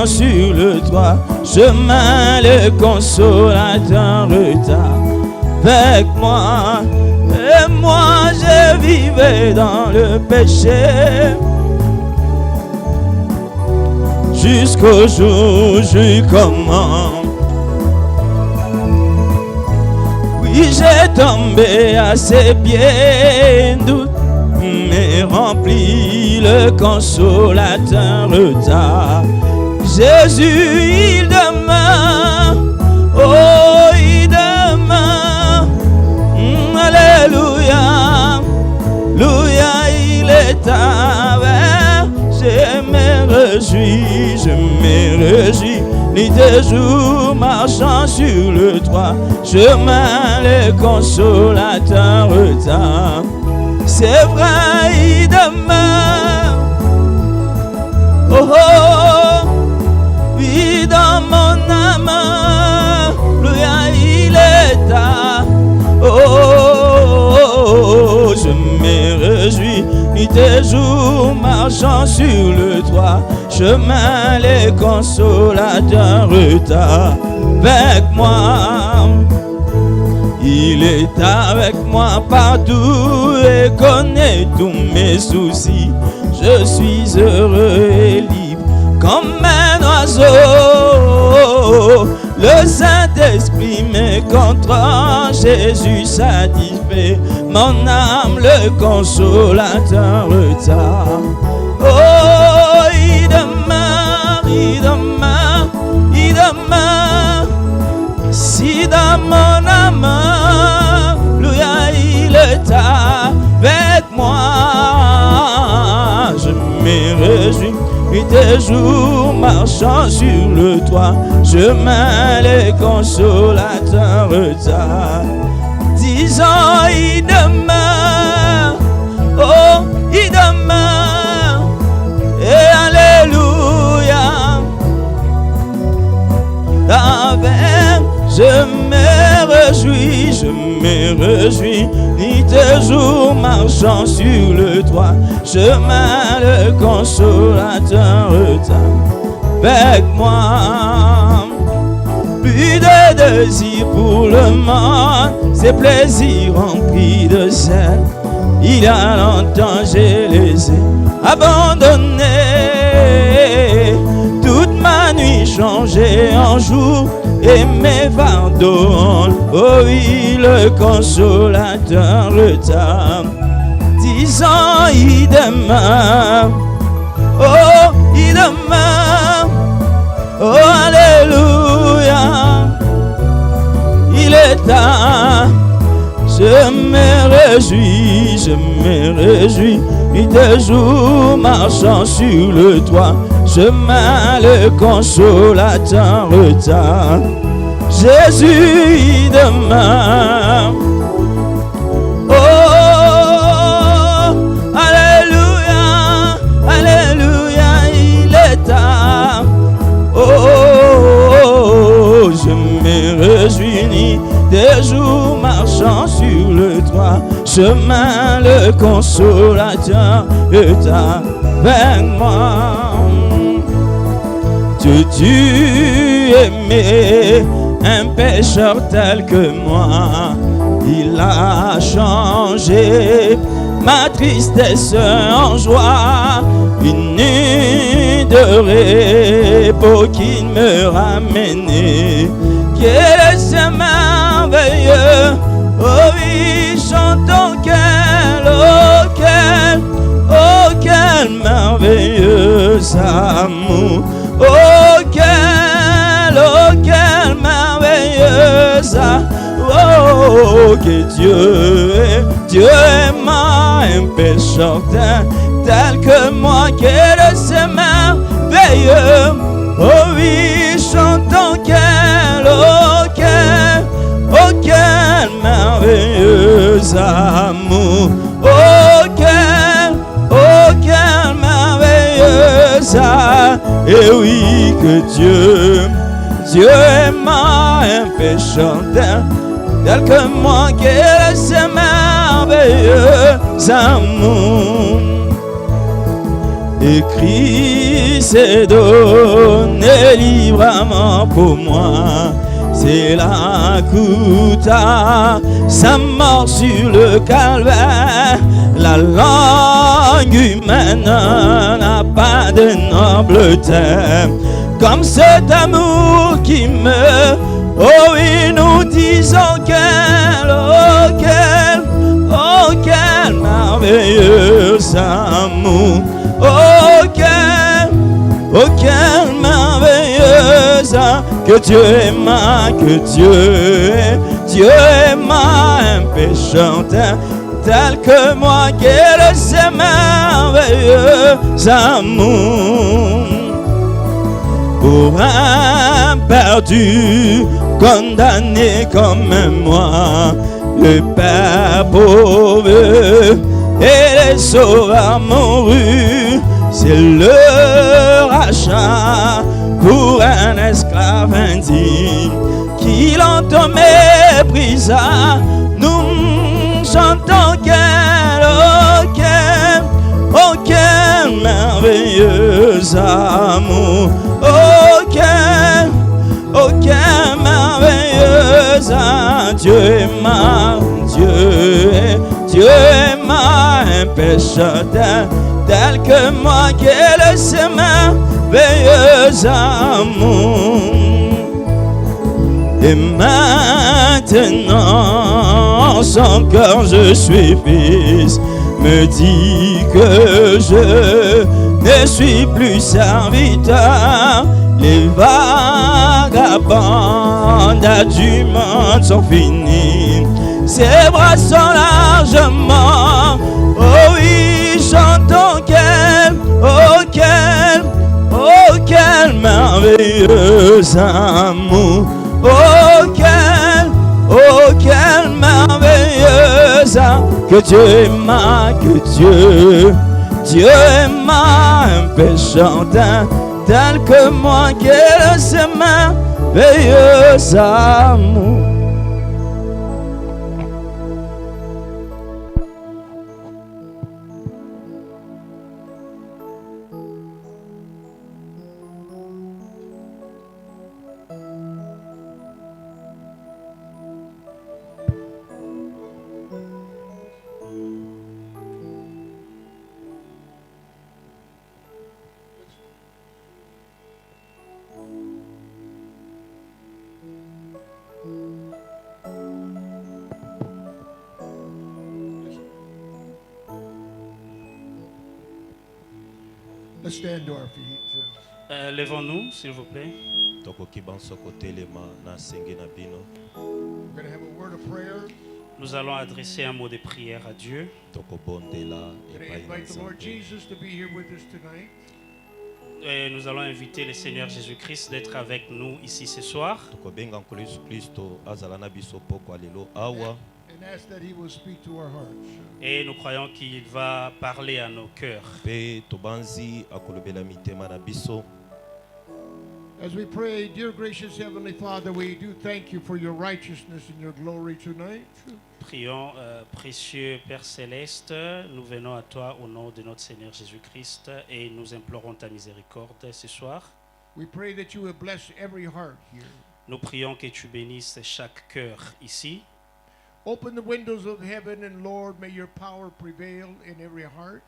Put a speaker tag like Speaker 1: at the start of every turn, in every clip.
Speaker 1: sur le toit, chemin le consolateur retard avec moi. Et moi je vivais dans le péché jusqu'au jour où je commence. Oui, j'ai tombé à ses pieds, doute mais rempli le consolateur retard. Jésus, il demeure, oh, il demeure, alléluia, alléluia, il est avec. Je me réjouis, nuit et jour marchant sur le toit, chemin le consolateur retard. C'est vrai, il demeure, oh, oh, oui, dans mon âme, alléluia, il est là. Oh, oh, oh, je me réjouis, nuit et jour marchant sur le toit, chemin les consolateurs retard avec moi. Il est avec moi partout et connaît tous mes soucis. Je suis heureux et libre comme un oiseau. Le Saint-Esprit me contrôle, Jésus satisfait mon âme, le consolateur retard. Oh, il demeure, il demeure, il demeure. Si dans mon âme, alléluia, il est avec moi. Je me réjouis, nuit et jour marchant sur le toit, chemin les consolateurs retard. Disons, il demeure, oh, il demeure, et alléluia. Avec, je me réjouis, nuit et jour marchant sur le toit, chemin le consolateur retard avec moi. Plus de désir pour le monde, ses plaisirs remplis de sel. Il y a longtemps je les ai abandonnés, toute ma nuit changée en jour et mes fardeaux. Oh oui, le consolateur retard. 10 ans il demeure, oh il demeure, oh alléluia, il est là. Je me réjouis, nuit et jour marchant sur le toit, chemin le consolateur retard. Jésus il demeure, oh alléluia, alléluia, il est là. Oh, je me réjouis, des jours marchant sur le toit, chemin le consolateur est avec moi. Tu aimais un pécheur tel que moi, il a changé ma tristesse en joie, une nuit de repos qu'il me ramenait. Quel est ce merveilleux, oh oui, chantons quel merveilleux amour, oh quel merveilleux amour, oh que Dieu aima un pécheur tel que moi. Quel est ce merveilleux, oh oui, chantons quel merveilleux amour, oh quel merveilleux amour. Et oui que Dieu aima un pécheur tel que moi. Quel est ce merveilleux amour. Et Christ s'est donné librement pour moi. C'est là coûta sa mort sur le calvaire. La langue humaine n'a pas de noble thème comme cet amour qui me... Oh oui, nous disons quel, oh quel merveilleux amour. Oh quel merveilleux amour. Que Dieu aima, Dieu aima un pécheur tel que moi. Quel est ce merveilleux amour pour un perdu condamné comme moi. Le Père pauvre et les sauveurs mourus, c'est le rachat pour un esclave indigne qui longtemps méprisa. Nous chantons quel merveilleux amour. Oh quel merveilleux amour. Dieu aima un pécheur tel que moi. Quel est ce merveilleux amour. Et maintenant, son cœur, je suis fils, me dit que je ne suis plus serviteur. Les vagabonds du monde sont finis, ses bras sont largement. Oh oui, chantons quel merveilleux amour. Oh quel merveilleux amour. Que Dieu aima, Dieu aima un pécheur tel que moi. Quel est ce merveilleux amour.
Speaker 2: Let's stand to our feet.
Speaker 3: Lèvons-nous, s'il vous plaît.
Speaker 2: We're going to have a word of prayer.
Speaker 3: Nous allons adresser un mot de prière à Dieu.
Speaker 2: And I invite the Lord Jesus to be here with us tonight.
Speaker 3: Et nous allons inviter le Seigneur Jésus-Christ d'être avec nous ici ce soir.
Speaker 2: And ask that he will speak to our hearts.
Speaker 3: Et nous croyons qu'il va parler à nos cœurs.
Speaker 2: As we pray, dear gracious Heavenly Father, we do thank you for your righteousness and your glory tonight.
Speaker 3: Prions, précieux Père Céleste, nous venons à toi au nom de notre Seigneur Jésus-Christ et nous implorons ta miséricorde ce soir.
Speaker 2: We pray that you will bless every heart here.
Speaker 3: Nous prions que tu bénisses chaque cœur ici.
Speaker 2: Open the windows of heaven, and Lord, may your power prevail in every heart.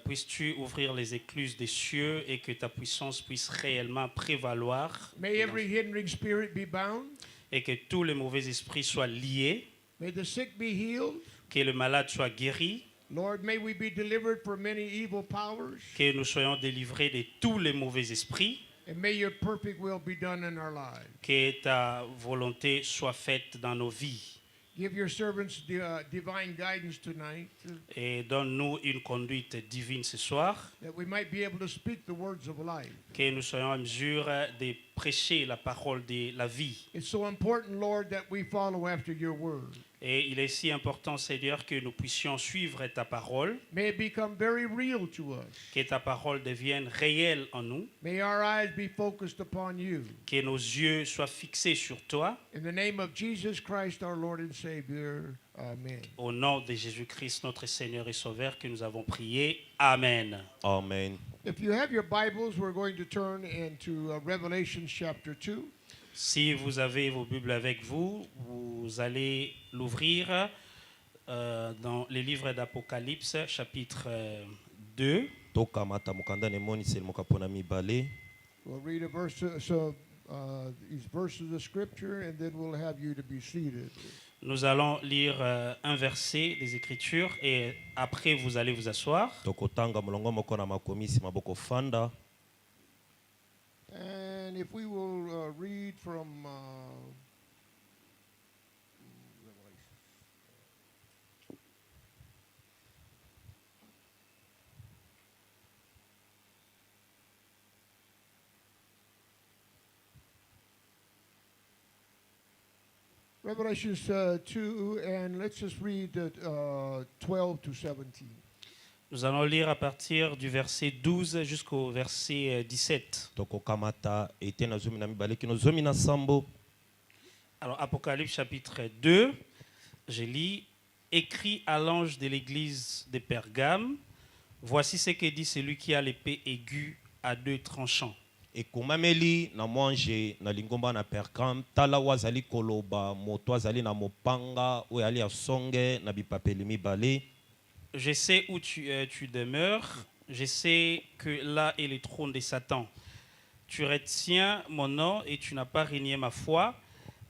Speaker 3: Puisses-tu ouvrir les écluses des cieux et que ta puissance puisse réellement prévaloir.
Speaker 2: May every hindering spirit be bound.
Speaker 3: Et que tous les mauvais esprits soient liés.
Speaker 2: May the sick be healed.
Speaker 3: Que le malade soit guéri.
Speaker 2: Lord, may we be delivered from many evil powers.
Speaker 3: Que nous soyons délivrés de tous les mauvais esprits.
Speaker 2: And may your perfect will be done in our lives.
Speaker 3: Que ta volonté soit faite dans nos vies.
Speaker 2: Give your servants divine guidance tonight.
Speaker 3: Et donne-nous une conduite divine ce soir.
Speaker 2: That we might be able to speak the words of life.
Speaker 3: Que nous soyons en mesure de prêcher la parole de la vie.
Speaker 2: It's so important, Lord, that we follow after your word.
Speaker 3: Et il est si important, Seigneur, que nous puissions suivre ta parole.
Speaker 2: May it become very real to us.
Speaker 3: Que ta parole devienne réelle en nous.
Speaker 2: May our eyes be focused upon you.
Speaker 3: Que nos yeux soient fixés sur toi.
Speaker 2: In the name of Jesus Christ, our Lord and Savior. Amen.
Speaker 3: Au nom de Jésus-Christ, notre Seigneur et Sauveur, que nous avons prié. Amen.
Speaker 4: Amen.
Speaker 2: If you have your Bibles, we're going to turn into Revelation chapter 2.
Speaker 3: Si vous avez vos Bibles avec vous, vous allez l'ouvrir dans les livres d'Apocalypse, chapitre 2.
Speaker 4: Tokamata mukanda nemoniseli mokapona mibale.
Speaker 2: We'll read these verses of Scripture, and then we'll have you to be seated.
Speaker 3: Nous allons lire un verset des Écritures et après vous allez vous asseoir.
Speaker 4: Tokotanga mulongo moko na makomisi maboko fanda.
Speaker 2: And if we will read from Revelation 2, and let's just read 12 to 17.
Speaker 3: Nous allons lire à partir du verset 12 jusqu'au verset 17.
Speaker 4: Tokokamata ete na zomi na mibale kino zomi na sambo.
Speaker 3: Alors, Apocalypse chapitre 2, je lis: écrit à l'ange de l'église de Pergame, voici ce que dit celui qui a l'épée aiguë à deux tranchants.
Speaker 4: Ekomameli na mwanje na lingomba na Pergame tala wazali koloba moto azali na mopanga oyo ali asonge na bipapeli mibale.
Speaker 3: Je sais où tu demeures, je sais que là est le trône de Satan. Tu retiens mon nom et tu n'as pas renié ma foi,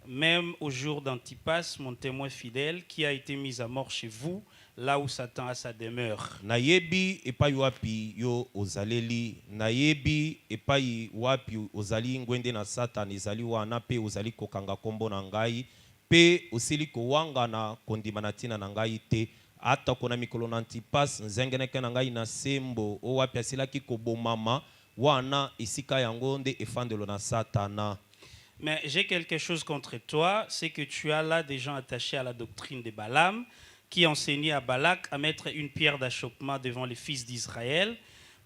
Speaker 3: même au jour d'Antipas, mon témoin fidèle, qui a été mis à mort chez vous, là où Satan a sa demeure.
Speaker 4: Nayebi epai wapi yo ozaleli, nayebi epai wapi ozali ngwende na Satan ezali wana pe ozali kokanga kombo na ngai, pe osili kowanga na kondima na tina na ngai te. Ata kona mikolo na Antipas nzengeneke na ngai na sembo o wapi asilaki kobomama wana esika yango nde efandelo na Satana.
Speaker 3: Mais j'ai quelque chose contre toi, c'est que tu as là des gens attachés à la doctrine de Balaam, qui enseignait à Balak à mettre une pierre d'achoppement devant les fils d'Israël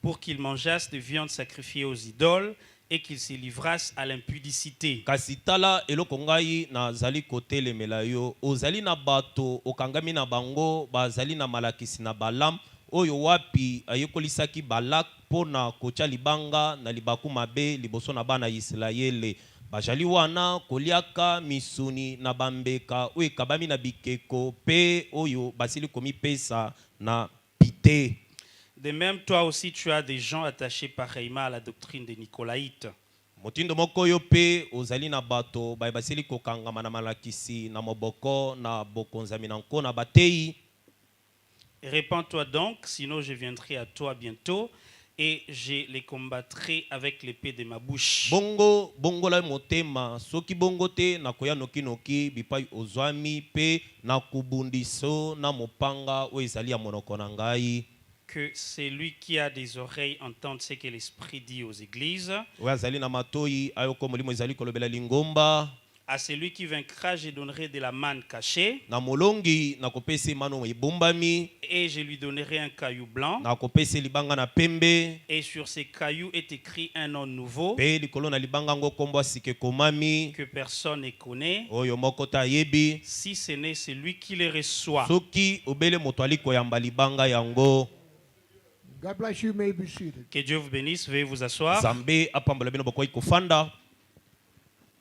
Speaker 3: pour qu'ils mangeassent de viande sacrifiée aux idoles et qu'ils se livrassent à l'impudicité.
Speaker 4: Kasi tala eloko ngai na zali kotelemela yo ozali na bato okangami na bango bazali na malakisi na Balaam oyo wapi ayekolisaki Balak pona kotia libanga na libaku mabe liboso na bana Israele. Bajali wana koliaka misuni na bambeka oyo kabami na bikeko pe oyo basili komipesa na pite.
Speaker 3: De même, toi aussi, tu as des gens attachés pareillement à la doctrine des Nicolaïtes.
Speaker 4: Motindo moko yo pe ozali na bato basili kokangama na malakisi na moboko na bokonzami na nko na batei.
Speaker 3: Répands-toi donc, sinon je viendrai à toi bientôt et je les combattrai avec l'épée de ma bouche.
Speaker 4: Bongo bongola motema soki bongo te na koya noki noki bipai ozwami pe na kubundiso na mopanga o ezali ya monoko na ngai.
Speaker 3: Que celui qui a des oreilles entende ce que l'Esprit dit aux églises.
Speaker 4: O ezali na matoi ayoko molimo ezali kolobela lingomba.
Speaker 3: À celui qui vaincra, je donnerai de la manne cachée.
Speaker 4: Na molongi na kopesi mano ebombami.
Speaker 3: Et je lui donnerai un caillou blanc.
Speaker 4: Na kopesi libanga na pembe.
Speaker 3: Et sur ces cailloux est écrit un nom nouveau.
Speaker 4: Pe likolo na libanga ngo kombo asike komami.
Speaker 3: Que personne ne connaît.
Speaker 4: Oyo moko ta yebi.
Speaker 3: Si ce n'est celui qui les reçoit.
Speaker 4: Soki obele moto ali koyamba libanga yango.
Speaker 2: God bless you. You may be seated.
Speaker 3: Que Dieu vous bénisse. Veuillez vous asseoir.
Speaker 4: Zambe apambola bino bokoi kofanda.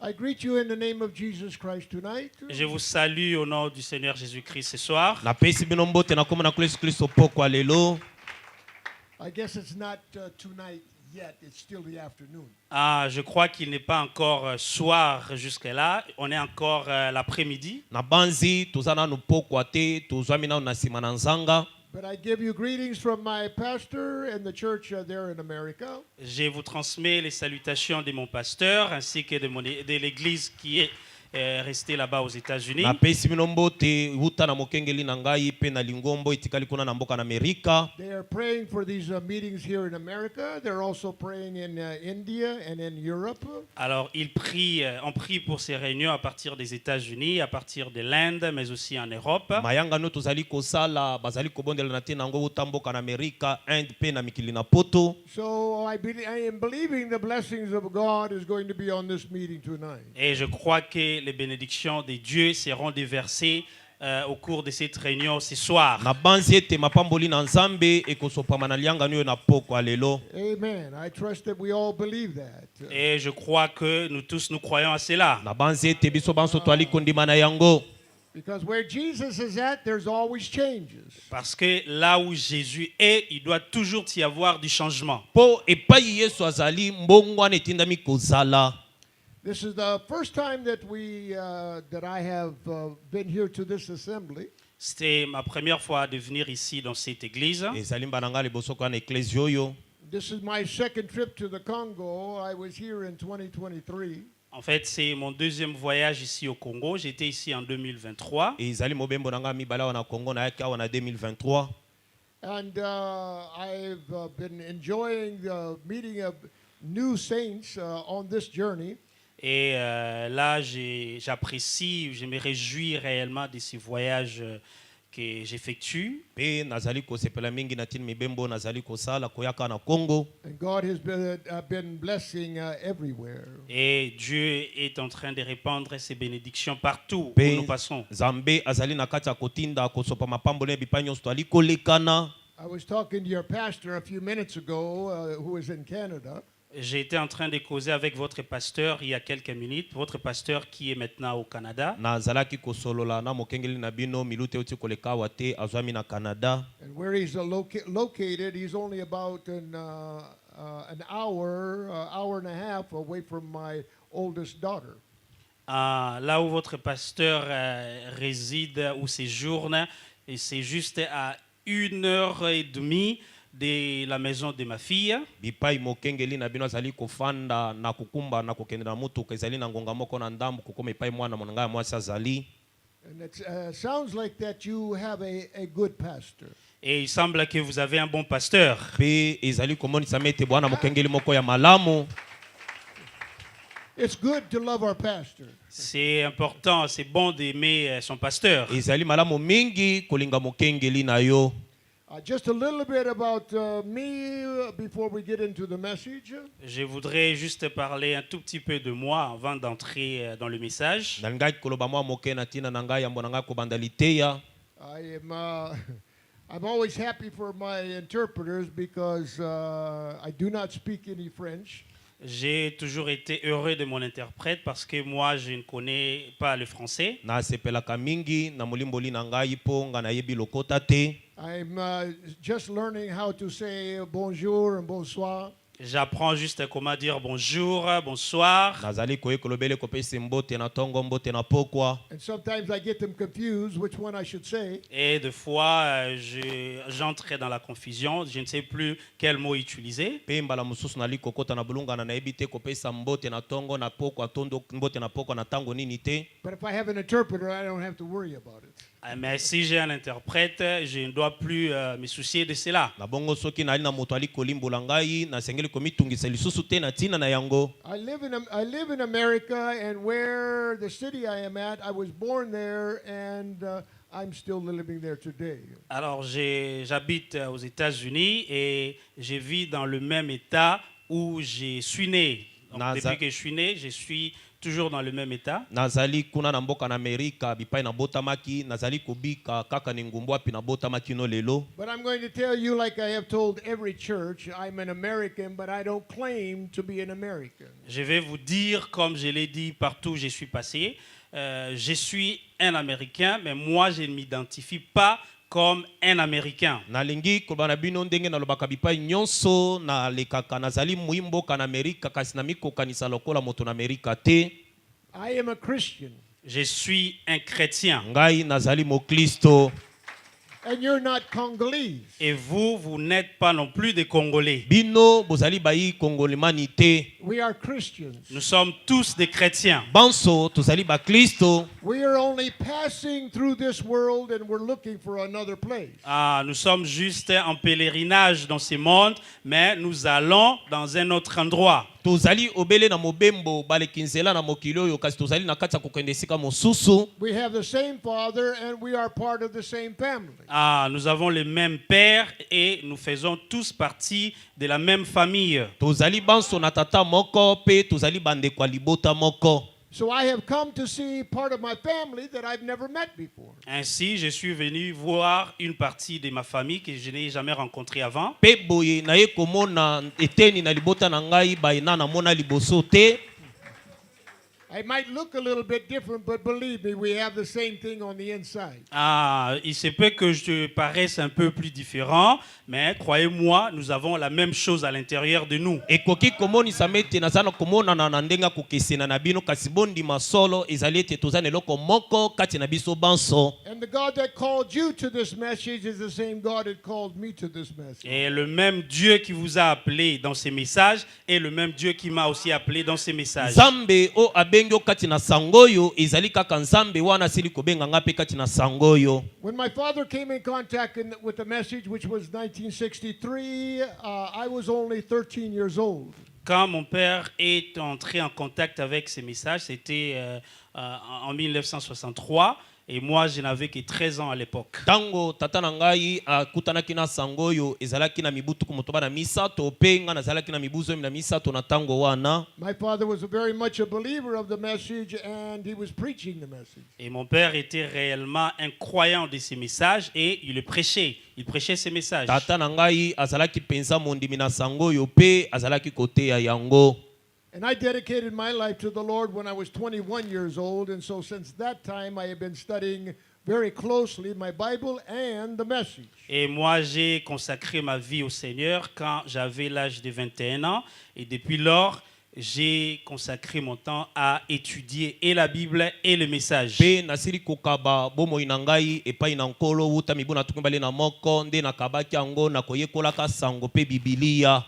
Speaker 2: I greet you in the name of Jesus Christ tonight.
Speaker 3: Je vous salue au nom du Seigneur Jésus-Christ ce soir.
Speaker 4: Na pesi bino mbote na komona Yesu Kristo pokwa lelo.
Speaker 2: I guess it's not tonight yet. It's still the afternoon.
Speaker 3: Ah, je crois qu'il n'est pas encore soir jusque-là. On est encore l'après-midi.
Speaker 4: Na banzi tozana no pokwa te tozwami na na sima na nzanga.
Speaker 2: But I give you greetings from my pastor and the church there in America.
Speaker 3: Je vous transmets les salutations de mon pasteur ainsi que de l'église qui est restée là-bas aux États-Unis.
Speaker 4: Na pesi bino mbote uta na mokengeli na ngai pe na lingombo etikali kuna na mboka na Amerika.
Speaker 2: They are praying for these meetings here in America. They're also praying in India and in Europe.
Speaker 3: Alors, on prie pour ces réunions à partir des États-Unis, à partir de l'Inde, mais aussi en Europe.
Speaker 4: Mayanga no tozali kosala bazali kobondela na te nango uta mboka na Amerika, Inde pe na mikili na poto.
Speaker 2: So I am believing the blessings of God is going to be on this meeting tonight.
Speaker 3: Et je crois que les bénédictions de Dieu seront déversées au cours de cette réunion ce soir.
Speaker 4: na banzi ete mapamboli na nzambe ekosopama na liangano oyo na pokwa lelo.
Speaker 2: Amen. I trust that we all believe that.
Speaker 3: Et je crois que nous tous nous croyons à cela.
Speaker 4: na banzi ete biso banso toali kondima na yango.
Speaker 2: Because where Jesus is at, there's always changes.
Speaker 3: Parce que là où Jésus est, il doit toujours y avoir du changement.
Speaker 4: Po epai yesu azali mbongwana etindami kozala.
Speaker 2: This is the first time that I have been here to this assembly.
Speaker 3: C'était ma première fois de venir ici dans cette église.
Speaker 4: ezali mbananga liboso kwa na eklesi oyo.
Speaker 2: This is my second trip to the Congo. I was here in 2023.
Speaker 3: En fait, c'est mon deuxième voyage ici au Congo. J'étais ici en 2023.
Speaker 4: ezali mobembo nanga mibala wana Congo na yaki awa na 2023.
Speaker 2: And I've been enjoying meeting new saints on this journey.
Speaker 3: Et là, j'apprécie, je me réjouis réellement de ces voyages que j'effectue.
Speaker 4: Pe nazali kosepela mingi na tini mibembo nazali kosala koyaka na Congo.
Speaker 2: And God has been blessing everywhere.
Speaker 3: Et Dieu est en train de répandre ses bénédictions partout où
Speaker 4: Pe
Speaker 3: nous passons.
Speaker 4: Zambe azali na kati ya kotinda kosopa mapambolo ebipai nyonso toali kolekana.
Speaker 2: I was talking to your pastor a few minutes ago who is in Canada.
Speaker 3: J'ai été en train de causer avec votre pasteur il y a quelques minutes, votre pasteur qui est maintenant au Canada.
Speaker 4: nazalaki kosolola na mokengeli na bino milute uti koleka awa te azwami na Canada.
Speaker 2: And where he's located, he's only about an hour and a half away from my oldest daughter.
Speaker 3: Là où votre pasteur réside ou séjourne, et c'est juste à 1h30 de la maison de ma fille.
Speaker 4: bipai mokengeli na bino azali kofanda na kukumba na kokende na mutuka ezali na ngonga moko na ndambu kokoma epai mwana monanga ya mwasi azali.
Speaker 2: And it sounds like that you have a good pastor.
Speaker 3: Et il semble que vous avez un bon pasteur.
Speaker 4: Pe ezali komonisa mete bwana mokengeli moko ya malamu.
Speaker 2: It's good to love our pastor.
Speaker 3: C'est important, c'est bon d'aimer son pasteur.
Speaker 4: ezali malamu mingi kolinga mokengeli na yo.
Speaker 2: Just a little bit about me before we get into the message.
Speaker 3: Je voudrais juste parler un tout petit peu de moi avant d'entrer dans le message.
Speaker 4: nalingaki koloba mwa moke na tina na ngai yambo na ngai kobanda liteya.
Speaker 2: I'm always happy for my interpreters because I do not speak any French.
Speaker 3: J'ai toujours été heureux de mon interprète parce que moi je ne connais pas le français.
Speaker 4: nasepelaka mingi na molimboli na ngai mpo nga nayebi lokota te.
Speaker 2: I'm just learning how to say bonjour and bonsoir.
Speaker 3: J'apprends juste comment dire bonjour, bonsoir.
Speaker 4: nazali koyekola obele kopesa mbote na tongo mbote na pokwa.
Speaker 2: And sometimes I get them confused which one I should say.
Speaker 3: Et des fois, j'entre dans la confusion. Je ne sais plus quel mot utiliser.
Speaker 4: Pe mbala mosusu nali kokota na bulungana nayebi te kopesa mbote na tongo na pokwa tondo mbote na pokwa na tango nini te.
Speaker 2: But if I have an interpreter, I don't have to worry about it.
Speaker 3: Mais si j'ai un interprète, je ne dois plus me soucier de cela.
Speaker 4: na bongo soki nali na moto ali kolimbola ngai nasengeli komitungisa lisusu te na tina na yango.
Speaker 2: I live in America, and where the city I am at, I was born there, and I'm still living there today.
Speaker 3: Alors, j'habite aux États-Unis et je vis dans le même état où je suis né. Donc, depuis que je suis né, je suis toujours dans le même état.
Speaker 4: nazali kuna na mboka na Amerika bipai na botamaki nazali kobika kaka ni ngumbu api na botamaki no lelo.
Speaker 2: But I'm going to tell you, like I have told every church, I'm an American, but I don't claim to be an American.
Speaker 3: Je vais vous dire, comme je l'ai dit partout où je suis passé, je suis un Américain, mais moi je ne m'identifie pas comme un Américain.
Speaker 4: nalingi kobana bino ndenge nalobaka bipai nyonso na lekaka nazali muimboka na Amerika kasi na mikokanisa lokola moto na Amerika te.
Speaker 2: I am a Christian.
Speaker 3: Je suis un chrétien.
Speaker 4: ngai nazali mokristo.
Speaker 2: And you're not Congolese.
Speaker 3: Et vous n'êtes pas non plus des Congolais.
Speaker 4: bino bozali bayi kongolemani te.
Speaker 2: We are Christians.
Speaker 3: Nous sommes tous des chrétiens.
Speaker 4: banso tozali bakristo.
Speaker 2: We are only passing through this world and we're looking for another place.
Speaker 3: Nous sommes juste en pèlerinage dans ce monde, mais nous allons dans un autre endroit.
Speaker 4: tozali obele na mobembo baleki nzela na mokili oyo kasi tozali na kati ya kokende esika mosusu.
Speaker 2: We have the same father and we are part of the same family.
Speaker 3: Nous avons le même père et nous faisons tous partie de la même famille.
Speaker 4: tozali banso na tata moko pe tozali bandeko ya libota moko.
Speaker 2: So I have come to see part of my family that I've never met before.
Speaker 3: Ainsi, je suis venu voir une partie de ma famille que je n'ai jamais rencontrée avant.
Speaker 4: Pe boye na ye komona eteni na libota na ngai baina na mona liboso te.
Speaker 2: I might look a little bit different, but believe me, we have the same thing on the inside.
Speaker 3: Ah, il se peut que je paraisse un peu plus différent, mais croyez-moi, nous avons la même chose à l'intérieur de nous.
Speaker 4: Ekoki komonisa mete nazana komona na ndenga kokesena na bino kasi bondi masolo ezali ete tozana eloko moko kati na biso banso.
Speaker 2: And the God that called you to this message is the same God that called me to this message.
Speaker 3: Et le même Dieu qui vous a appelé dans ces messages est le même Dieu qui m'a aussi appelé dans ces messages.
Speaker 4: Zambe o abengo kati na sangoyo ezali kaka nzambe wana sili kobenga ngape kati na sangoyo.
Speaker 2: When my father came in contact with the message, which was 1963, I was only 13 years old.
Speaker 3: Quand mon père est entré en contact avec ces messages, c'était en 1963. Et moi, je n'avais que 13 ans à l'époque.
Speaker 4: Tango tata na ngai akutanaki na sangoyo ezalaki na mibutu kumotoba na misato pe nga nazalaki na mibuzo na misato na tango wana.
Speaker 2: My father was very much a believer of the message and he was preaching the message.
Speaker 3: Et mon père était réellement un croyant de ces messages et il le prêchait. Il prêchait ces messages.
Speaker 4: Tata na ngai azalaki pensa mondimi na sangoyo pe azalaki kote ya yango.
Speaker 2: And I dedicated my life to the Lord when I was 21 years old, and so since that time I have been studying very closely my Bible and the message.
Speaker 3: Et moi, j'ai consacré ma vie au Seigneur quand j'avais l'âge de 21 ans. Et depuis lors, j'ai consacré mon temps à étudier et la Bible et le message.
Speaker 4: Pe nasiri kokaba bomo inangai epai na nkolo wuta mibuna tukimbali na moko nde nakabaki yango na koyekolaka sango pe Biblia.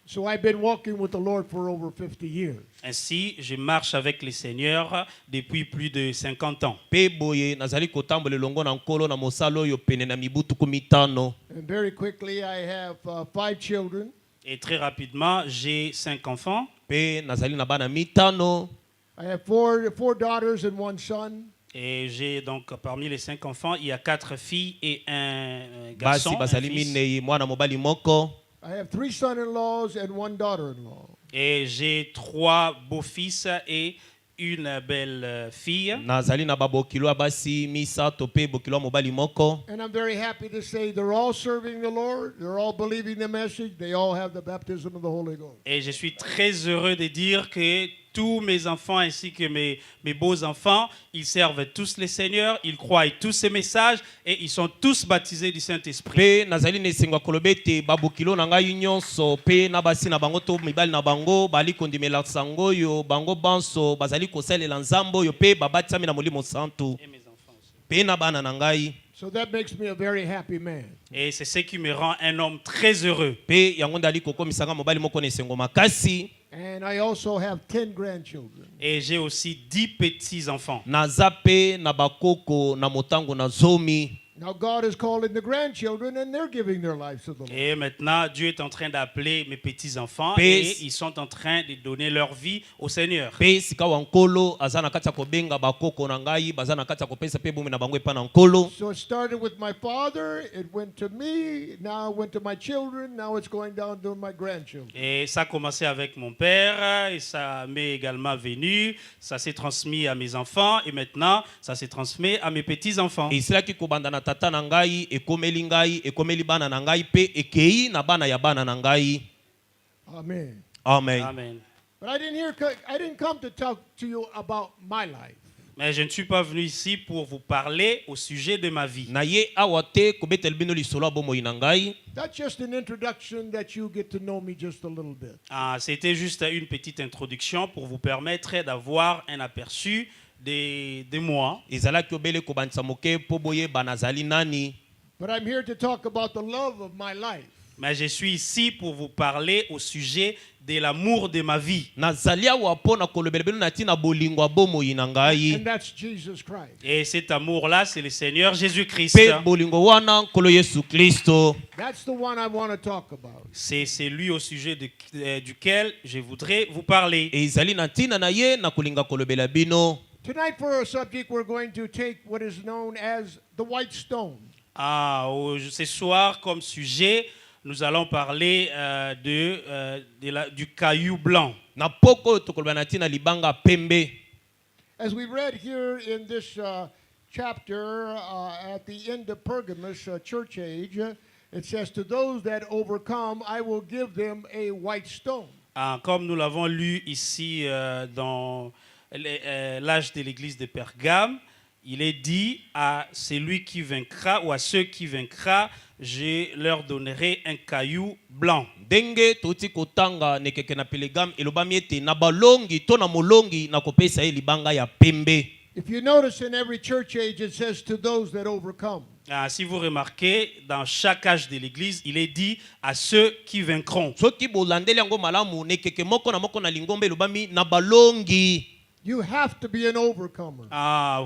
Speaker 2: So I've been walking with the Lord for over 50 years.
Speaker 3: Ainsi, je marche avec le Seigneur depuis plus de 50 ans.
Speaker 4: Pe boye nazali kotambola longo na nkolo na mosalo yo pene na mibutu kumitano.
Speaker 2: And very quickly I have 5 children.
Speaker 3: Et très rapidement, j'ai 5 enfants.
Speaker 4: Pe nazali na bana mitano.
Speaker 2: I have four daughters and 1 son.
Speaker 3: Et j'ai donc parmi les 5 enfants, il y a 4 filles et un garçon.
Speaker 4: Basi
Speaker 3: un
Speaker 4: basali
Speaker 3: fils.
Speaker 4: minei mwana mobali moko.
Speaker 2: I have 3 son-in-laws and 1 daughter-in-law.
Speaker 3: Et j'ai 3 beaux-fils et une belle fille.
Speaker 4: Nazali na babokilo basi misato pe bokilo mobali moko.
Speaker 2: And I'm very happy to say they're all serving the Lord. They're all believing the message. They all have the baptism of the Holy Ghost.
Speaker 3: Et je suis très heureux de dire que tous mes enfants ainsi que mes beaux-enfants, ils servent tous le Seigneur, ils croient tous ces messages et ils sont tous baptisés du Saint-Esprit.
Speaker 4: Pe nazali nesengwa kolobete babokilo na ngai nyonso pe na basi na bango to mibali na bango bali kondimela sango yo bango banso bazali kosalela nzambo yo pe babatisami na molimo santu
Speaker 3: Et mes enfants aussi.
Speaker 4: pe na bana na ngai.
Speaker 2: So that makes me a very happy man.
Speaker 3: Et c'est ce qui me rend un homme très heureux.
Speaker 4: Pe yango ndali kokomisanga mobali moko na esengo makasi.
Speaker 2: And I also have 10 grandchildren.
Speaker 3: Et j'ai aussi 10 petits-enfants.
Speaker 4: Naza pe na bakoko na motango na zomi.
Speaker 2: Now God is calling the grandchildren and they're giving their lives to the Lord.
Speaker 3: Et maintenant, Dieu est en train d'appeler mes petits-enfants
Speaker 4: Peace.
Speaker 3: et ils sont en train de donner leur vie au Seigneur.
Speaker 4: Pe sika wa nkolo aza na kati ya kobenga bakoko na ngai baza na kati ya kopesa pe bomi na bango epa na nkolo.
Speaker 2: So it started with my father, it went to me, now it went to my children, now it's going down to my grandchildren.
Speaker 3: Et ça a commencé avec mon père et ça m'est également venu. Ça s'est transmis à mes enfants et maintenant, ça s'est transmis à mes petits-enfants.
Speaker 4: Isilaki kobanda na tata na ngai ekomeli bana na ngai pe ekei na bana ya bana na ngai.
Speaker 2: Amen.
Speaker 4: Amen.
Speaker 3: Amen.
Speaker 2: But I didn't come to talk to you about my life.
Speaker 3: Mais je ne suis pas venu ici pour vous parler au sujet de ma vie.
Speaker 4: Na ye awate kobetel bino lisolo bomoi na ngai.
Speaker 2: That's just an introduction that you get to know me just a little bit.
Speaker 3: Ah, c'était juste une petite introduction pour vous permettre d'avoir un aperçu de moi.
Speaker 4: Ezalaki obele kobandisa moke po boye banazali nani.
Speaker 2: But I'm here to talk about the love of my life.
Speaker 3: Mais je suis ici pour vous parler au sujet de l'amour de ma vie.
Speaker 4: Nazali awa pona kolobela bino na tina bolingo bomoi na ngai.
Speaker 2: And that's Jesus Christ.
Speaker 3: Et cet amour-là, c'est le Seigneur Jésus-Christ.
Speaker 4: Pe bolingo wana nkolo Yesu Kristo.
Speaker 2: That's the one I want to talk about.
Speaker 3: C'est lui au sujet duquel je voudrais vous parler.
Speaker 4: E ezali na tina na ye na kolinga kolobela bino.
Speaker 2: Tonight for our subject, we're going to take what is known as the white stone.
Speaker 3: Ah, ce soir, comme sujet, nous allons parler du caillou blanc.
Speaker 4: Na poko tokoloba na tina libanga pembe.
Speaker 2: As we read here in this chapter at the end of Pergamos church age, it says, "To those that overcome, I will give them a white stone."
Speaker 3: Comme nous l'avons lu ici dans l'âge de l'église de Pergame, il est dit à celui qui vaincra ou à ceux qui vaincra, je leur donnerai un caillou blanc.
Speaker 4: Ndenge toti kotanga nekeke na Pergame elobami ete na balongi to na molongi na kopesa ye libanga ya pembe.
Speaker 2: If you notice in every church age, it says, "To those that overcome."
Speaker 3: Si vous remarquez, dans chaque âge de l'église, il est dit à ceux qui vaincront.
Speaker 4: Soki bolandeli yango malamu nekeke moko na lingombe elobami na balongi.
Speaker 2: You have to be an overcomer.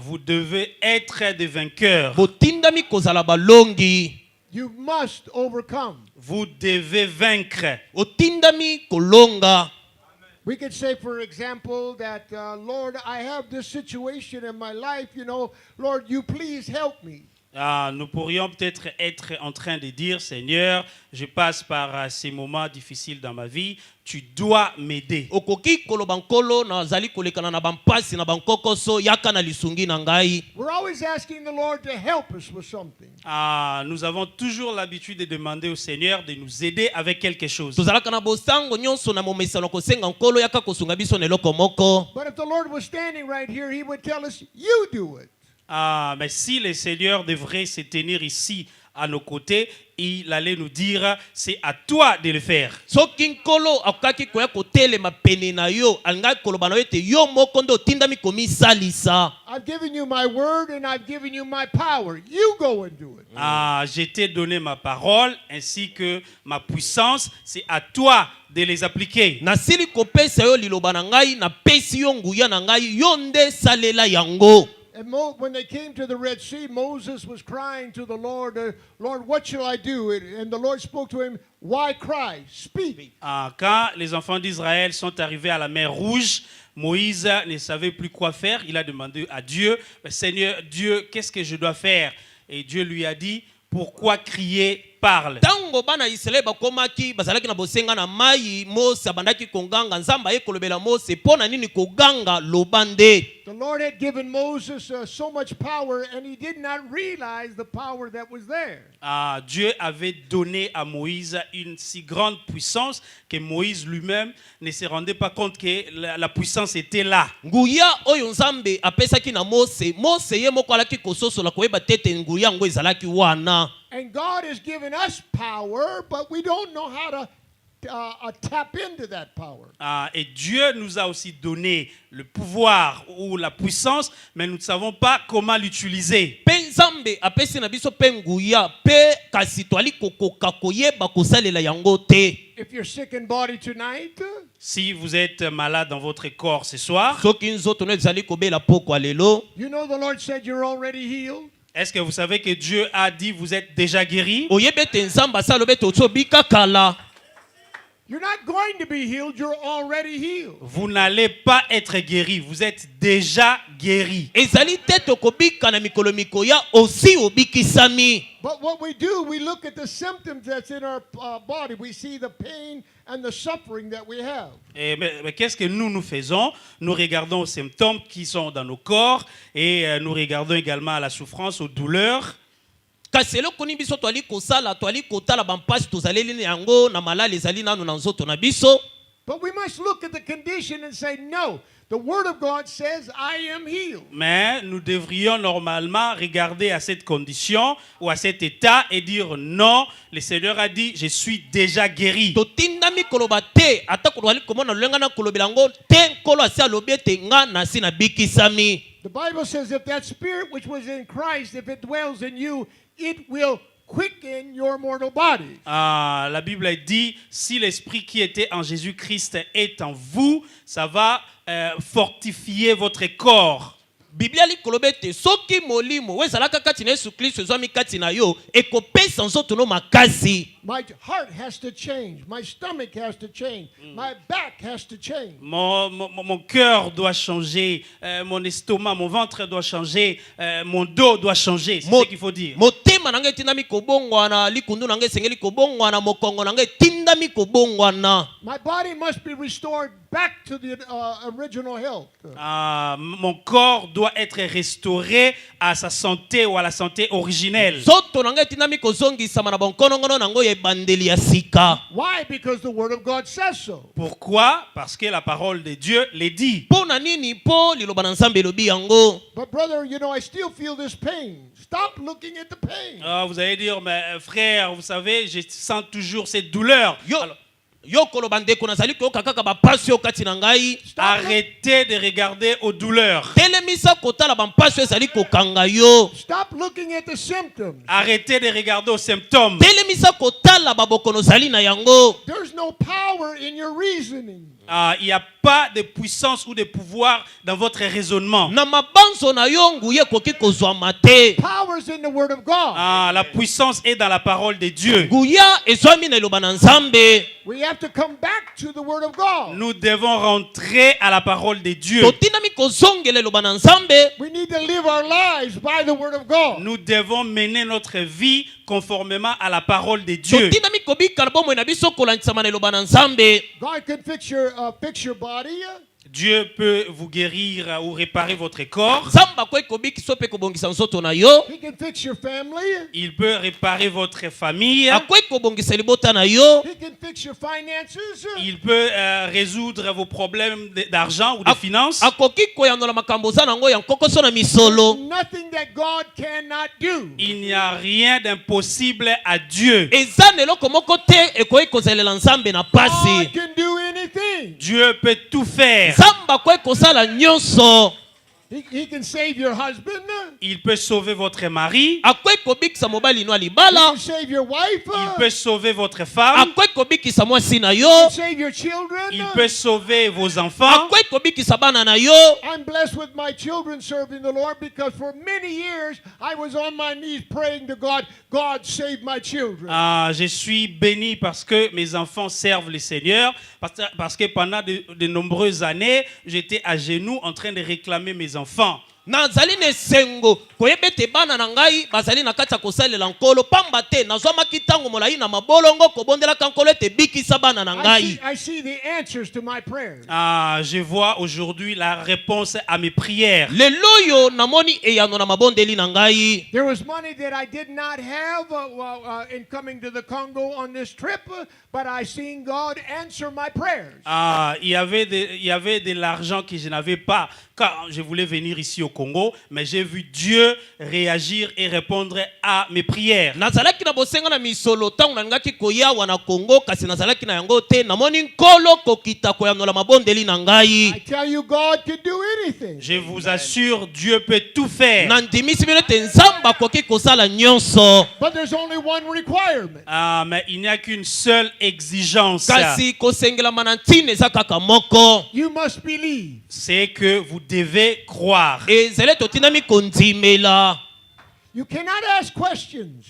Speaker 3: Vous devez être des vainqueurs.
Speaker 4: Botindami kozala balongi.
Speaker 2: You must overcome.
Speaker 3: Vous devez vaincre.
Speaker 4: Otindami kolonga.
Speaker 2: We could say, for example, that, Lord, I have this situation in my life, Lord, you please help me.
Speaker 3: Nous pourrions peut-être être en train de dire, Seigneur, je passe par ces moments difficiles dans ma vie, tu dois m'aider.
Speaker 4: Okoki kolobankolo na zali kolekana na bampasi na bankokoso yaka na lisungi na ngai.
Speaker 2: We're always asking the Lord to help us with something.
Speaker 3: Nous avons toujours l'habitude de demander au Seigneur de nous aider avec quelque chose.
Speaker 4: Tozalaka na bosango nyonso na momesano kosenga nkolo yaka kosunga biso na eloko moko.
Speaker 2: But if the Lord was standing right here, he would tell us, you do it.
Speaker 3: Mais si le Seigneur devrait se tenir ici à nos côtés, il allait nous dire, c'est à toi de le faire.
Speaker 4: Soki nkolo akaki koya kotelema pene na yo alinga koloba na ete yo moko ndo otindami komisalisa.
Speaker 2: I've given you my word and I've given you my power. You go and do it.
Speaker 3: Je t'ai donné ma parole ainsi que ma puissance, c'est à toi de les appliquer.
Speaker 4: Nasili kopesa yo liloba na ngai na pesi yo nguya na ngai yo nde salela yango.
Speaker 2: And when they came to the Red Sea, Moses was crying to the Lord, Lord, what shall I do? And the Lord spoke to him, why cry? Speak.
Speaker 3: Quand les enfants d'Israël sont arrivés à la mer Rouge, Moïse ne savait plus quoi faire. Il a demandé à Dieu, Seigneur Dieu, qu'est-ce que je dois faire? Et Dieu lui a dit, pourquoi crier? Parle.
Speaker 4: Tango bana Israël bakomaki bazalaki na bosenga na mai Mose abandaki konganga nzamba ye kolobela Mose pona nini koganga lobande.
Speaker 2: The Lord had given Moses so much power and he did not realize the power that was there.
Speaker 3: Dieu avait donné à Moïse une si grande puissance que Moïse lui-même ne se rendait pas compte que la puissance était là.
Speaker 4: Nguya oyo nzambe apesaki na Mose ye moko alaki kososola koyeba tete nguya ngo ezalaki wana.
Speaker 2: And God has given us power, but we don't know how to tap into that power.
Speaker 3: Et Dieu nous a aussi donné le pouvoir ou la puissance, mais nous ne savons pas comment l'utiliser.
Speaker 4: Penzambe apesi na biso penguya pe kasi twali kokoka koyeba kosalela yango te.
Speaker 2: If you're sick in body tonight,
Speaker 3: si vous êtes malade dans votre corps ce soir,
Speaker 4: soki nzoto no ezali kobela poko lelo,
Speaker 2: you know the Lord said you're already healed.
Speaker 3: Est-ce que vous savez que Dieu a dit vous êtes déjà guéri?
Speaker 2: You're not going to be healed, you're already healed.
Speaker 3: Vous n'allez pas être guéri, vous êtes déjà guéri.
Speaker 2: But what we do, we look at the symptoms that's in our body. We see the pain and the suffering that we have.
Speaker 3: Mais qu'est-ce que nous faisons? Nous regardons aux symptômes qui sont dans nos corps et nous regardons également à la souffrance, aux douleurs.
Speaker 2: But we must look at the condition and say, no, the Word of God says, I am healed.
Speaker 3: Mais nous devrions normalement regarder à cette condition ou à cet état et dire non, le Seigneur a dit, je suis déjà guéri.
Speaker 2: The Bible says if that spirit which was in Christ, if it dwells in you, it will quicken your mortal body.
Speaker 3: La Bible dit, si l'esprit qui était en Jésus-Christ est en vous, ça va fortifier votre corps.
Speaker 4: Biblia likolobete soki molimo wezalaka kati na Yesu Kristo ezwami kati na yo ekopesa nzoto no makasi.
Speaker 2: My heart has to change. My stomach has to change. My back has to change.
Speaker 3: Mon cœur doit changer. Mon estomac, mon ventre doit changer. Mon dos doit changer. C'est ce qu'il faut dire.
Speaker 4: Motema nange tindami kobongwana likundu nange sengeli kobongwana mokongo nange tinda etongami kobongwana.
Speaker 2: My body must be restored back to the original health.
Speaker 3: Mon corps doit être restauré à sa santé ou à la santé originelle.
Speaker 4: Zoto nanga etindami kozongisama na bonkonongono nango ya ebandeli ya sika.
Speaker 2: Why? Because the Word of God says so.
Speaker 3: Pourquoi? Parce que la parole de Dieu les dit.
Speaker 4: Pona nini po liloba na Nzambe elobi yango.
Speaker 2: But brother, you know, I still feel this pain. Stop looking at the pain.
Speaker 3: Vous allez dire, mais frère, vous savez, je sens toujours cette douleur. Alors, arrêtez de regarder aux douleurs.
Speaker 2: Stop looking at the symptoms.
Speaker 3: Arrêtez de regarder aux symptômes.
Speaker 2: There's no power in your reasoning.
Speaker 3: Il n'y a pas de puissance ou de pouvoir dans votre raisonnement.
Speaker 2: Power's in the Word of God.
Speaker 3: La puissance est dans la parole de Dieu.
Speaker 2: We have to come back to the Word of God.
Speaker 3: Nous devons rentrer à la parole de Dieu.
Speaker 2: We need to live our lives by the Word of God.
Speaker 3: Nous devons mener notre vie conformément à la parole de Dieu.
Speaker 2: God can fix your body.
Speaker 3: Dieu peut vous guérir ou réparer votre corps.
Speaker 2: He can fix your family.
Speaker 3: Il peut réparer votre famille.
Speaker 2: He can fix your finances.
Speaker 3: Il peut résoudre vos problèmes d'argent ou de finances.
Speaker 2: Nothing that God cannot do.
Speaker 3: Il n'y a rien d'impossible à Dieu.
Speaker 2: God can do anything.
Speaker 3: Dieu peut tout faire.
Speaker 2: He can save your husband.
Speaker 3: Il peut sauver votre mari.
Speaker 2: He can save your wife.
Speaker 3: Il peut sauver votre femme.
Speaker 2: He can save your children.
Speaker 3: Il peut sauver vos enfants.
Speaker 2: I'm blessed with my children serving the Lord because for many years I was on my knees praying to God, God save my children.
Speaker 3: Je suis béni parce que mes enfants servent le Seigneur. Parce que pendant de nombreuses années, j'étais à genoux en train de réclamer mes enfants.
Speaker 4: nazali na esengo koyeba ete bana na ngai bazali na kati ya kosalela nkolo pamba te nazwamaki ntango molai na mabolongo kobondelaka nkolo ete bikisa bana na ngai.
Speaker 2: I see the answers to my prayers.
Speaker 3: Je vois aujourd'hui la réponse à mes prières.
Speaker 4: Leloyo namoni eyano na mabondeli na ngai.
Speaker 2: There was money that I did not have in coming to the Congo on this trip, but I seen God answer my prayers.
Speaker 3: Il y avait de l'argent que je n'avais pas quand je voulais venir ici au Congo, mais j'ai vu Dieu réagir et répondre à mes prières.
Speaker 4: Nazalaki na bosenga na misolo tangu na ngaki koya wana Congo kasi nazalaki na yango te namoni nkolo kokita koyanola mabondeli na ngai.
Speaker 2: I tell you, God can do anything.
Speaker 3: Je vous assure, Dieu peut tout faire.
Speaker 4: Nandimisi bino te nzamba koki kosala nyonso.
Speaker 2: But there's only one requirement.
Speaker 3: Mais il n'y a qu'une seule exigence.
Speaker 4: Kasi kosengela manantine za kaka moko.
Speaker 2: You must believe.
Speaker 3: C'est que vous devez croire.
Speaker 4: Ezele totinami kondimela.
Speaker 2: You cannot ask questions.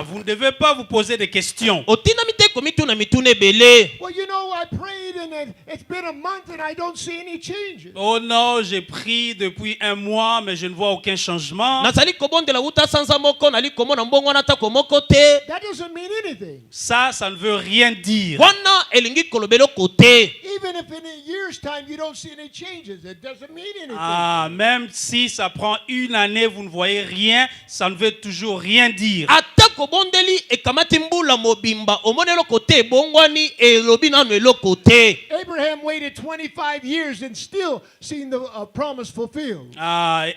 Speaker 3: Vous ne devez pas vous poser des questions.
Speaker 4: Otinami te komituna mitune bele.
Speaker 2: Well, you know, I prayed and it's been a month and I don't see any changes.
Speaker 3: Oh non, j'ai prié depuis 1 mois, mais je ne vois aucun changement.
Speaker 4: Nazali kobondela uta sanza moko nali komona mbongo na ta komoko te.
Speaker 2: That doesn't mean anything.
Speaker 3: Ça ne veut rien dire.
Speaker 4: Wana elingi kolobelo kote.
Speaker 2: Even if in a year's time you don't see any changes, it doesn't mean anything.
Speaker 3: Même si ça prend 1 année, vous ne voyez rien, ça ne veut toujours rien dire.
Speaker 4: Atako bondeli ekamati mbula mobimba omonelo kote bongwani elobi nanu eloko te.
Speaker 2: Abraham waited 25 years and still seen the promise fulfilled.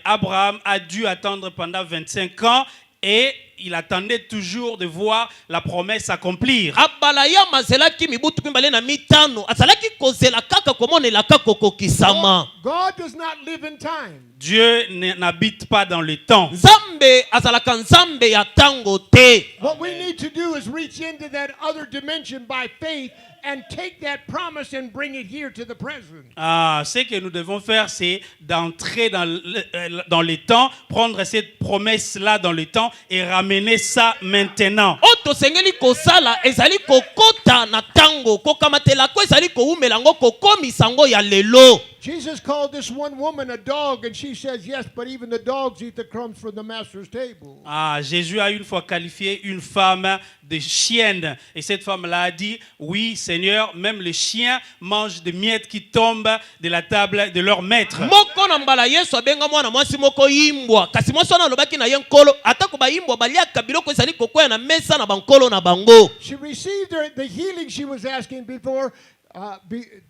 Speaker 3: Abraham a dû attendre pendant 25 ans et il attendait toujours de voir la promesse s'accomplir.
Speaker 4: Abalaya mazelaki mibutu kimbale na mitano asalaki kozela kaka komonela kako kokisama.
Speaker 2: God does not live in time.
Speaker 3: Dieu n'habite pas dans le temps.
Speaker 4: Nzambe azalaka nzambe ya tango te.
Speaker 2: What we need to do is reach into that other dimension by faith and take that promise and bring it here to the present.
Speaker 3: Ce que nous devons faire, c'est d'entrer dans les temps, prendre cette promesse-là dans le temps et ramener ça maintenant.
Speaker 4: Oto sengeli kosala ezali kokota na tango kokamatela ko ezali koumela ngo kokomisa ngo ya lelo.
Speaker 2: Jesus called this one woman a dog, and she says, yes, but even the dogs eat the crumbs from the master's table.
Speaker 3: Jésus a une fois qualifié une femme de chienne. Et cette femme-là a dit, oui, Seigneur, même les chiens mangent des miettes qui tombent de la table de leur maître.
Speaker 4: Moko na mbala Yesu abenga mwana mwasi moko yimbwa. Kasi mwasi na lobaki na yenkolo atako ba yimbwa baliaka biloko ezali kokwea na mesa na bankolo na bango.
Speaker 2: She received the healing she was asking before.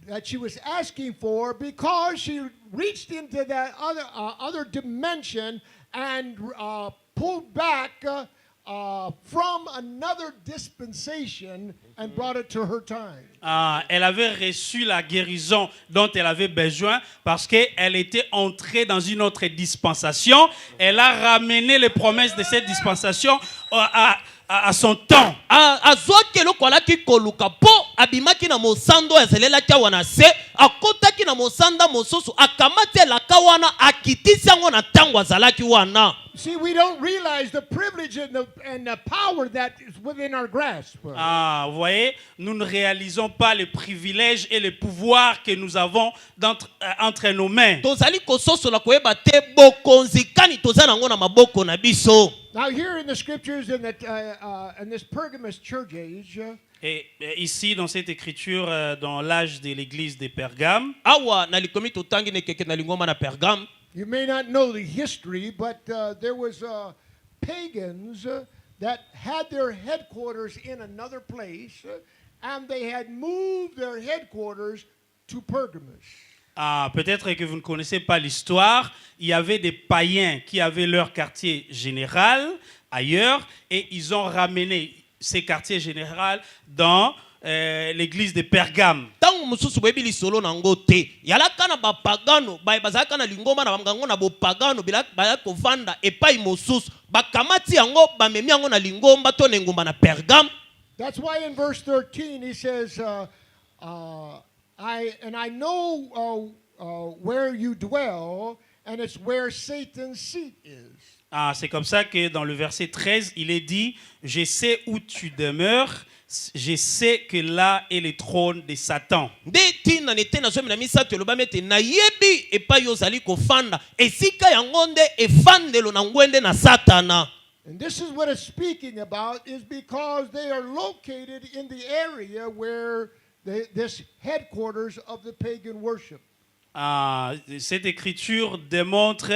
Speaker 2: That she was asking for, because she reached into that other dimension and pulled back from another dispensation and brought it to her time.
Speaker 3: Elle avait reçu la guérison dont elle avait besoin parce qu'elle était entrée dans une autre dispensation. Elle a ramené les promesses de cette dispensation à son temps.
Speaker 4: Azwaki eloko alaki koluka po abimaki na mosando azelelaki wana se akotaki na mosanda mosusu akamati elaka wana akitisi yango na tango azalaki wana.
Speaker 2: See, we don't realize the privilege and the power that is within our grasp.
Speaker 3: Vous voyez, nous ne réalisons pas les privilèges et les pouvoirs que nous avons entre nos mains.
Speaker 4: Tozali kososola koyeba te bokonzi kani toza nango na maboko na biso.
Speaker 2: Now here in the scriptures in this Pergamus church age,
Speaker 3: Et ici dans cette écriture dans l'âge de l'église de Pergame,
Speaker 4: awa nalikomi totangi nekeke na lingoma na Pergame.
Speaker 2: You may not know the history, but there was pagans that had their headquarters in another place, and they had moved their headquarters to Pergamus.
Speaker 3: Peut-être que vous ne connaissez pas l'histoire. Il y avait des païens qui avaient leur quartier général ailleurs et ils ont ramené ces quartiers généraux dans l'église de Pergame.
Speaker 4: Tangu mususu boyebi lisolo nango te. Yalaka na bapagano, bazalaka na lingoma na bangango na bopagano bila kovanda epai mususu. Bakamati yango bamemi yango na lingomba to nengomba na Pergame.
Speaker 2: That's why in verse 13 he says, I know where you dwell, and it's where Satan's seat is.
Speaker 3: C'est comme ça que dans le verset 13, il est dit, je sais où tu demeures, je sais que là est le trône de Satan.
Speaker 4: Ndetina nete na zomi na misato loba mete na yebi epa yozali kofanda esika yangonde efandelo na ngwende na Satana.
Speaker 2: And this is what it's speaking about, is because they are located in the area where this headquarters of the pagan worship.
Speaker 3: Cette écriture démontre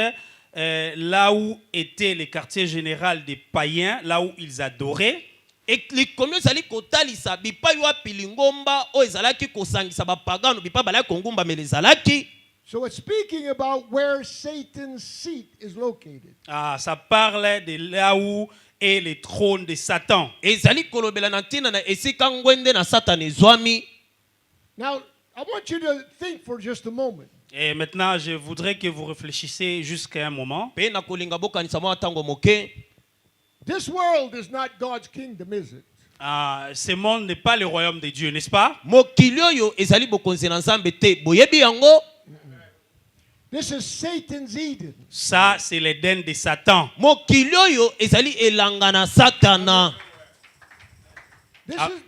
Speaker 3: là où était le quartier général des païens, là où ils adoraient.
Speaker 4: Et likomyo zali kotalisa bipa yo apilingomba o ezalaki kosangisa bapagano bipa bala kongumba melezalaki.
Speaker 2: So it's speaking about where Satan's seat is located.
Speaker 3: Ça parle de là où est le trône de Satan.
Speaker 4: Ezali kolobela na ntina na esika ngwende na Satan ezwami.
Speaker 2: Now, I want you to think for just a moment.
Speaker 3: Et maintenant, je voudrais que vous réfléchissiez jusqu'à un moment.
Speaker 4: Pe na kolinga bokanisa mwa tango moke.
Speaker 2: This world is not God's kingdom, is it?
Speaker 3: Ce monde n'est pas le royaume de Dieu, n'est-ce pas?
Speaker 4: Mokili oyo ezali bokonzi na Nzambe te. Boyebi yango?
Speaker 2: This is Satan's Eden.
Speaker 3: Ça, c'est l'Éden de Satan.
Speaker 4: Mokili oyo ezali elanga na Satana.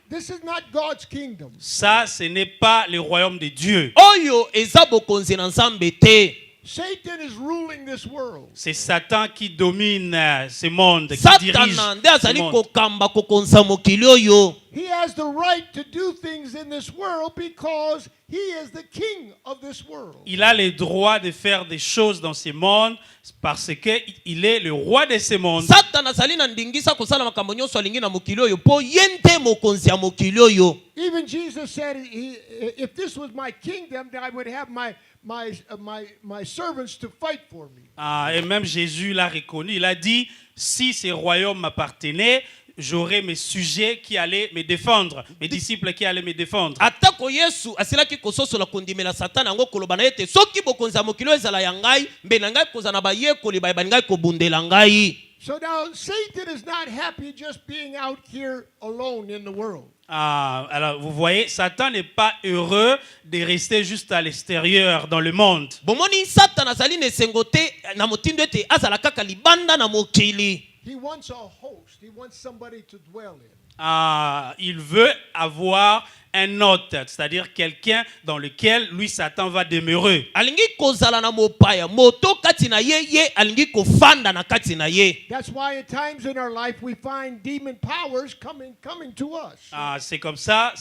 Speaker 2: This is not God's kingdom.
Speaker 3: Ça, ce n'est pas le royaume de Dieu.
Speaker 4: Oyo eza bokonzi na Nzambe te.
Speaker 2: Satan is ruling this world.
Speaker 3: C'est Satan qui domine ce monde, qui dirige
Speaker 4: Satana nde
Speaker 3: ce
Speaker 4: azali
Speaker 3: monde.
Speaker 4: kokamba kokonza mokili oyo.
Speaker 2: He has the right to do things in this world because he is the king of this world.
Speaker 3: Il a le droit de faire des choses dans ce monde parce qu'il est le roi de ce monde.
Speaker 4: Satana azali na ndingisa kosala makambo nyonso alingi na mokili oyo po ye nde mokonzi ya mokili oyo.
Speaker 2: Even Jesus said, if this was my kingdom, then I would have my servants to fight for me.
Speaker 3: Et même Jésus l'a reconnu. Il a dit, si ce royaume m'appartenait, j'aurais mes sujets qui allaient me défendre, mes disciples qui allaient me défendre.
Speaker 4: Atako Yesu asilaki kososola kondimela Satana ngo koloba na ete soki bokonzi ya mokili ezala ya ngai mbe na ngai kozana bayekoli baye balingai kobundela ngai.
Speaker 2: So now Satan is not happy just being out here alone in the world.
Speaker 3: Ah, alors vous voyez, Satan n'est pas heureux de rester juste à l'extérieur dans le monde.
Speaker 4: bomoni satana azali na esengo te na motindo ete azala kaka libanda na mokili.
Speaker 2: He wants a host. He wants somebody to dwell in.
Speaker 3: Ah, il veut avoir un hôte, c'est-à-dire quelqu'un dans lequel lui Satan va demeurer.
Speaker 4: Alingi kozala na mopaya moto kati na ye alingi kofanda na kati na ye.
Speaker 2: That's why at times in our life we find demon powers coming to us.
Speaker 3: Ah, c'est comme ça.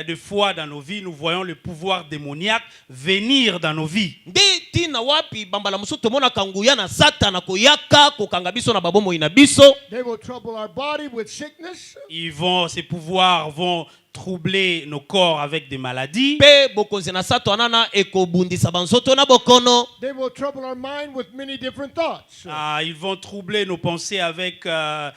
Speaker 3: Des fois dans nos vies, nous voyons le pouvoir démoniaque venir dans nos vies.
Speaker 4: Nde tina wapi bambala musu tomonaka nguya na satana koyaka kokanga biso na babomo ina biso.
Speaker 2: They will trouble our body with sickness.
Speaker 3: Ces pouvoirs vont troubler nos corps avec des maladies.
Speaker 4: Pe bokonzi na satana na ekobundisa banzoto na bokono.
Speaker 2: They will trouble our mind with many different thoughts.
Speaker 3: Ils vont troubler nos pensées avec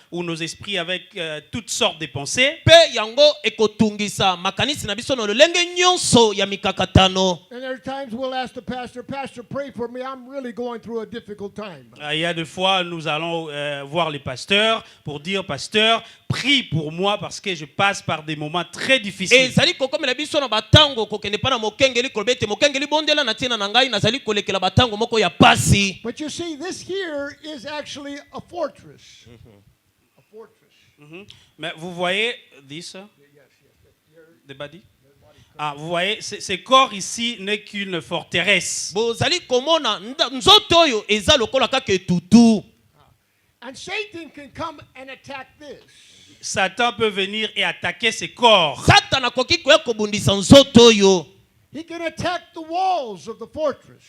Speaker 3: ou nos esprits avec toutes sortes de pensées.
Speaker 4: Pe yango ekotungisa makanisi na biso no lolenge nyonso ya mikakatano.
Speaker 2: And there are times we'll ask the pastor, pray for me. I'm really going through a difficult time.
Speaker 3: Il y a des fois, nous allons voir les pasteurs pour dire, pasteur, prie pour moi parce que je passe par des moments très difficiles.
Speaker 4: Ezali kokomela biso na batango kokende pa na mokengeli kolobete mokengeli bondela na tina na ngai nazali kolekela batango moko ya pasi.
Speaker 2: But you see, this here is actually a fortress. A fortress.
Speaker 3: Mais vous voyez, the body? Ah, vous voyez, ce corps ici n'est qu'une forteresse.
Speaker 4: Bozali komona nzoto oyo eza lokola kaka etutu.
Speaker 2: And Satan can come and attack this.
Speaker 3: Satan peut venir et attaquer ce corps.
Speaker 4: Satana koki koya kobundisa nzoto oyo.
Speaker 2: He can attack the walls of the fortress.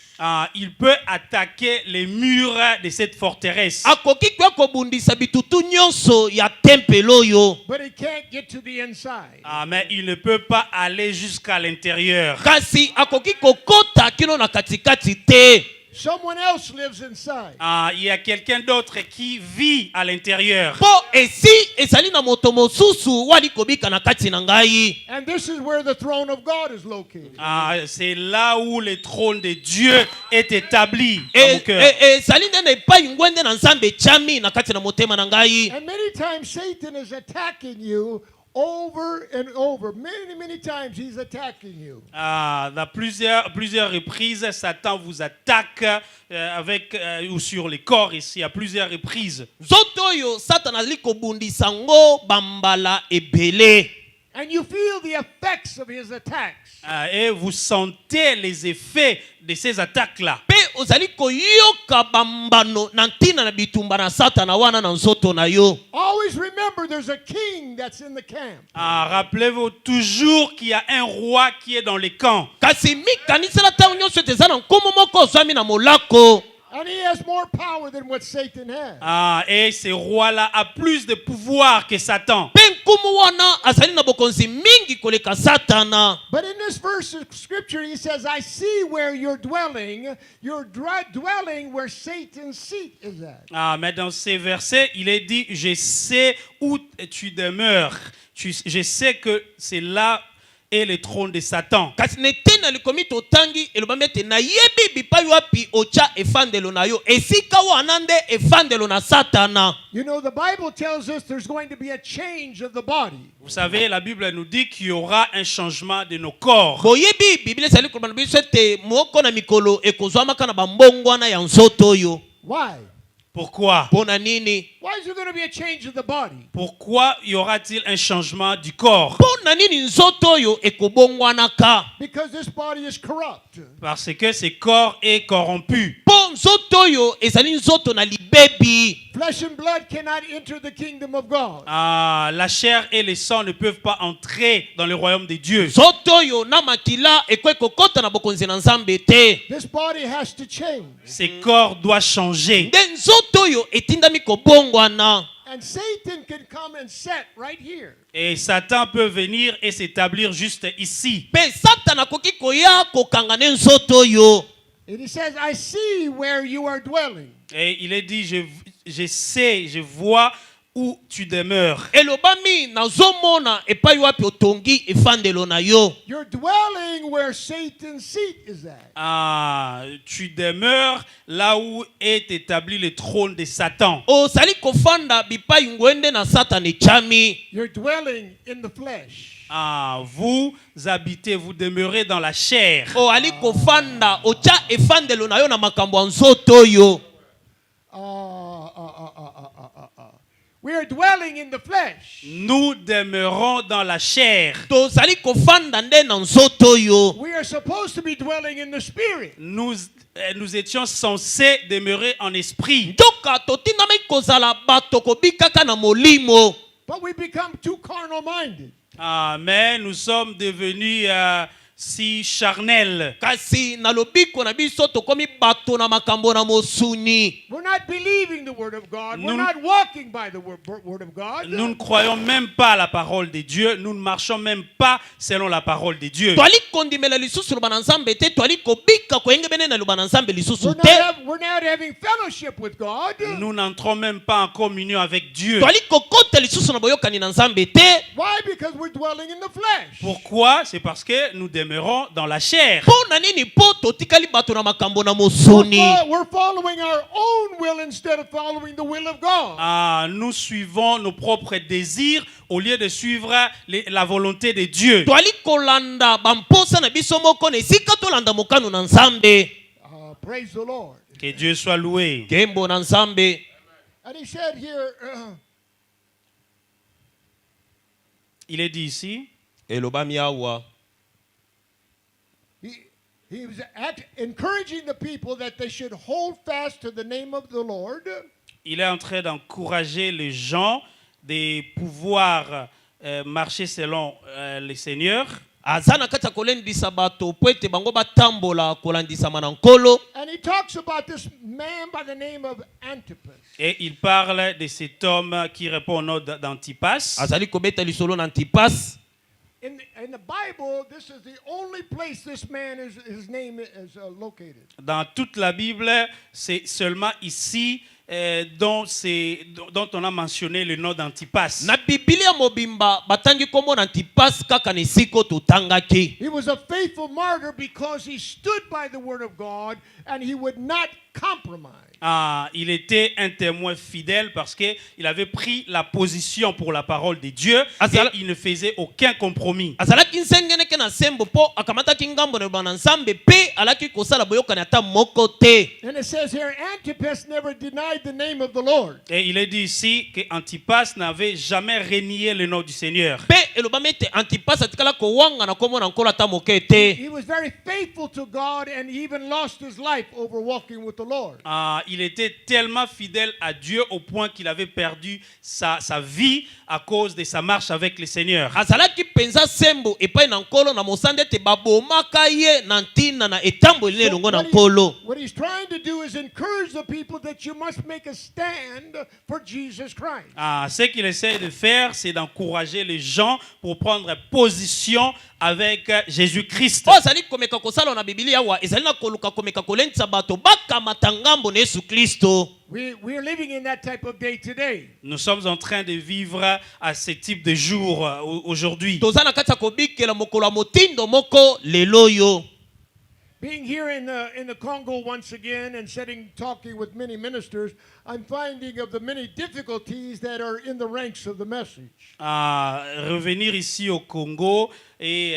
Speaker 3: Il peut attaquer les murs de cette forteresse.
Speaker 4: Akoki koya kobundisa bitutu nyonso ya tempelo oyo.
Speaker 2: But he can't get to the inside.
Speaker 3: Mais il ne peut pas aller jusqu'à l'intérieur.
Speaker 4: Kasi akoki kokota kino na katikati te.
Speaker 2: Someone else lives inside.
Speaker 3: Il y a quelqu'un d'autre qui vit à l'intérieur.
Speaker 4: Po esi ezali na moto mosusu wali kobika na kati na ngai.
Speaker 2: And this is where the throne of God is located.
Speaker 3: C'est là où le trône de Dieu est établi dans mon cœur.
Speaker 4: Ezali nene pa ngwende na nzambe chami na kati na motema na ngai.
Speaker 2: And many times Satan is attacking you over and over. Many times he's attacking you.
Speaker 3: Dans plusieurs reprises, Satan vous attaque avec ou sur les corps ici à plusieurs reprises.
Speaker 4: Zotoyo Satan ali kobundisa ngo bambala ebele.
Speaker 2: And you feel the effects of his attacks.
Speaker 3: Et vous sentez les effets de ces attaques-là.
Speaker 4: Pe ozali koyoka bambano na ntina na bitumba na Satana wana na nzoto na yo.
Speaker 2: Always remember there's a king that's in the camp.
Speaker 3: Rappelez-vous toujours qu'il y a un roi qui est dans les camps.
Speaker 4: Kasi mikanisa la tango nyonso teza na nkomo moko zwami na molako.
Speaker 2: And he has more power than what Satan has.
Speaker 3: Et ce roi-là a plus de pouvoir que Satan.
Speaker 4: Pe nkumu wana azali na bokonzi mingi koleka Satana.
Speaker 2: But in this verse of scripture, he says, I see where you're dwelling where Satan's seat is at.
Speaker 3: Mais dans ces versets, il est dit, je sais où tu demeures. Je sais que c'est là est le trône de Satan.
Speaker 4: Kasi netena likomito tangi elobamete na yebi bipayo api ocha efandelo na yo. Esika wanande efandelo na Satana.
Speaker 2: You know, the Bible tells us there's going to be a change of the body.
Speaker 3: Vous savez, la Bible nous dit qu'il y aura un changement de nos corps.
Speaker 4: Boyebi Bible sali kolobana biso te moko na mikolo ekozwama kana bambongwana ya nzoto yo.
Speaker 2: Why?
Speaker 3: Pourquoi?
Speaker 4: Pona nini?
Speaker 2: Why is there going to be a change of the body?
Speaker 3: Pourquoi y aura-t-il un changement du corps?
Speaker 4: Pona nini nzoto yo ekobongwanaka?
Speaker 2: Because this body is corrupt.
Speaker 3: Parce que ce corps est corrompu.
Speaker 4: Po nzoto yo ezali nzoto na libebi.
Speaker 2: Flesh and blood cannot enter the kingdom of God.
Speaker 3: La chair et le sang ne peuvent pas entrer dans le royaume de Dieu.
Speaker 4: Nzoto yo na makila ekwe kokota na bokonzi na nzambe te.
Speaker 2: This body has to change.
Speaker 3: Ce corps doit changer.
Speaker 4: Nde nzoto yo etindami kobongwana.
Speaker 2: And Satan can come and set right here.
Speaker 3: Et Satan peut venir et s'établir juste ici.
Speaker 4: Pe Satana koki koya kokanga ne nzoto yo.
Speaker 2: And he says, I see where you are dwelling.
Speaker 3: Et il est dit, je sais, je vois où tu demeures.
Speaker 4: Elobami nazomona epai wapi otongi efandelo na yo.
Speaker 2: You're dwelling where Satan's seat is at.
Speaker 3: Tu demeures là où est établi le trône de Satan.
Speaker 4: ozali kofanda bipai ngwende na Satan echami.
Speaker 2: You're dwelling in the flesh.
Speaker 3: Ah, vous habitez, vous demeurez dans la chair.
Speaker 4: Ali kofanda ocha efandelo na yo na makambo ya nzoto oyo.
Speaker 2: We are dwelling in the flesh.
Speaker 3: Nous demeurons dans la chair.
Speaker 4: Tozali kofanda nde na nzoto oyo.
Speaker 2: We are supposed to be dwelling in the spirit.
Speaker 3: Nous étions censés demeurer en esprit.
Speaker 4: Ndoka totindami kozala bato kobikaka na molimo.
Speaker 2: But we become too carnal minded.
Speaker 3: Mais nous sommes devenus si charnels.
Speaker 4: Kasi na lobiko na biso tokomi bato na makambo na mosuni.
Speaker 2: We're not believing the word of God. We're not walking by the word of God.
Speaker 3: Nous ne croyons même pas à la parole de Dieu. Nous ne marchons même pas selon la parole de Dieu.
Speaker 4: Twali kondimela lisusu lubana nzambe te, twali kobika koyenge bene na lubana nzambe lisusu te.
Speaker 2: We're not having fellowship with God.
Speaker 3: Nous n'entrons même pas en communion avec Dieu.
Speaker 4: Twali kokote lisusu na boyokani na nzambe te.
Speaker 2: Why? Because we're dwelling in the flesh.
Speaker 3: Pourquoi? C'est parce que nous demeurons dans la chair.
Speaker 4: Pona nini po totikali bato na makambo na mosuni.
Speaker 2: We're following our own will instead of following the will of God.
Speaker 3: Nous suivons nos propres désirs au lieu de suivre la volonté de Dieu.
Speaker 4: Twali kolanda bamposa na biso moko na esika tolanda mokano na nzambe.
Speaker 2: Praise the Lord.
Speaker 3: Que Dieu soit loué.
Speaker 4: Kembo na nzambe.
Speaker 2: And he said here,
Speaker 3: Il est dit ici,
Speaker 4: Elobami awa.
Speaker 2: he was encouraging the people that they should hold fast to the name of the Lord.
Speaker 3: il est en train d'encourager les gens de pouvoir marcher selon le Seigneur.
Speaker 4: Azana kata kolendisa bato poete bango batambola kolandisama na nkolo.
Speaker 2: And he talks about this man by the name of Antipas.
Speaker 3: Et il parle de cet homme qui répond au nom d'Antipas.
Speaker 4: Azali kobeta lisolo na Antipas.
Speaker 2: In the Bible, this is the only place this man his name is located.
Speaker 3: Dans toute la Bible, c'est seulement ici dont on a mentionné le nom d'Antipas.
Speaker 4: Na Biblia mobimba batangi kombo na Antipas kaka ne siko totangaki.
Speaker 2: He was a faithful martyr because he stood by the word of God and he would not compromise.
Speaker 3: Il était un témoin fidèle parce qu'il avait pris la position pour la parole de Dieu et il ne faisait aucun compromis.
Speaker 4: Azalaki nsengene ke na sembo po akamataki ngambo na bana nzambe pe alaki kosala boyokani ata moko te.
Speaker 2: And it says here Antipas never denied the name of the Lord.
Speaker 3: Et il est dit ici que Antipas n'avait jamais renié le nom du Seigneur.
Speaker 4: Pe elobami te Antipas atikala kowanga na kombo na nkolo ata moke te.
Speaker 2: He was very faithful to God and he even lost his life over walking with the Lord.
Speaker 3: Il était tellement fidèle à Dieu au point qu'il avait perdu sa vie à cause de sa marche avec le Seigneur.
Speaker 4: Azalaki penza sembo epai na nkolo na mosande te babomaka ye na ntina na etambo line longo na nkolo.
Speaker 2: What he's trying to do is encourage the people that you must make a stand for Jesus Christ.
Speaker 3: Ce qu'il essaie de faire, c'est d'encourager les gens pour prendre position avec Jésus-Christ.
Speaker 4: Ozali komeka kosala na Biblia wa ezali na koluka komeka kolentsa bato bakamata ngambo na Yesu Kristo.
Speaker 2: We are living in that type of day today.
Speaker 3: Nous sommes en train de vivre à ce type de jour aujourd'hui.
Speaker 4: Tozana kata kobikela mokolo motindo moko leloyo.
Speaker 2: Being here in the Congo once again and talking with many ministers, I'm finding of the many difficulties that are in the ranks of the message.
Speaker 3: Revenir ici au Congo et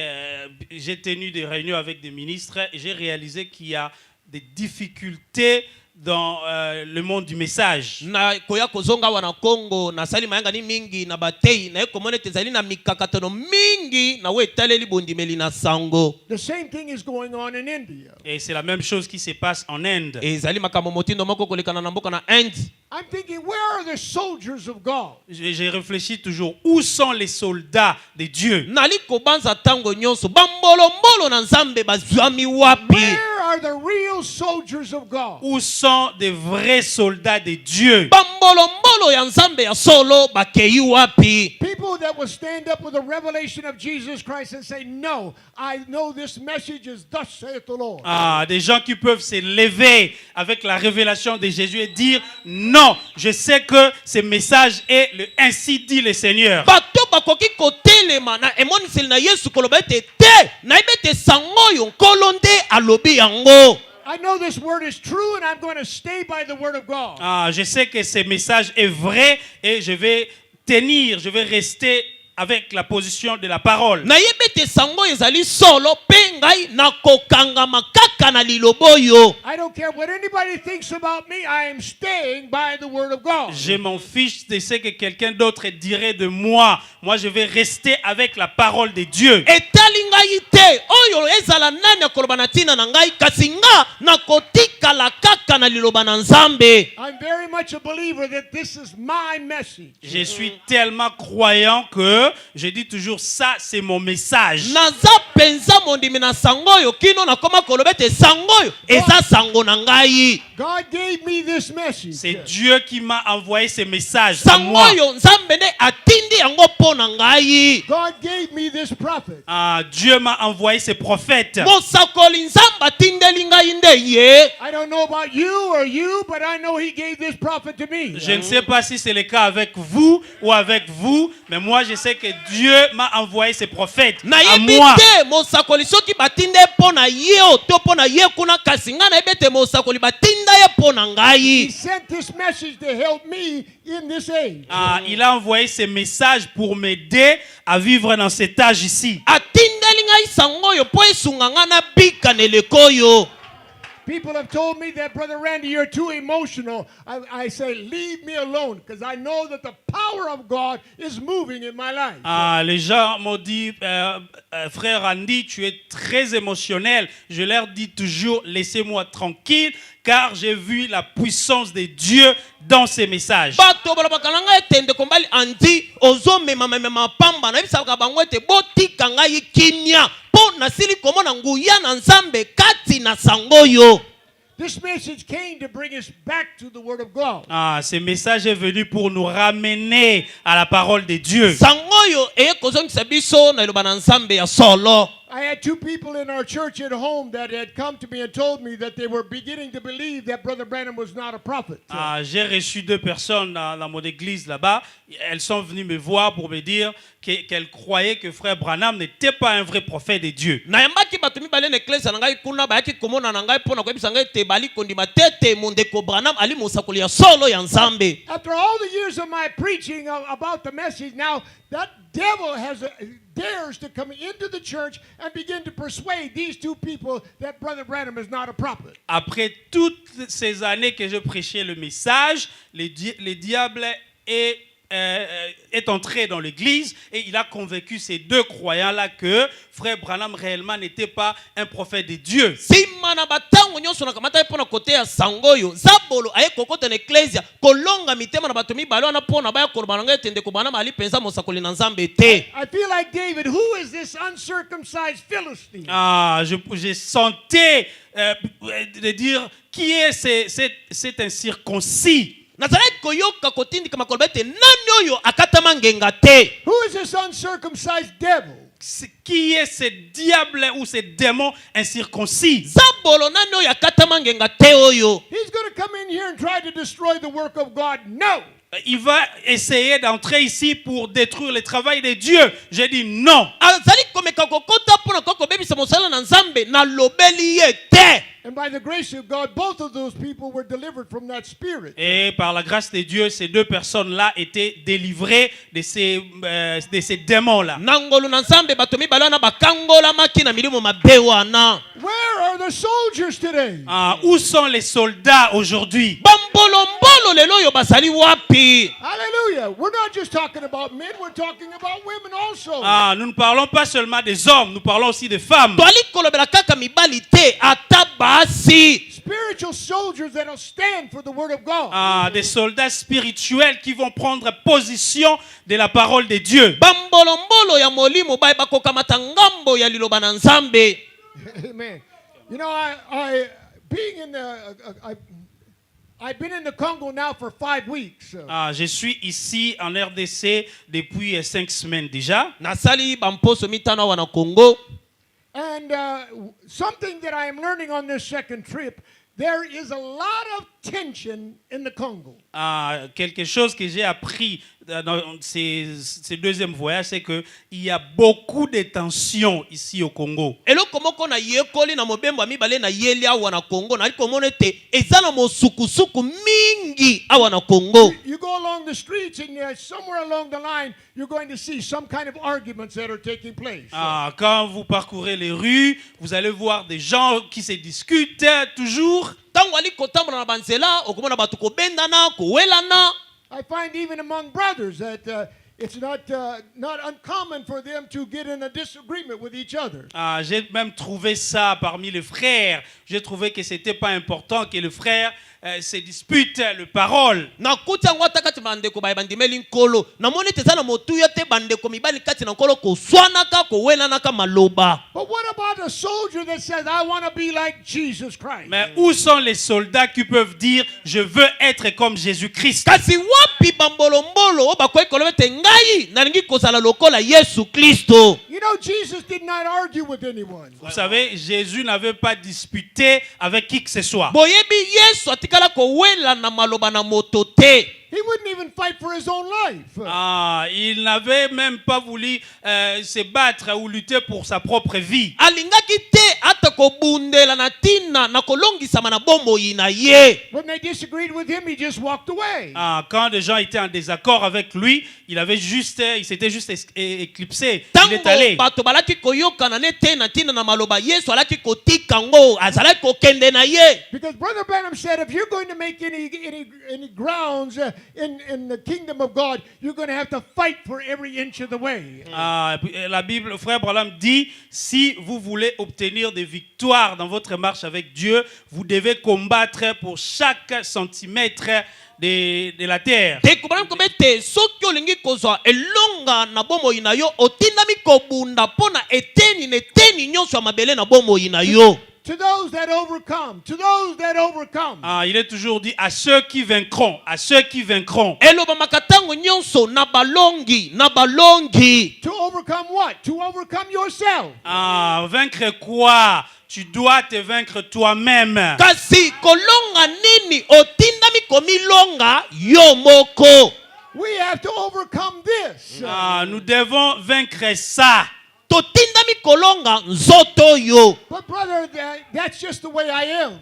Speaker 3: j'ai tenu des réunions avec des ministres et j'ai réalisé qu'il y a des difficultés dans le monde du message.
Speaker 4: Na koya kozonga wana Congo na sali mayanga ni mingi na batei na ekomone tezali na mikakatono mingi na we taleli bondimeli na sango.
Speaker 2: The same thing is going on in India.
Speaker 3: Et c'est la même chose qui se passe en Inde.
Speaker 4: Ezali makambo motindo moko kolekana na mboka na Inde.
Speaker 2: I'm thinking, where are the soldiers of God?
Speaker 3: J'ai réfléchi toujours, où sont les soldats de Dieu?
Speaker 4: Nali kobanza tango nyonso bambolo mbolo na nzambe bazwami wapi?
Speaker 2: Where are the real soldiers of God?
Speaker 3: Où sont des vrais soldats de Dieu?
Speaker 4: Bambolo mbolo ya nzambe ya solo bakei wapi?
Speaker 2: People that will stand up with a revelation of Jesus Christ and say, no, I know this message is thus saith the Lord.
Speaker 3: Des gens qui peuvent se lever avec la révélation de Jésus et dire, non, je sais que ce message est le ainsi dit le Seigneur.
Speaker 4: Bato bakoki kotelema na emoniseli na Yesu koloba ete te na ibete sango yo nkolo nde alobi yango.
Speaker 2: I know this word is true and I'm going to stay by the word of God.
Speaker 3: Ah, je sais que ce message est vrai et je vais rester avec la position de la parole.
Speaker 4: nayebi te sango ezali solo mpe ngai nakokangama kaka na liloba oyo.
Speaker 2: I don't care what anybody thinks about me, I am staying by the word of God.
Speaker 3: Je m'en fiche de ce que quelqu'un d'autre dirait de moi. Moi, je vais rester avec la parole de Dieu.
Speaker 4: etali ngai te oyo ezala nani akoloba na ntina na ngai kasi nga nakotikala kaka na liloba na nzambe.
Speaker 2: I'm very much a believer that this is my message.
Speaker 3: Je suis tellement croyant que je dis toujours ça, c'est mon message.
Speaker 4: naza penza mondimi na sango oyo kino nakoma koloba ete sango oyo eza sango na ngai.
Speaker 2: God gave me this message.
Speaker 3: C'est Dieu qui m'a envoyé ce message à
Speaker 4: sango
Speaker 3: moi.
Speaker 4: oyo nzambe nde atindi yango mpo na ngai.
Speaker 2: God gave me this prophet.
Speaker 3: Ah, Dieu m'a envoyé ce prophète.
Speaker 4: mosakoli nzambe atindeli ngai nde ye.
Speaker 2: I don't know about you, but I know he gave this prophet to me.
Speaker 3: Je ne sais pas si c'est le cas avec vous ou avec vous, mais moi je sais que Dieu m'a envoyé ce prophète à
Speaker 4: nayebi
Speaker 3: moi.
Speaker 4: te mosakoli soki batinde mpo na ye o to mpo na ye kuna kasi ngai nayebi ete mosakoli batinda ye mpo na
Speaker 2: He
Speaker 4: ngai.
Speaker 2: sent this message to help me in this age.
Speaker 3: Ah, il a envoyé ce message pour m'aider à vivre dans cet âge ici.
Speaker 4: atindeli ngai sango oyo mpo esunga ngai na bika na eleko oyo.
Speaker 2: People have told me that, Brother Randy, you're too emotional. I say, leave me alone, because I know that the power of God is moving in my life.
Speaker 3: Ah, les gens m'ont dit, frère Andy, tu es très émotionnel. Je leur dis toujours, laissez-moi tranquille, car j'ai vu la puissance de Dieu dans ces messages.
Speaker 4: bato balobaka na ngai ete ndeko mbali andi ozomemamema pamba nayebisaka bango ete botika ngai kimia mpo nasili komona nguya na nzambe kati na sango oyo.
Speaker 2: This message came to bring us back to the Word of God.
Speaker 3: Ah, ce message est venu pour nous ramener à la parole de Dieu.
Speaker 4: sango oyo eye kozongisa biso na eloba na nzambe ya solo.
Speaker 2: I had two people in our church at home that had come to me and told me that they were beginning to believe that Brother Branham was not a prophet.
Speaker 3: Ah, j'ai reçu deux personnes dans mon église là-bas. Elles sont venues me voir pour me dire qu'elles croyaient que frère Branham n'était pas un vrai prophète de Dieu.
Speaker 4: nayambaki bato mibale na eklesa na ngai kuna bayaki komona na ngai mpo na koyebisa ngai ete bali kondima te ete mondeko branham ali mosakoli ya solo ya nzambe.
Speaker 2: After all the years of my preaching about the message, now that devil dares to come into the church and begin to persuade these two people that Brother Branham is not a prophet.
Speaker 3: Après toutes ces années que je prêchais le message, le diable est entré dans l'église et il a convaincu ces deux croyants-là que frère Branham réellement n'était pas un prophète de Dieu.
Speaker 4: nsima na batango nyonso nakamata ye mpo na kote ya sango oyo zabolo aye kokota na eklesia kolonga mitema na bato mibale wana mpo na baya koloba na ngai ete ndeko branham ali mpenza mosakoli na nzambe te.
Speaker 2: I feel like David, who is this uncircumcised Philistine?
Speaker 3: Ah, je sentais de dire qui est cet incirconcis.
Speaker 4: nazalaki koyoka kotindika makoloba ete nani oyo akatama ngenga te.
Speaker 2: Who is this uncircumcised devil?
Speaker 3: Qui est ce diable ou ce démon incirconcis?
Speaker 4: zabolo nani oyo akatama ngenga te oyo.
Speaker 2: He's going to come in here and try to destroy the work of God. No.
Speaker 3: Il va essayer d'entrer ici pour détruire le travail de Dieu. J'ai dit non.
Speaker 4: azali komeka kokota mpo na kokobebisa mosala na nzambe nalobeli ye te.
Speaker 2: And by the grace of God, both of those people were delivered from that spirit.
Speaker 3: Et par la grâce de Dieu, ces deux personnes-là étaient délivrées de ces démons-là.
Speaker 4: nangolu na nzambe bato mibale wana bakangolamaki na milimo mabe wana.
Speaker 2: Where are the soldiers today?
Speaker 3: Ah, où sont les soldats aujourd'hui?
Speaker 4: bambolombolo lelo oyo bazali wapi.
Speaker 2: Hallelujah. We're not just talking about men, we're talking about women also.
Speaker 3: Ah, nous ne parlons pas seulement des hommes, nous parlons aussi des femmes.
Speaker 4: twali kolobela kaka mibali te ata basi.
Speaker 2: Spiritual soldiers that'll stand for the word of God.
Speaker 3: Ah, des soldats spirituels qui vont prendre position de la parole de Dieu.
Speaker 4: bambolombolo ya molimo baye bakokamata ngambo ya liloba na nzambe.
Speaker 2: Amen. You know, I've been in the Congo now for 5 weeks.
Speaker 3: Ah, je suis ici en RDC depuis 5 semaines déjà.
Speaker 4: nasali bamposo mitano awa na Congo.
Speaker 2: And something that I am learning on this second trip, there is a lot of tension in the Congo.
Speaker 3: Quelque chose que j'ai appris dans ces deuxièmes voyages, c'est qu'il y a beaucoup de tensions ici au Congo.
Speaker 4: eloko moko na yekoli na mobembo ya mibale na yeli awa na Congo nali komona ete eza na mosukusuku mingi awa na Congo.
Speaker 2: You go along the streets and somewhere along the line, you're going to see some kind of arguments that are taking place.
Speaker 3: Quand vous parcourez les rues, vous allez voir des gens qui se discutent toujours.
Speaker 4: Tango ali kotambola na banzela okomona bato kobendana kowelana.
Speaker 2: I find even among brothers that it's not uncommon for them to get in a disagreement with each other.
Speaker 3: J'ai même trouvé ça parmi les frères. J'ai trouvé que c'était pas important que le frère se dispute le parole.
Speaker 4: Na kuti yango atakati bandeko baye bandimeli nkolo namoni ete eza na motuya te bandeko mibali kati na nkolo koswanaka kowelanaka maloba.
Speaker 2: But what about a soldier that says, I want to be like Jesus Christ?
Speaker 3: Mais où sont les soldats qui peuvent dire je veux être comme Jésus-Christ?
Speaker 4: Kasi wapi bambolombolo bakoki koloba ete ngai nalingi kozala lokola Yesu Kristo.
Speaker 2: You know, Jesus did not argue with anyone.
Speaker 3: Vous savez, Jésus n'avait pas disputé avec qui que ce soit.
Speaker 4: Boyebi Yesu atikala kowela na maloba na moto te.
Speaker 2: He wouldn't even fight for his own life.
Speaker 3: Il n'avait même pas voulu se battre ou lutter pour sa propre vie.
Speaker 4: Alingaki te ata kobundela na tina na kolongisama na bomoi na ye.
Speaker 2: When they disagreed with him, he just walked away.
Speaker 3: Quand des gens étaient en désaccord avec lui, il s'était juste éclipsé. Il
Speaker 4: Tango
Speaker 3: est allé.
Speaker 4: bato balaki koyokana ne te na tina na maloba Yesu alaki kotika ngo azalaki kokende na ye.
Speaker 2: Because Brother Branham said, if you're going to make any grounds in the kingdom of God, you're going to have to fight for every inch of the way.
Speaker 3: La Bible, le frère Branham dit, si vous voulez obtenir des victoires dans votre marche avec Dieu, vous devez combattre pour chaque centimètre de la terre.
Speaker 4: Te kubana komete soki olingi kozwa elonga na bomoi na yo otindami kobunda pona eteni nyonso ya mabele na bomoi na yo.
Speaker 2: To those that overcome, to those that overcome.
Speaker 3: Il est toujours dit à ceux qui vaincront, à ceux qui vaincront.
Speaker 4: Eloba makatango nyonso na balongi.
Speaker 2: To overcome what? To overcome yourself.
Speaker 3: Vaincre quoi? Tu dois te vaincre toi-même.
Speaker 4: Kasi kolonga nini otindami komilonga yo moko.
Speaker 2: We have to overcome this.
Speaker 3: Nous devons vaincre ça.
Speaker 4: Totindami kolonga nzoto yo.
Speaker 2: But brother, that's just the way I am.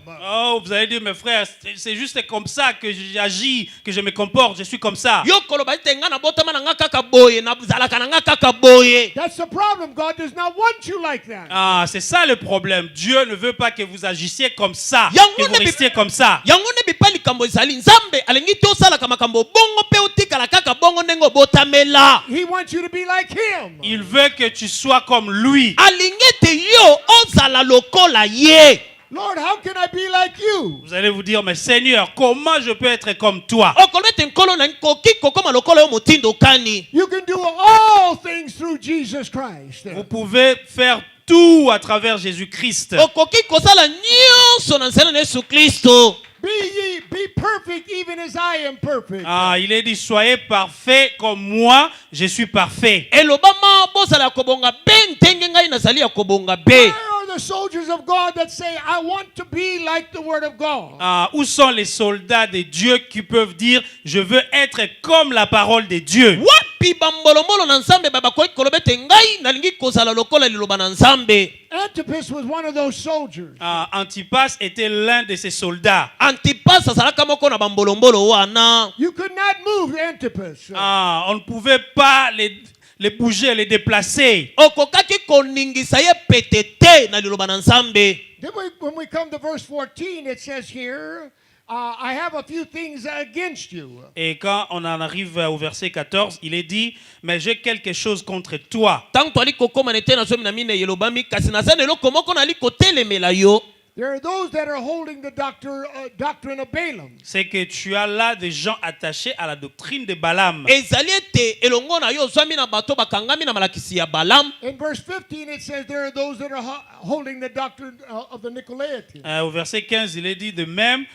Speaker 3: Vous allez dire, mes frères, c'est juste comme ça que j'agis, que je me comporte, je suis comme ça.
Speaker 4: Yo koloba itenga na botama na ngaka kaboye na zalaka na ngaka kaboye.
Speaker 2: That's the problem. God does not want you like that.
Speaker 3: C'est ça le problème. Dieu ne veut pas que vous agissiez comme ça,
Speaker 4: Yango
Speaker 3: que vous
Speaker 4: ne
Speaker 3: restiez comme ça.
Speaker 4: Yango ne bipali kambo ezali nzambe alingi to sala kama kambo bongo pe utikala kaka bongo nengo botamela.
Speaker 2: He wants you to be like him.
Speaker 3: Il veut que tu sois comme lui.
Speaker 4: Alingete yo ozala lokola ye.
Speaker 2: Lord, how can I be like you?
Speaker 3: Vous allez vous dire, mais Seigneur, comment je peux être comme toi?
Speaker 4: Okolete nkolo na nkoki kokoma lokola yo motindo kani.
Speaker 2: You can do all things through Jesus Christ.
Speaker 3: Vous pouvez faire tout à travers Jésus-Christ.
Speaker 4: Okoki kozala nyonso na nzela na Yesu Kristo.
Speaker 2: Be perfect even as I am perfect.
Speaker 3: Il est dit, soyez parfaits comme moi, je suis parfait.
Speaker 4: Elobama bozala kobonga be ndenge ngai nazali ya kobonga be.
Speaker 2: Where are the soldiers of God that say, I want to be like the Word of God?
Speaker 3: Où sont les soldats de Dieu qui peuvent dire, je veux être comme la parole de Dieu?
Speaker 4: Wapi bambolomolo na nzambe babakoki kolobete ngai nalingi kozala lokola liloba na nzambe.
Speaker 2: Antipas was one of those soldiers.
Speaker 3: Antipas était l'un de ces soldats.
Speaker 4: Antipas azalaka moko na bambolombolo wana.
Speaker 2: You could not move Antipas.
Speaker 3: On ne pouvait pas les bouger, les déplacer.
Speaker 4: Okokaki koningisa ye petete na liloba na nzambe.
Speaker 2: Then when we come to verse 14, it says here, I have a few things against you.
Speaker 3: Et quand on en arrive au verset 14, il est dit, mais j'ai quelque chose contre toi.
Speaker 4: Tant to ali kokoma nete na somi na mine yelobami kasi na zane eloko moko na ali kotelemela yo.
Speaker 2: There are those that are holding the doctrine of Balaam.
Speaker 3: C'est que tu as là des gens attachés à la doctrine de Balaam.
Speaker 4: Ezali ete elongo na yo zwami na bato bakangami na malakisi ya Balaam.
Speaker 2: In verse 15 it says there are those that are holding the doctrine of the Nicolaitans.
Speaker 3: Au verset 15, il est dit de même,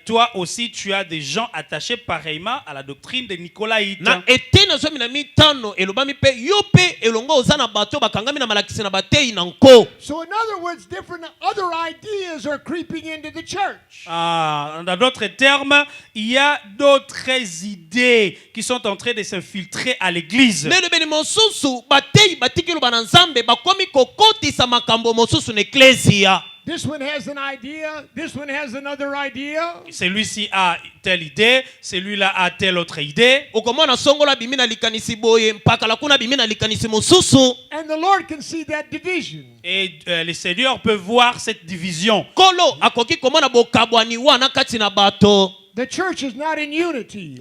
Speaker 3: toi aussi tu as des gens attachés pareillement à la doctrine des Nicolaïtes.
Speaker 4: Na etena zo mina mitano elobami pe yope elongo ozana bato bakangami na malakisi na batei na nko.
Speaker 2: So in other words, different other ideas are creeping into the church.
Speaker 3: Dans d'autres termes, il y a d'autres idées qui sont en train de s'infiltrer à l'église.
Speaker 4: Mais le beni mosusu batei batiki loba na nzambe bakomi kokotisa makambo mosusu na ecclesia.
Speaker 2: This one has an idea. This one has another idea.
Speaker 3: Celui-ci a telle idée, celui-là a telle autre idée.
Speaker 4: Okomona songola bimina likanisi boye mpaka la kuna bimina likanisi mosusu.
Speaker 2: And the Lord can see that division.
Speaker 3: Et les seigneurs peuvent voir cette division.
Speaker 4: Kolo akoki komona bokabwani wana kati na bato.
Speaker 2: The church is not in unity.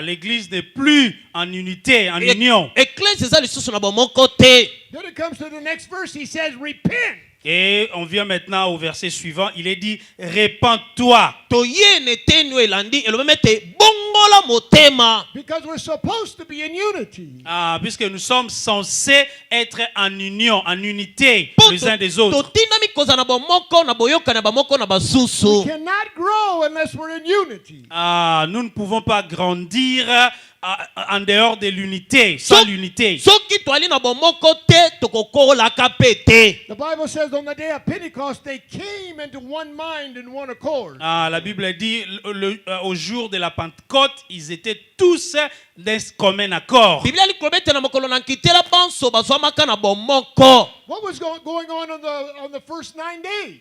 Speaker 3: L'église n'est plus en unité, en union.
Speaker 4: Ecclesia za lisusu na bomoko te.
Speaker 2: Then it comes to the next verse. He says, repent.
Speaker 3: Et on vient maintenant au verset suivant. Il est dit, répands-toi.
Speaker 4: Toyene tenu elandi elomete bongola motema.
Speaker 2: Because we're supposed to be in unity.
Speaker 3: Puisque nous sommes censés être en union, en unité les uns des autres.
Speaker 4: Totina mikoza na bomoko na boyoka na bamoko na basusu.
Speaker 2: We cannot grow unless we're in unity.
Speaker 3: Nous ne pouvons pas grandir en dehors de l'unité, sans l'unité.
Speaker 4: Soki toali na bomoko te tokokola kapete.
Speaker 2: The Bible says on the day of Pentecost they came into one mind and one accord.
Speaker 3: La Bible dit au jour de la Pentecôte, ils étaient tous d'un commun accord.
Speaker 4: Biblia likolobete na mokolo na nkitela banso bazwamaka na bomoko.
Speaker 2: What was going on the first 9 days?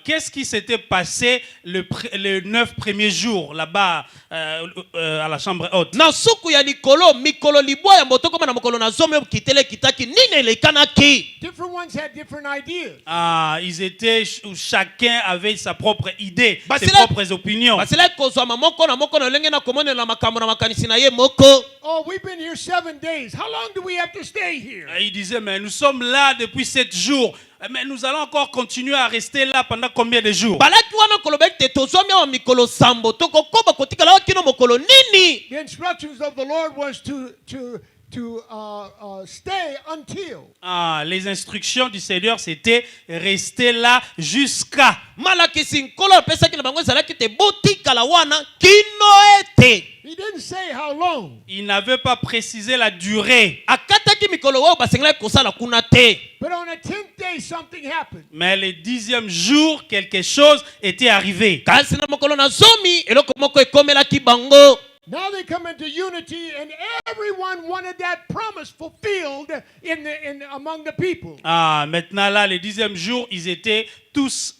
Speaker 3: Qu'est-ce qui s'était passé les 9 premiers jours là-bas à la chambre haute?
Speaker 4: Na suku ya likolo mikolo libwa ya moto koma na mokolo na zome kitele kitaki nini elekanaki.
Speaker 2: Different ones had different ideas.
Speaker 3: Ils étaient, chacun avait sa propre idée, ses propres opinions.
Speaker 4: Basila kozwa mamoko na moko na lenge na komone na makambo na makanisi na ye moko.
Speaker 2: Oh, we've been here 7 days. How long do we have to stay here?
Speaker 3: Il disait, mais nous sommes là depuis 7 jours. Mais nous allons encore continuer à rester là pendant combien de jours?
Speaker 4: Balaki wana kolobete tozwami wa mikolo sambo toko koba kotika la kino mokolo nini?
Speaker 2: The instructions of the Lord was to stay until.
Speaker 3: Les instructions du Seigneur c'était rester là jusqu'à.
Speaker 4: Malakisi nkolo pesaki na bango ezalaki te botika la wana kino ete.
Speaker 2: He didn't say how long.
Speaker 3: Il n'avait pas précisé la durée.
Speaker 4: Akataki mikolo wo basengela kosala kuna te.
Speaker 2: But on the 10th day something happened.
Speaker 3: Mais le 10e jour quelque chose était arrivé.
Speaker 4: Kasi na mokolo na zomi eloko moko ekomelaki bango.
Speaker 2: Now they come into unity, and everyone wanted that promise fulfilled among the people.
Speaker 3: Maintenant là, le 10e jour, ils étaient tous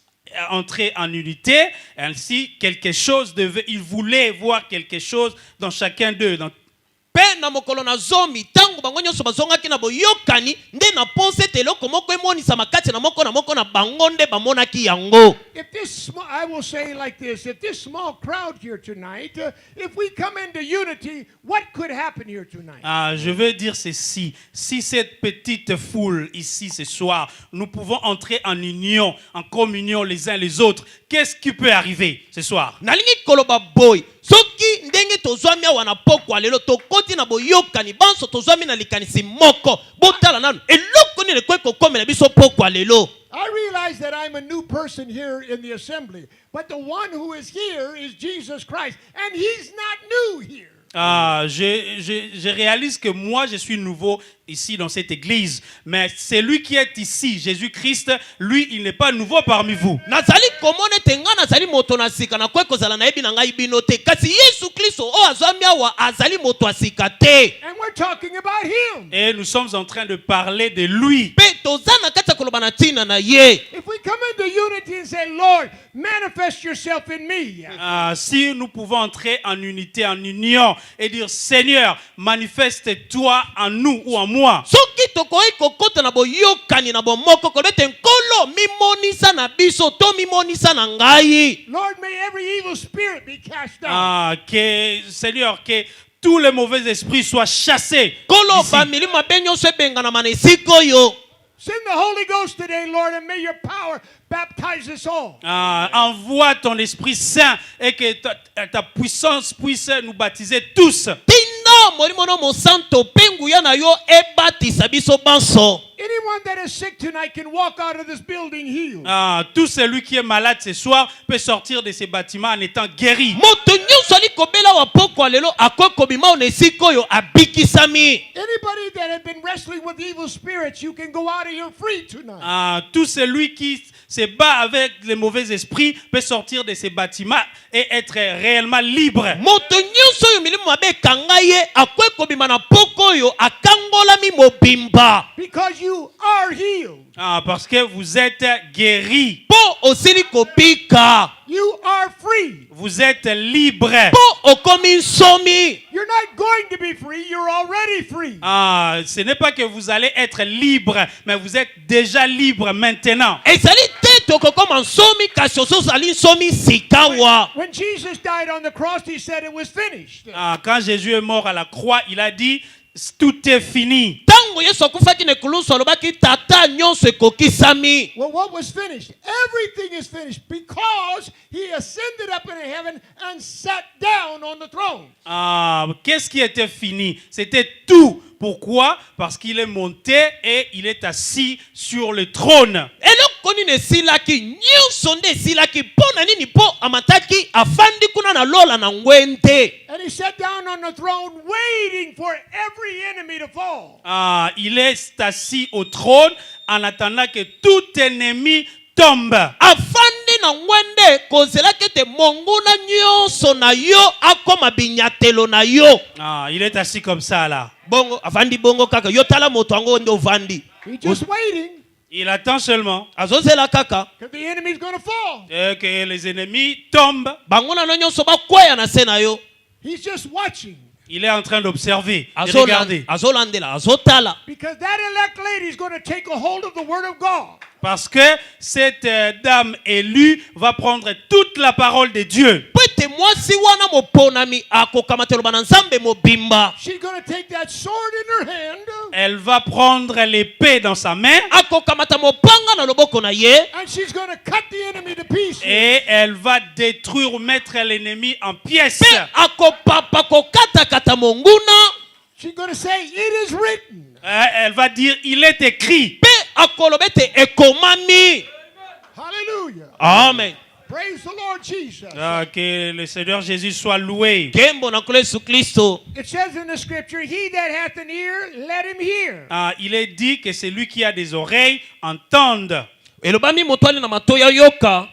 Speaker 3: entrés en unité. Ainsi, quelque chose ils voulaient voir quelque chose dans chacun d'eux.
Speaker 4: Pe na mokolo na zomi tangu bango nyonso bazongaki na boyokani nde na ponse te eloko moko emonisa makati na moko na bango nde bamonaki yango.
Speaker 2: I will say like this, if this small crowd here tonight, if we come into unity, what could happen here tonight?
Speaker 3: Je veux dire ceci, si cette petite foule ici ce soir, nous pouvons entrer en union, en communion les uns les autres, qu'est-ce qui peut arriver ce soir?
Speaker 4: Nalingi koloba boy. Soki ndenge tozwami awa na pokwa lelo tokoti na boyokani banso tozwami na likanisi moko botala nanu eloko nini kweko komela biso pokwa lelo.
Speaker 2: I realize that I'm a new person here in the assembly, but the one who is here is Jesus Christ, and he's not new here.
Speaker 3: Je réalise que moi je suis nouveau ici dans cette église, mais celui qui est ici, Jésus-Christ, lui il n'est pas nouveau parmi vous.
Speaker 4: Nazali komone tenga nazali moto na sika na kweko zala na ebi na ngai bino te kasi Yesu Kristo o azwami awa azali moto asika te.
Speaker 2: And we're talking about him.
Speaker 3: Et nous sommes en train de parler de lui.
Speaker 4: Pe tozana kata koloba na tina na ye.
Speaker 2: If we come into unity and say, Lord, manifest yourself in me.
Speaker 3: Si nous pouvons entrer en unité, en union et dire Seigneur, manifeste-toi en nous ou en moi.
Speaker 4: Soki tokoi kokota na boyokani na bomoko kolete nkolo mimonisa na biso to mimonisa na ngai.
Speaker 2: Lord, may every evil spirit be cast out.
Speaker 3: Seigneur, que tous les mauvais esprits soient chassés.
Speaker 4: Kolo family mabenyo se benga na manesiko yo.
Speaker 2: Send the Holy Ghost today, Lord, and may your power baptize us all.
Speaker 3: Envoie ton Esprit Saint et que ta puissance puisse nous baptiser tous.
Speaker 4: Tina molimono mo santo pengu ya na yo ebatisa biso banso.
Speaker 2: Anyone Everyone that is sick tonight can walk out of this building healed.
Speaker 3: Tout celui qui est malade ce soir peut sortir de ces bâtiments en étant guéri.
Speaker 4: moto nyonso ali kobela wa poko lelo akoki kobima ona esika oyo abikisami.
Speaker 2: Anybody that has been wrestling with evil spirits, you can go out of here free tonight.
Speaker 3: Tout celui qui se bat avec les mauvais esprits peut sortir de ces bâtiments et être réellement libre.
Speaker 4: moto nyonso oyo milimo mabe ekanga ye akoki kobima na poko oyo akangolami mobimba.
Speaker 2: Because you are healed.
Speaker 3: Parce que vous êtes guéri.
Speaker 4: Po osili kobika.
Speaker 2: You are free.
Speaker 3: Vous êtes libre.
Speaker 4: Po okomi nsomi.
Speaker 2: You're not going to be free. You're already free.
Speaker 3: Ce n'est pas que vous allez être libre, mais vous êtes déjà libre maintenant.
Speaker 4: ezali te tokokoma nsomi kasi ozozali nsomi sikawa.
Speaker 2: When Jesus died on the cross, he said it was finished.
Speaker 3: Quand Jésus est mort à la croix, il a dit tout est fini.
Speaker 4: Tango yesu akufaki na ekulusu alobaki tata nyonso ekokisami.
Speaker 2: Well, what was finished? Everything is finished because he ascended up into heaven and sat down on the throne.
Speaker 3: Qu'est-ce qui était fini? C'était tout. Pourquoi? Parce qu'il est monté et il est assis sur le trône.
Speaker 4: eloko nini esilaki nyonso nde esilaki mpo na nini mpo amataki afandi kuna na lola na ngwende.
Speaker 2: And he sat down on the throne waiting for every enemy to fall.
Speaker 3: Il est assis au trône en attendant que tout ennemi tombe.
Speaker 4: afandi na ngwende kozelaki ete monguna nyonso na yo akoma binyatelo na yo.
Speaker 3: Il est assis comme ça là.
Speaker 4: bongo afandi bongo kaka yo tala moto yango nde ovandi.
Speaker 2: He's just waiting
Speaker 3: Il attend seulement
Speaker 4: azozela kaka
Speaker 2: because the enemy's going to fall.
Speaker 3: que les ennemis tombent.
Speaker 4: bango na no nyonso bakwea na se na yo.
Speaker 2: He's just watching
Speaker 3: Il est en train d'observer, de regarder.
Speaker 4: azolandela azotala.
Speaker 2: because that elect lady is going to take a hold of the word of God.
Speaker 3: Parce que cette dame élue va prendre toute la parole de Dieu.
Speaker 4: po ete mwasi wana moponami akokamata eloba na nzambe mobimba.
Speaker 2: She's going to take that sword in her hand
Speaker 3: Elle va prendre l'épée dans sa main
Speaker 4: akokamata mopanga na loboko na ye.
Speaker 2: and she's going to cut the enemy to pieces.
Speaker 3: et elle va détruire ou mettre l'ennemi en pièces.
Speaker 4: pe akopapa kokatakata monguna.
Speaker 2: She's going to say, it is written.
Speaker 3: Elle va dire, il est écrit.
Speaker 4: pe akoloba ete ekomami.
Speaker 2: Hallelujah.
Speaker 4: amen.
Speaker 2: Praise the Lord Jesus.
Speaker 3: Que le Seigneur Jésus soit loué.
Speaker 4: kembo na nkolo yesu kristo.
Speaker 2: It says in the scripture, he that hath an ear, let him hear.
Speaker 3: Il est dit que celui qui a des oreilles entende.
Speaker 4: elobami moto ali na matoya yoka.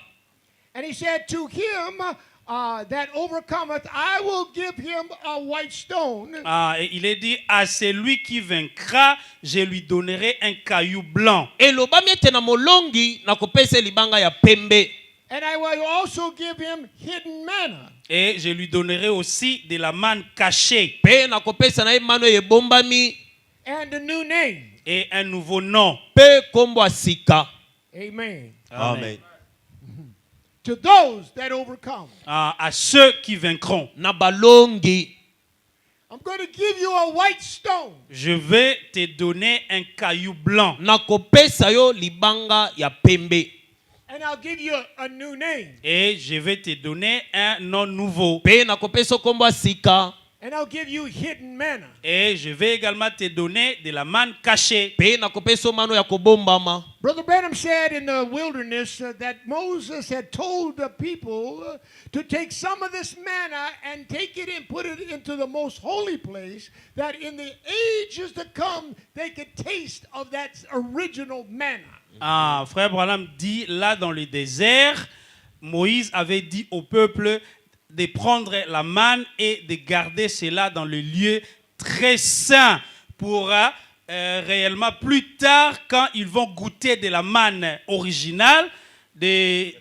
Speaker 2: And he said, to him that overcometh, I will give him a white stone.
Speaker 3: Et il est dit, à celui qui vaincra, je lui donnerai un caillou blanc.
Speaker 4: elobami ete na molongi na kopesa libanga ya pembe.
Speaker 2: And I will also give him hidden manna.
Speaker 3: Et je lui donnerai aussi de la manne cachée.
Speaker 4: pe na kopesa na ye mano ebombami.
Speaker 2: And a new name.
Speaker 3: Et un nouveau nom.
Speaker 4: pe kombo ya sika.
Speaker 2: Amen.
Speaker 3: Amen.
Speaker 2: To those that overcome.
Speaker 3: À ceux qui vaincront.
Speaker 4: na balongi.
Speaker 2: I'm going to give you a white stone.
Speaker 3: Je vais te donner un caillou blanc.
Speaker 4: na kopesa yo libanga ya pembe.
Speaker 2: And I'll give you a new name.
Speaker 3: Et je vais te donner un nom nouveau.
Speaker 4: pe na kopesa kombo ya sika.
Speaker 2: And I'll give you hidden manna.
Speaker 3: Et je vais également te donner de la manne cachée.
Speaker 4: pe na kopesa mano ya kobombama.
Speaker 2: Brother Branham said in the wilderness that Moses had told the people to take some of this manna and take it and put it into the most holy place, that in the ages to come they could taste of that original manna.
Speaker 3: Frère Branham dit là dans le désert, Moïse avait dit au peuple de prendre la manne et de garder cela dans le lieu très saint pour réellement plus tard, quand ils vont goûter de la manne originale, de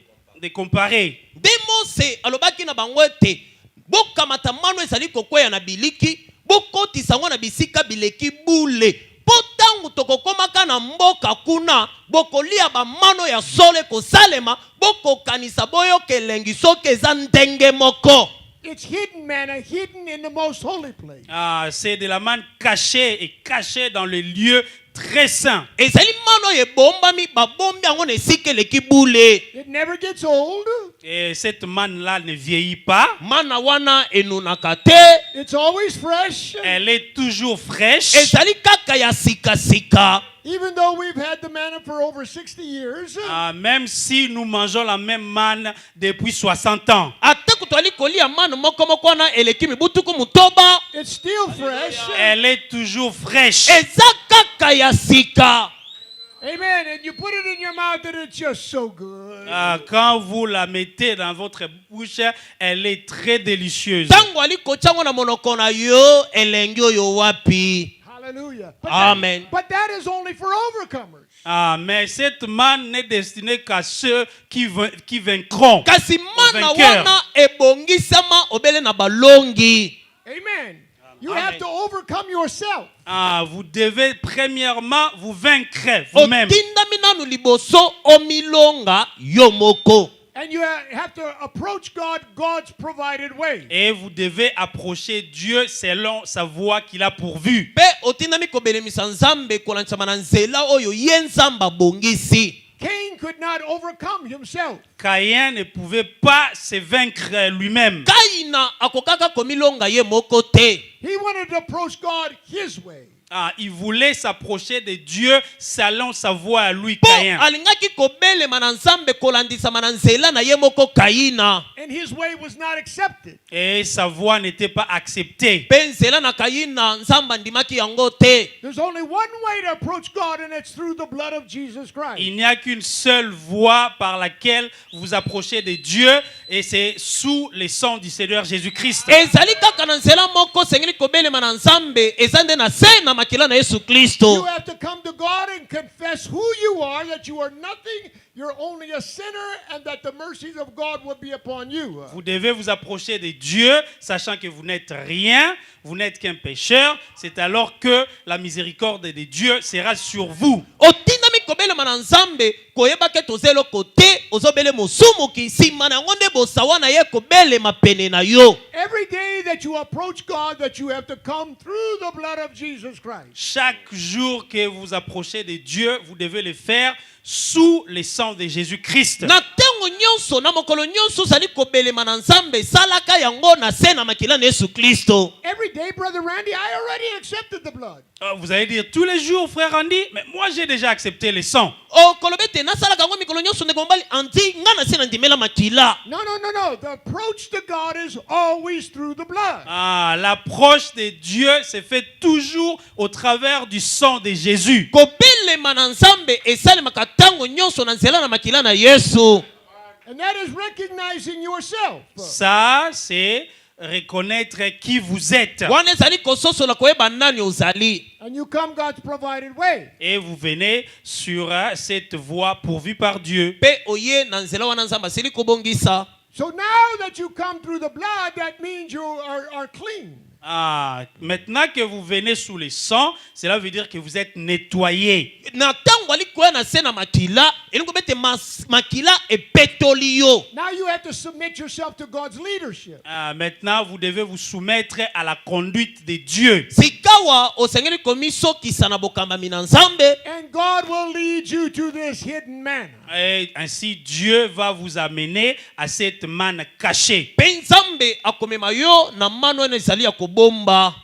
Speaker 3: comparer.
Speaker 4: nde mose alobaki na bango ete bokamata mano ezali kokwea na biliki bokotisa yango na bisika bileki bule po ntango tokokomaka na mboka kuna bokolia bamano ya sole kosalema bokokanisa boyoka elengi soki eza ndenge moko.
Speaker 2: It's hidden manna, hidden in the most holy place.
Speaker 3: C'est de la manne cachée et cachée dans le lieu très saint.
Speaker 4: ezali mano ebombami babombi yango na esika eleki bule.
Speaker 2: It never gets old.
Speaker 3: Et cette manne-là ne vieillit pas.
Speaker 4: mana wana enunaka te.
Speaker 2: It's always fresh.
Speaker 3: Elle est toujours fraîche.
Speaker 4: ezali kaka ya sika.
Speaker 2: Even though we've had the manna for over 60 years,
Speaker 3: Même si nous mangeons la même manne depuis 60 ans.
Speaker 4: ate kutwali kolia manu moko wana eleki mibutuku mutoba,
Speaker 2: it's still fresh.
Speaker 3: Elle est toujours fraîche.
Speaker 4: eza kaka ya sika.
Speaker 2: Amen. And you put it in your mouth and it's just so good.
Speaker 3: Quand vous la mettez dans votre bouche, elle est très délicieuse.
Speaker 4: Tango ali kochango na monoko na yo elengi oyo wapi.
Speaker 2: Hallelujah.
Speaker 4: Amen.
Speaker 2: But that is only for overcomers.
Speaker 3: Mais cette manne n'est destinée qu'à ceux qui vaincront.
Speaker 4: Kasi mana
Speaker 3: vainqueur.
Speaker 4: wana ebongisama obele na balongi.
Speaker 2: Amen. You
Speaker 4: Amen.
Speaker 2: have to overcome yourself.
Speaker 3: Vous devez premièrement vous vaincre vous-même.
Speaker 4: Otindami nanu liboso omilonga yo moko.
Speaker 2: And you have to approach God God's provided way.
Speaker 3: Et vous devez approcher Dieu selon sa voie qu'il a pourvue.
Speaker 4: Pe otindami kobelemisa nzambe kolanchama na nzela oyo ye nzamba bongisi.
Speaker 2: Cain could not overcome himself.
Speaker 3: Caïn ne pouvait pas se vaincre lui-même.
Speaker 4: Kaina akokaka komilonga ye moko te.
Speaker 2: He wanted to approach God his way.
Speaker 3: Il voulait s'approcher de Dieu selon sa voie à lui,
Speaker 4: Po
Speaker 3: Caïn.
Speaker 4: alingaki kobelema na nzambe kolandisama na nzela na ye moko Kaina.
Speaker 2: And his way was not accepted.
Speaker 3: Et sa voie n'était pas acceptée.
Speaker 4: Pe nzela na Kaina nzamba ndimaki yango te.
Speaker 2: There's only one way to approach God, and it's through the blood of Jesus Christ.
Speaker 3: Il n'y a qu'une seule voie par laquelle vous approchez de Dieu, et c'est sous le sang du Seigneur Jésus-Christ.
Speaker 4: Ezali kaka na nzela moko sengeli kobelema na nzambe ezande na se na makila na Yesu
Speaker 2: You
Speaker 4: Kristo.
Speaker 2: have to come to God and confess who you are, that you are nothing, you're only a sinner, and that the mercies of God will be upon you.
Speaker 3: Vous devez vous approcher de Dieu, sachant que vous n'êtes rien, vous n'êtes qu'un pécheur. C'est alors que la miséricorde de Dieu sera sur vous.
Speaker 4: Otindami kobelema na nzambe koyeba ke tozelo kote ozobele mosumu kisima na ngonde bosawa na ye kobelema pene na yo.
Speaker 2: Every day that you approach God, that you have to come through the blood of Jesus Christ.
Speaker 3: Chaque jour que vous approchez de Dieu, vous devez le faire sous le sang de Jésus-Christ.
Speaker 4: Na tengo nyonso na mokolo nyonso zali kobelema na nzambe salaka yango na se na makila na Yesu Kristo.
Speaker 2: Every day, Brother Randy, I already accepted the blood.
Speaker 3: Vous allez dire tous les jours, frère Andy, mais moi j'ai déjà accepté le sang.
Speaker 4: O kolobete na salaka yango mikolo nyonso ndeko mbali andi nga na se na ndimela makila.
Speaker 2: No. The approach to God is always through the blood.
Speaker 3: L'approche de Dieu se fait toujours au travers du sang de Jésus.
Speaker 4: Kobelema na nzambe esalemaka tango nyonso na nzela na makila na Yesu.
Speaker 2: And that is recognizing yourself.
Speaker 3: Ça, c'est reconnaître qui vous êtes.
Speaker 4: Wana ezali kososola koyeba nani ozali.
Speaker 2: And you come God's provided way.
Speaker 3: Et vous venez sur cette voie pourvue par Dieu.
Speaker 4: Pe oye na nzela wana nzamba sili kobongisa.
Speaker 2: So now that you come through the blood, that means you are clean.
Speaker 3: Maintenant que vous venez sous le sang, cela veut dire que vous êtes nettoyé.
Speaker 4: Na tango ali koya na se na makila elingo bete makila epetoli yo.
Speaker 2: Now you have to submit yourself to God's leadership.
Speaker 3: Maintenant, vous devez vous soumettre à la conduite de Dieu.
Speaker 4: Sikawa osengeli komiso kisana bokamba mina nzambe.
Speaker 2: And God will lead you to this hidden manna.
Speaker 3: Et ainsi, Dieu va vous amener à cette manne cachée.
Speaker 4: Pe nzambe akomema yo na mano ene ezali ya kobomba.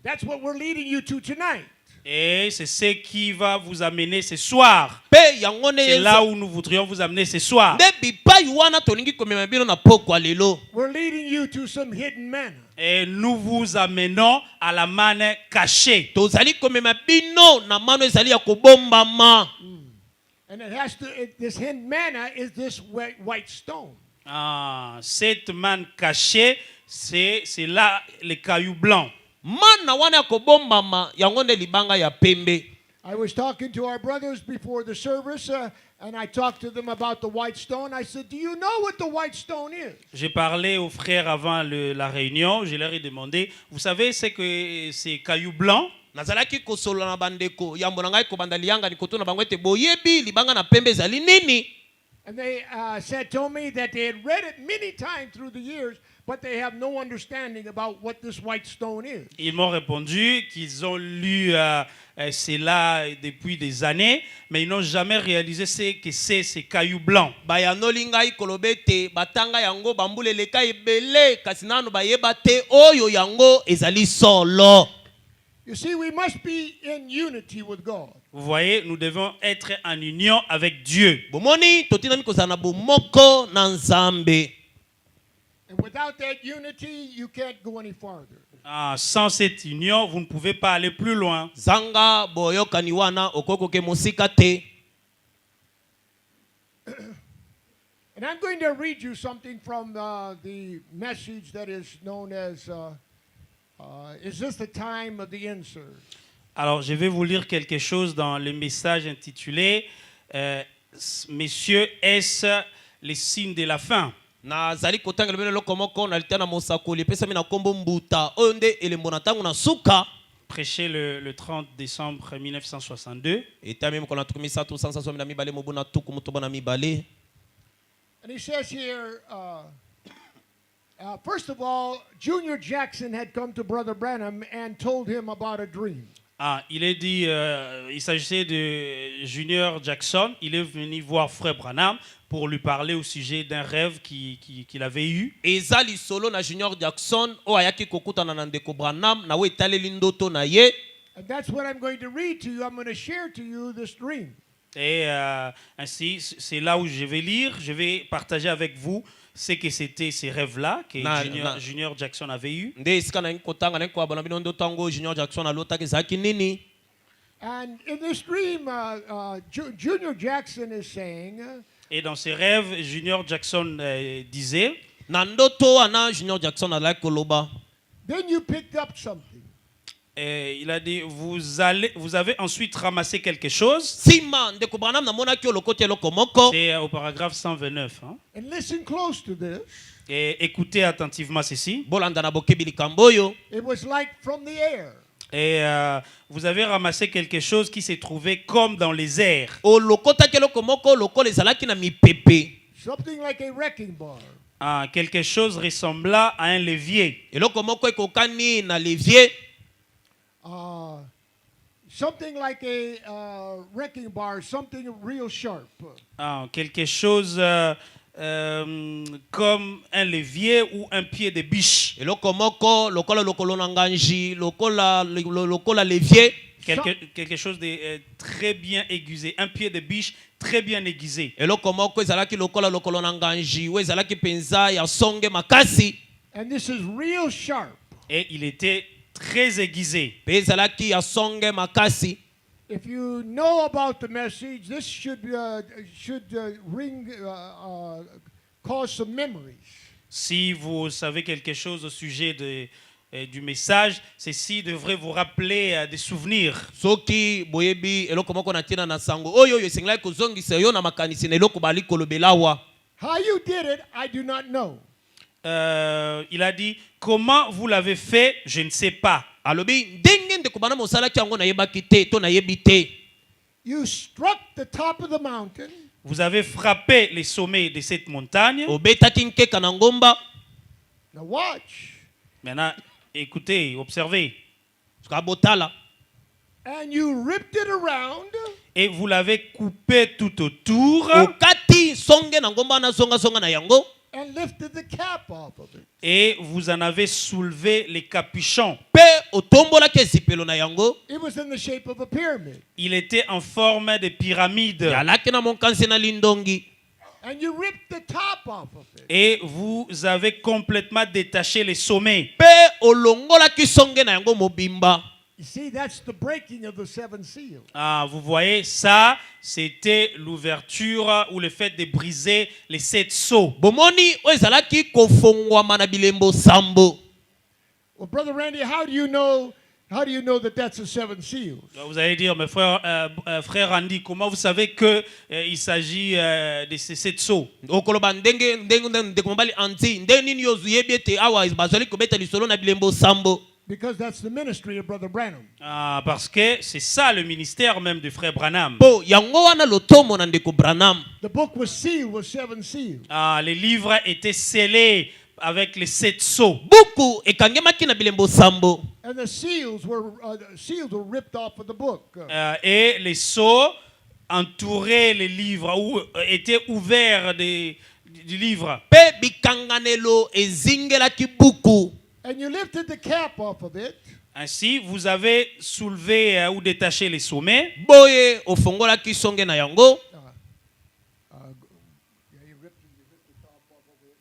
Speaker 2: That's what we're leading you to tonight.
Speaker 3: Et c'est ce qui va vous amener ce soir.
Speaker 4: Pe yango ne
Speaker 3: C'est là où nous voudrions vous amener ce soir.
Speaker 4: nde bipai wana tolingi komema bino na pokwa lelo.
Speaker 2: We're leading you to some hidden manna.
Speaker 3: Et nous vous amenons à la manne cachée.
Speaker 4: Tozali komema bino na mano ezali ya kobombama.
Speaker 2: And this hidden manna is this white stone.
Speaker 3: Cette manne cachée, c'est là les cailloux blancs.
Speaker 4: Mana wana ya kobombama yango nde libanga ya pembe.
Speaker 2: I was talking to our brothers before the service, and I talked to them about the white stone. I said, do you know what the white stone is?
Speaker 3: J'ai parlé aux frères avant la réunion. Je leur ai demandé, vous savez ce que ces cailloux blancs?
Speaker 4: Nazalaki kosolola na bandeko yambo na ngai kobanda lianga nikotuna bango ete boyebi libanga na pembe ezali nini.
Speaker 2: And they said to me that they had read it many times through the years, but they have no understanding about what this white stone is.
Speaker 3: Ils m'ont répondu qu'ils ont lu cela depuis des années, mais ils n'ont jamais réalisé ce que c'est ces cailloux blancs.
Speaker 4: bayanoli ngai koloba ete batanga yango bambula eleka ebele kasi nanu bayeba te oyo yango ezali solo.
Speaker 2: You see, we must be in unity with God.
Speaker 3: Vous voyez, nous devons être en union avec Dieu.
Speaker 4: bomoni totinami kozala na bomoko na nzambe.
Speaker 2: And without that unity, you can't go any farther.
Speaker 3: Sans cette union, vous ne pouvez pas aller plus loin.
Speaker 4: Zanga boyokani wana okokoke mosika te.
Speaker 2: And I'm going to read you something from the message that is known as, Is This the Time of the Insert?
Speaker 3: Alors, je vais vous lire quelque chose dans le message intitulé Messieurs, est-ce les signes de la fin?
Speaker 4: nazali kotangela bino eloko moko na litana mosakoli epesami na nkombo mbuta oyo nde elembo na ntango na suka.
Speaker 3: Prêché le 30 décembre 1962.
Speaker 4: etami mokolo na tuku misato sanza somi na mibale mobu na tuku motoba na mibale.
Speaker 2: And he says here, first of all, Junior Jackson had come to Brother Branham and told him about a dream.
Speaker 3: Il est dit, il s'agissait de Junior Jackson. Il est venu voir Frère Branham pour lui parler au sujet d'un rêve qu'il avait eu.
Speaker 4: eza lisolo na Junior Jackson oyo ayaki kokutana na ndeko Branham na we etaleli ndoto na ye.
Speaker 2: And that's what I'm going to read to you. I'm going to share to you this dream.
Speaker 3: Et ainsi, c'est là où je vais lire, je vais partager avec vous ce que c'était ces rêves-là que Junior Jackson avait eu.
Speaker 4: nde esika na kotanga na kwabana bino ndoto yango Junior Jackson alotaki ezalaki nini.
Speaker 2: And in this dream, Junior Jackson is saying,
Speaker 3: Et dans ses rêves, Junior Jackson disait,
Speaker 4: na ndoto wana Junior Jackson alaki koloba.
Speaker 2: then you picked up something.
Speaker 3: il a dit, vous avez ensuite ramassé quelque chose.
Speaker 4: Sima ndeko Branham na monaki olokoti eloko moko.
Speaker 3: C'est au paragraphe 129. Hein.
Speaker 2: And listen close to this.
Speaker 3: Et écoutez attentivement ceci.
Speaker 4: bolanda na bokebi likambo oyo.
Speaker 2: It was like from the air.
Speaker 3: Et vous avez ramassé quelque chose qui s'est trouvé comme dans les airs.
Speaker 4: olokotaki eloko moko lokola ezalaki na mipepe.
Speaker 2: Something like a wrecking bar.
Speaker 3: Quelque chose ressemblant à un levier.
Speaker 4: eloko moko ekokani na levier.
Speaker 2: Something like a wrecking bar, something real sharp.
Speaker 3: Quelque chose comme un levier ou un pied de biche.
Speaker 4: eloko moko lokola lokolo na nganji lokola levier.
Speaker 3: Quelque chose de très bien aiguisé, un pied de biche très bien aiguisé.
Speaker 4: eloko moko ezalaki lokola lokolo na nganji we ezalaki penza ya songe makasi.
Speaker 2: And this is real sharp.
Speaker 3: Et il était très aiguisé.
Speaker 4: Pe ezalaki ya songe makasi.
Speaker 2: If you know about the message, this should cause some memories.
Speaker 3: Si vous savez quelque chose au sujet du message, ceci devrait vous rappeler des souvenirs.
Speaker 4: soki boyebi eloko moko na tina na sango oyo esengelaki kozongisa yo na makanisi na eloko bali kolobelawa.
Speaker 2: How you did it, I do not know.
Speaker 3: Il a dit, comment vous l'avez fait, je ne sais pas.
Speaker 4: alobi ndenge ndeko Branham osalaki yango nayebaki te to nayebi te.
Speaker 2: You struck the top of the mountain.
Speaker 3: Vous avez frappé les sommets de cette montagne.
Speaker 4: obetaki nkeka na ngomba.
Speaker 2: Now watch.
Speaker 3: Maintenant, écoutez, observez.
Speaker 4: soka botala.
Speaker 2: And you ripped it around.
Speaker 3: Et vous l'avez coupé tout autour.
Speaker 4: okati songe na ngomba na songa na yango.
Speaker 2: And lifted the cap off of it.
Speaker 3: Et vous en avez soulevé les capuchons.
Speaker 4: Pe otombolaki ezipelo na yango.
Speaker 2: It was in the shape of a pyramid.
Speaker 3: Il était en forme de pyramide.
Speaker 4: yalaki na monkansi na lindongi.
Speaker 2: And you ripped the top off of it.
Speaker 3: Et vous avez complètement détaché les sommets.
Speaker 4: Pe olongolaki songe na yango mobimba.
Speaker 2: You see, that's the breaking of the seven seals.
Speaker 3: Vous voyez, ça, c'était l'ouverture ou le fait de briser les 7 sceaux.
Speaker 4: bomoni oyo ezalaki kofongwama na bilembo sambo.
Speaker 2: Well, Brother Randy, how do you know that that's the seven seals?
Speaker 3: Vous allez dire, mais frère Randy, comment vous savez que il s'agit de ces 7 sceaux?
Speaker 4: okoloba ndenge ndeko mobali anti ndenge nini yo oyebi ete awa bazali kobeta lisolo na bilembo sambo.
Speaker 2: Because that's the ministry of Brother Branham.
Speaker 3: Parce que c'est ça le ministère même du frère Branham.
Speaker 4: po yango wana lotomo na ndeko Branham.
Speaker 2: The book was sealed with seven seals.
Speaker 3: Les livres étaient scellés avec les 7 sceaux.
Speaker 4: buku ekangemaki na bilembo sambo.
Speaker 2: And the seals were ripped off of the book.
Speaker 3: Et les sceaux entouraient les livres ou étaient ouverts du livre.
Speaker 4: Pe bikanganelo ezingelaki buku.
Speaker 2: And you lifted the cap off of it.
Speaker 3: Ainsi, vous avez soulevé ou détaché les sommets.
Speaker 4: Boye ofongolaki songe na yango.
Speaker 2: Yeah, you ripped the top off of it.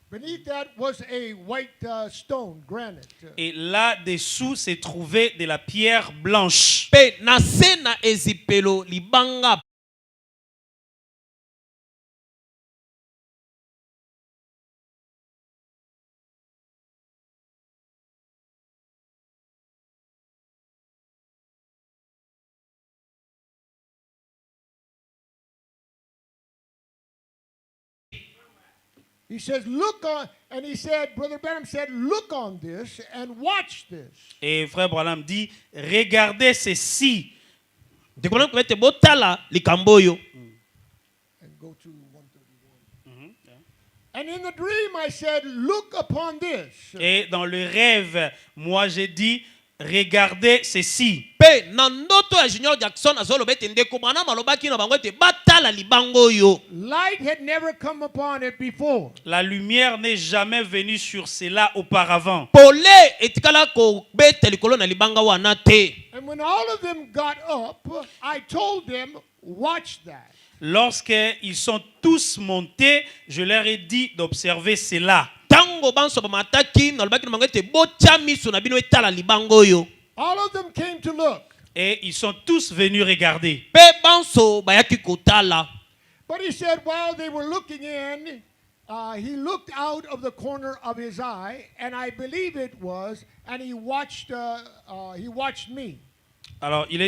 Speaker 2: Beneath that was a white stone, granite.
Speaker 3: Et là-dessous s'est trouvé de la pierre blanche.
Speaker 4: Pe na se na ezipelo libanga.
Speaker 2: He says, look on, and he said, Brother Branham said, look on this and watch this.
Speaker 3: Et frère Branham dit, regardez ceci.
Speaker 4: Ndikona kwete botala likamboyo.
Speaker 2: And go to 131. And in the dream I said, look upon this.
Speaker 3: Et dans le rêve, moi j'ai dit, regardez ceci.
Speaker 4: Pe na ndoto ya Junior Jackson azolobete ndeko bana malobaki na bango ete batala libango yo.
Speaker 2: Light had never come upon it before.
Speaker 3: La lumière n'est jamais venue sur cela auparavant.
Speaker 4: Pole etikala ko bete likolo na libanga wana te.
Speaker 2: And when all of them got up, I told them, watch that.
Speaker 3: Lorsqu'ils sont tous montés, je leur ai dit d'observer cela.
Speaker 4: Tango banso bamataki na lobaki na bango ete botia miso na bino etala libango yo.
Speaker 2: All of them came to look.
Speaker 3: Et ils sont tous venus regarder.
Speaker 4: Pe banso bayaki kotala.
Speaker 2: But he said while they were looking in, he looked out of the corner of his eye, and I believe it was, and he watched me.
Speaker 3: Alors il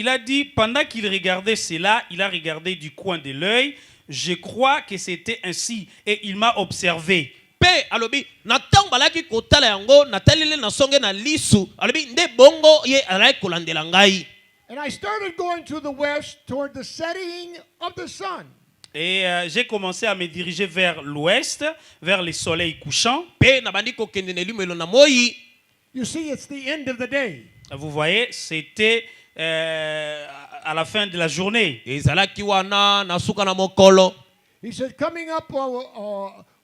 Speaker 3: a dit, pendant qu'il regardait cela, il a regardé du coin de l'œil. Je crois que c'était ainsi. Et il m'a observé.
Speaker 4: Pe alobi na tango balaki kotala yango na talile na songe na lisu alobi nde bongo ye alai kolandela ngai.
Speaker 2: And I started going to the west toward the setting of the sun.
Speaker 3: Et j'ai commencé à me diriger vers l'ouest, vers le soleil couchant.
Speaker 4: Pe na bandi kokende na limelo na moyi.
Speaker 2: You see, it's the end of the day.
Speaker 3: Vous voyez, c'était à la fin de la journée.
Speaker 4: Ezalaki wana na suka na mokolo.
Speaker 2: He said, coming up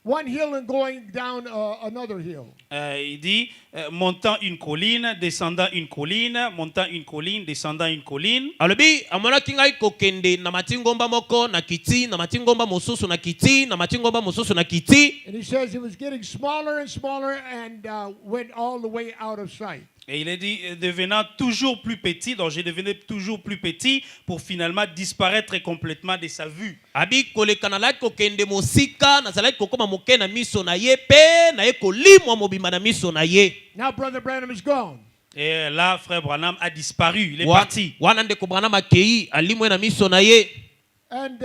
Speaker 2: one hill and going down another hill.
Speaker 3: Il dit, montant une colline, descendant une colline, montant une colline, descendant une colline.
Speaker 4: Alobi amonaki ngai kokende na matingomba moko na kiti na matingomba mosusu na kiti na matingomba mosusu na kiti.
Speaker 2: And he says it was getting smaller and smaller and went all the way out of sight.
Speaker 3: Et il a dit, devenant toujours plus petit, donc je devenais toujours plus petit pour finalement disparaître complètement de sa vue.
Speaker 4: Abi koleka na laki kokende mosika na zalaki kokoma moke na miso na ye pe na ye kolimwa mobima na miso na ye.
Speaker 2: Now Brother Branham is gone.
Speaker 3: Et là, frère Branham a disparu, il est parti.
Speaker 4: Wana ndeko Branham akei alimwe na miso na ye.
Speaker 2: And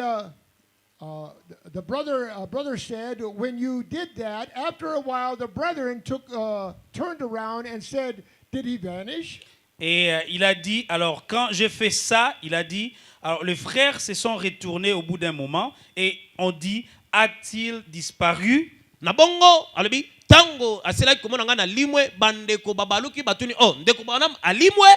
Speaker 2: the brother said, when you did that, after a while, the brethren turned around and said, did he vanish?
Speaker 3: Et il a dit, alors quand j'ai fait ça, il a dit, alors les frères se sont retournés au bout d'un moment et on dit, a-t-il disparu?
Speaker 4: Na bongo alobi tango aselaki komona nga na limwe bandeko babaluki batuni oh ndeko Branham alimwe.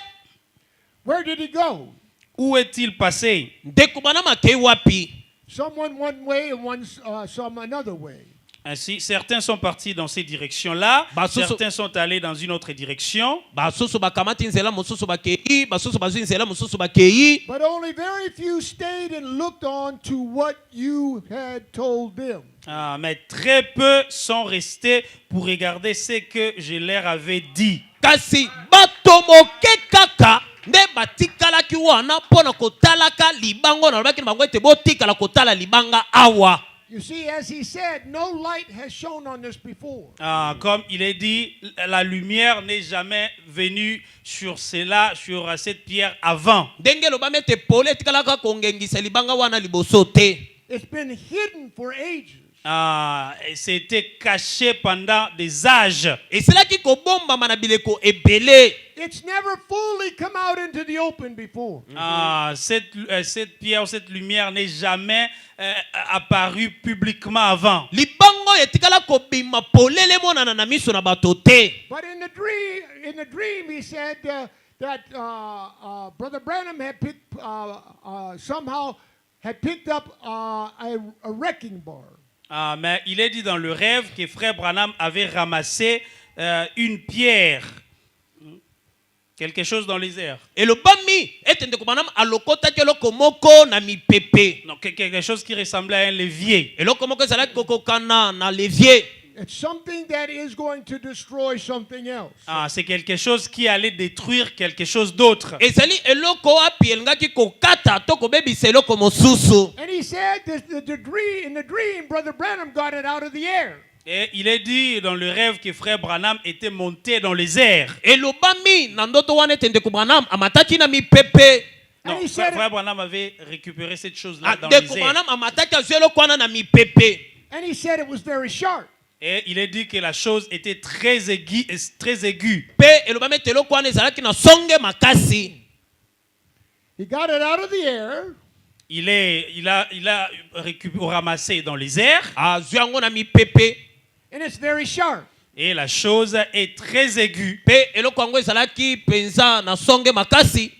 Speaker 2: Where did he go?
Speaker 3: Où est-il passé?
Speaker 4: Ndeko Branham akei wapi?
Speaker 2: Some went one way and some another way.
Speaker 3: Ainsi, certains sont partis dans ces directions-là, certains sont allés dans une autre direction.
Speaker 4: Basusu bakamati nzela mosusu bakei, basusu bazui nzela mosusu bakei.
Speaker 2: But only very few stayed and looked on to what you had told them.
Speaker 3: Ah, mais très peu sont restés pour regarder ce que je leur avais dit.
Speaker 4: Kasi batomoke kaka nde batikalaki wana pona kotalaka libango na lobaki na bango ete botikala kotala libanga awa.
Speaker 2: You see, as he said, no light has shone on this before.
Speaker 3: Ah, comme il est dit, la lumière n'est jamais venue sur cela, sur cette pierre avant.
Speaker 4: Ndenge lobame te pole etikalaka kongengisa libanga wana liboso te.
Speaker 2: It's been hidden for ages.
Speaker 3: Ah, c'était caché pendant des âges.
Speaker 4: Et c'est là qui kobomba manabileko ebele.
Speaker 2: It's never fully come out into the open before.
Speaker 3: Ah, cette pierre, cette lumière n'est jamais apparu publiquement avant.
Speaker 4: libango etikala kobima polele monana na miso na bato te.
Speaker 2: But in the dream, he said that Brother Branham had somehow picked up a wrecking bar.
Speaker 3: Ah, mais il est dit dans le rêve que frère Branham avait ramassé une pierre, quelque chose dans les airs.
Speaker 4: elobami ete ndeko Branham alokotaki eloko moko na mipepe.
Speaker 3: Donc quelque chose qui ressemblait à un levier.
Speaker 4: eloko moko ezalaki kokokana na levier.
Speaker 2: It's something that is going to destroy something else.
Speaker 3: Ah, c'est quelque chose qui allait détruire quelque chose d'autre.
Speaker 4: ezali eloko api elingaki kokata to kobebisa eloko mosusu.
Speaker 2: And he said that in the dream, Brother Branham got it out of the air.
Speaker 3: Et il est dit dans le rêve que frère Branham était monté dans les airs.
Speaker 4: elobami na ndoto wana ete ndeko Branham amataki na mipepe.
Speaker 3: Non,
Speaker 2: And he said
Speaker 3: frère Branham avait récupéré cette chose-là dans
Speaker 4: ndeko
Speaker 3: les airs.
Speaker 4: Branham amataki azwi eloko wana na mipepe.
Speaker 2: And he said it was very sharp.
Speaker 3: Et il est dit que la chose était très aiguë.
Speaker 4: Pe elobami ete eloko wana ezalaki na songe makasi.
Speaker 2: He got it out of the air.
Speaker 3: Il a ramassé dans les airs.
Speaker 4: azwi yango na mipepe.
Speaker 2: And it's very sharp.
Speaker 3: Et la chose est très aiguë.
Speaker 4: Pe eloko yango ezalaki penza na songe makasi.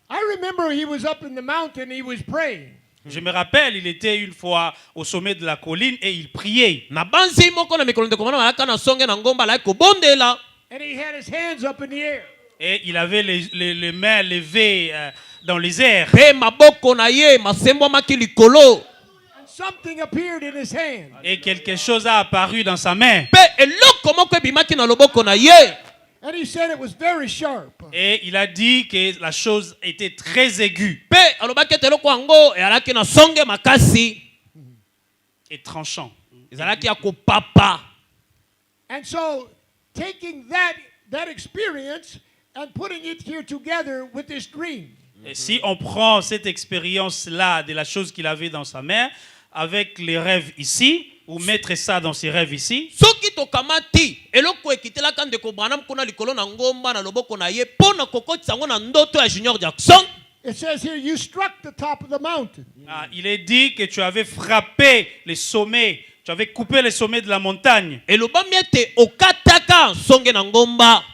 Speaker 2: I remember he was up in the mountain, he was praying.
Speaker 3: Je me rappelle, il était une fois au sommet de la colline et il priait.
Speaker 4: na banzi moko na mikolo ndeko Branham alaka na songe na ngomba alaki kobondela.
Speaker 2: And he had his hands up in the air.
Speaker 3: Et il avait les mains levées dans les airs.
Speaker 4: Pe maboko na ye masembwamaki likolo.
Speaker 2: And something appeared in his hand.
Speaker 3: Et quelque chose a apparu dans sa main.
Speaker 4: Pe eloko moko ebimaki na loboko na ye.
Speaker 2: And he said it was very sharp.
Speaker 3: Et il a dit que la chose était très aiguë
Speaker 4: Pe alobaki ete eloko yango eyalaki na songe makasi.
Speaker 3: et tranchant.
Speaker 4: ezalaki ya kopapa.
Speaker 2: And so taking that experience and putting it here together with this dream.
Speaker 3: Et si on prend cette expérience-là de la chose qu'il avait dans sa main, avec les rêves ici, ou mettre ça dans ses rêves ici,
Speaker 4: soki tokamati eloko ekitelaka ndeko Branham kuna likolo na ngomba na loboko na ye mpo na kokotisa yango na ndoto ya Junior Jackson.
Speaker 2: It says here, you struck the top of the mountain.
Speaker 3: il est dit que tu avais frappé les sommets, tu avais coupé les sommets de la montagne.
Speaker 4: elobami ete okataka songe na ngomba.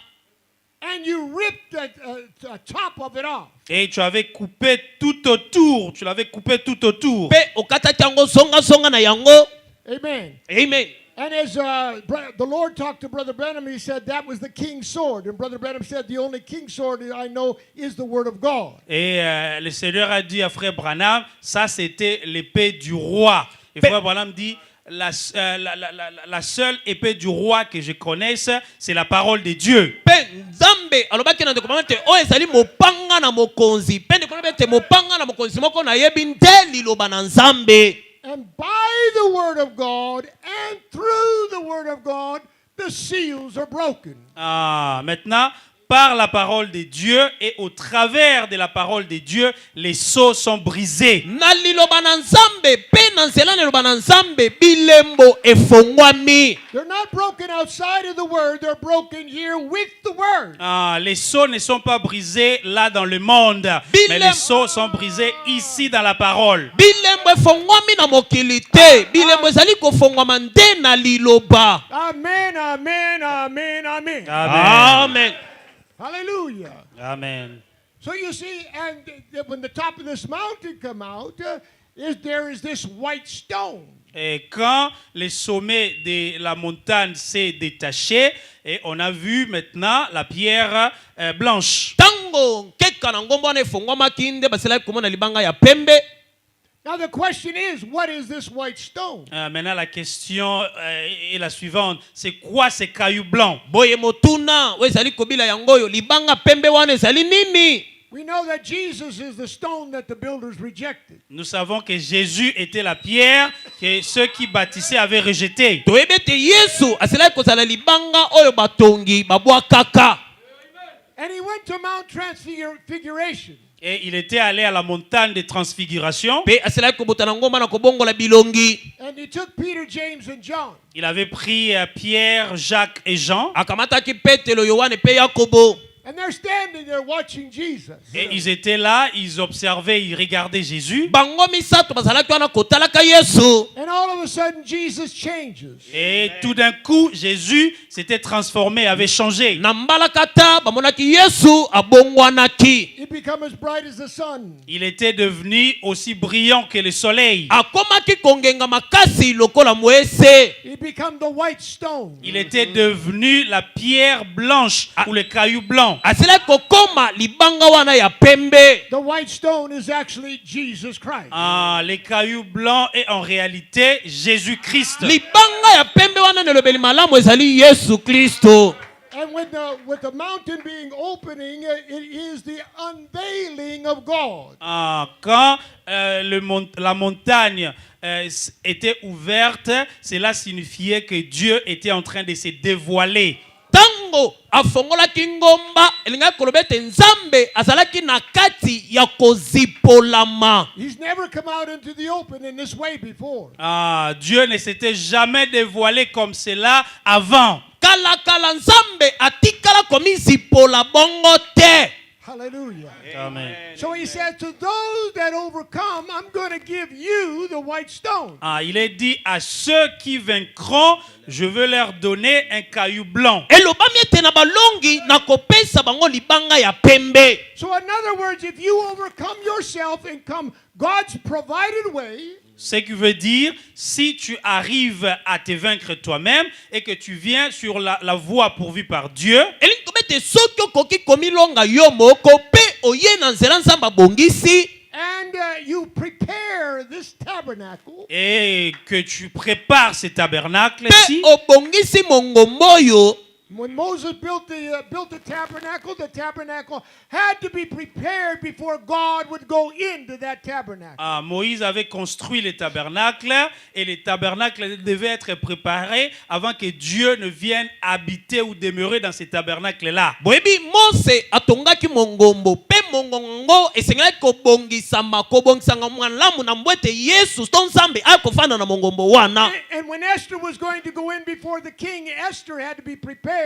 Speaker 2: And you ripped the top of it off.
Speaker 3: Et tu avais coupé tout autour, tu l'avais coupé tout autour.
Speaker 4: Pe okataki yango songa na yango.
Speaker 2: Amen.
Speaker 4: Amen.
Speaker 2: And as the Lord talked to Brother Branham, he said that was the king's sword. And Brother Branham said the only king's sword that I know is the word of God.
Speaker 3: Et le Seigneur a dit à frère Branham, ça c'était l'épée du roi. Et frère Branham dit, la seule épée du roi que je connaisse, c'est la parole de Dieu.
Speaker 4: Pe nzambe alobaki na ndeko Branham te o ezali mopanga na mokonzi. Pe ndeko Branham te mopanga na mokonzi moko na yebi nte liloba na nzambe.
Speaker 2: And by the word of God and through the word of God, the seals are broken.
Speaker 3: Maintenant, par la parole de Dieu et au travers de la parole de Dieu, les sceaux sont brisés.
Speaker 4: Na liloba na nzambe pe na nzela na liloba na nzambe bilembo efongwami.
Speaker 2: They're not broken outside of the word, they're broken here with the word.
Speaker 3: Les sceaux ne sont pas brisés là dans le monde, mais les sceaux sont brisés ici dans la parole.
Speaker 4: Bilembo efongwami na mokili te. Bilembo ezali kofongwama nde na liloba.
Speaker 2: Amen, amen, amen, amen.
Speaker 4: Amen.
Speaker 2: Hallelujah.
Speaker 3: Amen.
Speaker 2: So you see, and when the top of this mountain come out, there is this white stone.
Speaker 3: Et quand le sommet de la montagne s'est détaché, et on a vu maintenant la pierre blanche.
Speaker 4: Tango keka na ngombo na efongwamaki nde baselaki komona libanga ya pembe.
Speaker 2: Now the question is, what is this white stone?
Speaker 3: Maintenant la question est la suivante, c'est quoi ces cailloux blancs?
Speaker 4: Boye motuna we ezali kobila yango yo libanga pembe wana ezali nini?
Speaker 2: We know that Jesus is the stone that the builders rejected.
Speaker 3: Nous savons que Jésus était la pierre que ceux qui bâtissaient avaient rejetée.
Speaker 4: Toyebi ete Yesu aselaki kozala libanga oyo batongi babwakaka.
Speaker 2: And he went to Mount Transfiguration.
Speaker 3: Et il était allé à la montagne de transfiguration.
Speaker 4: Pe aselaki kobota na ngomba na kobongola bilongi.
Speaker 2: And he took Peter, James, and John.
Speaker 3: Il avait pris Pierre, Jacques et Jean.
Speaker 4: Akamataki Petelo, Yohane pe Yakobo.
Speaker 2: And they're standing there watching Jesus.
Speaker 3: Et ils étaient là, ils observaient, ils regardaient Jésus.
Speaker 4: bango misato bazalaki wana kotalaka Yesu.
Speaker 2: And all of a sudden, Jesus changes.
Speaker 3: Et tout d'un coup, Jésus s'était transformé, avait changé.
Speaker 4: Na mbalakata bamonaki Yesu abongwanaki.
Speaker 2: He becomes as bright as the sun.
Speaker 3: Il était devenu aussi brillant que le soleil.
Speaker 4: Akomaki kongenga makasi lokola mwese.
Speaker 2: He becomes the white stone.
Speaker 3: Il était devenu la pierre blanche ou le caillou blanc.
Speaker 4: Asila kokoma libanga wana ya pembe.
Speaker 2: The white stone is actually Jesus Christ.
Speaker 3: Ah, les cailloux blancs est en réalité Jésus-Christ.
Speaker 4: Libanga ya pembe wana nelobeli malamu ezali Yesu Kristo.
Speaker 2: And with the mountain being opening, it is the unveiling of God.
Speaker 3: Ah, quand la montagne était ouverte, cela signifiait que Dieu était en train de se dévoiler.
Speaker 4: Tango afongolaki ngomba elingaki koloba ete Nzambe azalaki na kati ya kozipolama.
Speaker 2: He's never come out into the open in this way before.
Speaker 3: Ah, Dieu ne s'était jamais dévoilé comme cela avant.
Speaker 4: Kala Nzambe atikala komizipola bongo te.
Speaker 2: Hallelujah.
Speaker 3: Amen.
Speaker 2: So he says, to those that overcome, I'm going to give you the white stone.
Speaker 3: Ah, il est dit à ceux qui vaincront, je veux leur donner un caillou blanc.
Speaker 4: Elobami ete na balongi na kopesa bango libanga ya pembe.
Speaker 2: So in other words, if you overcome yourself and come God's provided way,
Speaker 3: Ce qui veut dire, si tu arrives à te vaincre toi-même et que tu viens sur la voie pourvue par Dieu,
Speaker 4: Elingi kobete soki okoki komilonga yo moko pe oye na nzela Nzambe abongisi.
Speaker 2: and you prepare this tabernacle,
Speaker 3: et que tu prépares ce tabernacle-ci,
Speaker 4: Pe obongisi mongombo yo.
Speaker 2: when Moses built the tabernacle had to be prepared before God would go into that tabernacle.
Speaker 3: ah, Moïse avait construit le tabernacle et le tabernacle devait être préparé avant que Dieu ne vienne habiter ou demeurer dans ce tabernacle-là.
Speaker 4: Boyebi Mose atongaki mongombo pe mongongo esengelaki kobongisama kobongisanga mwalamu na mbwete Yesu to Nzambe akofana na mongombo wana.
Speaker 2: And when Esther was going to go in before the king, Esther had to be prepared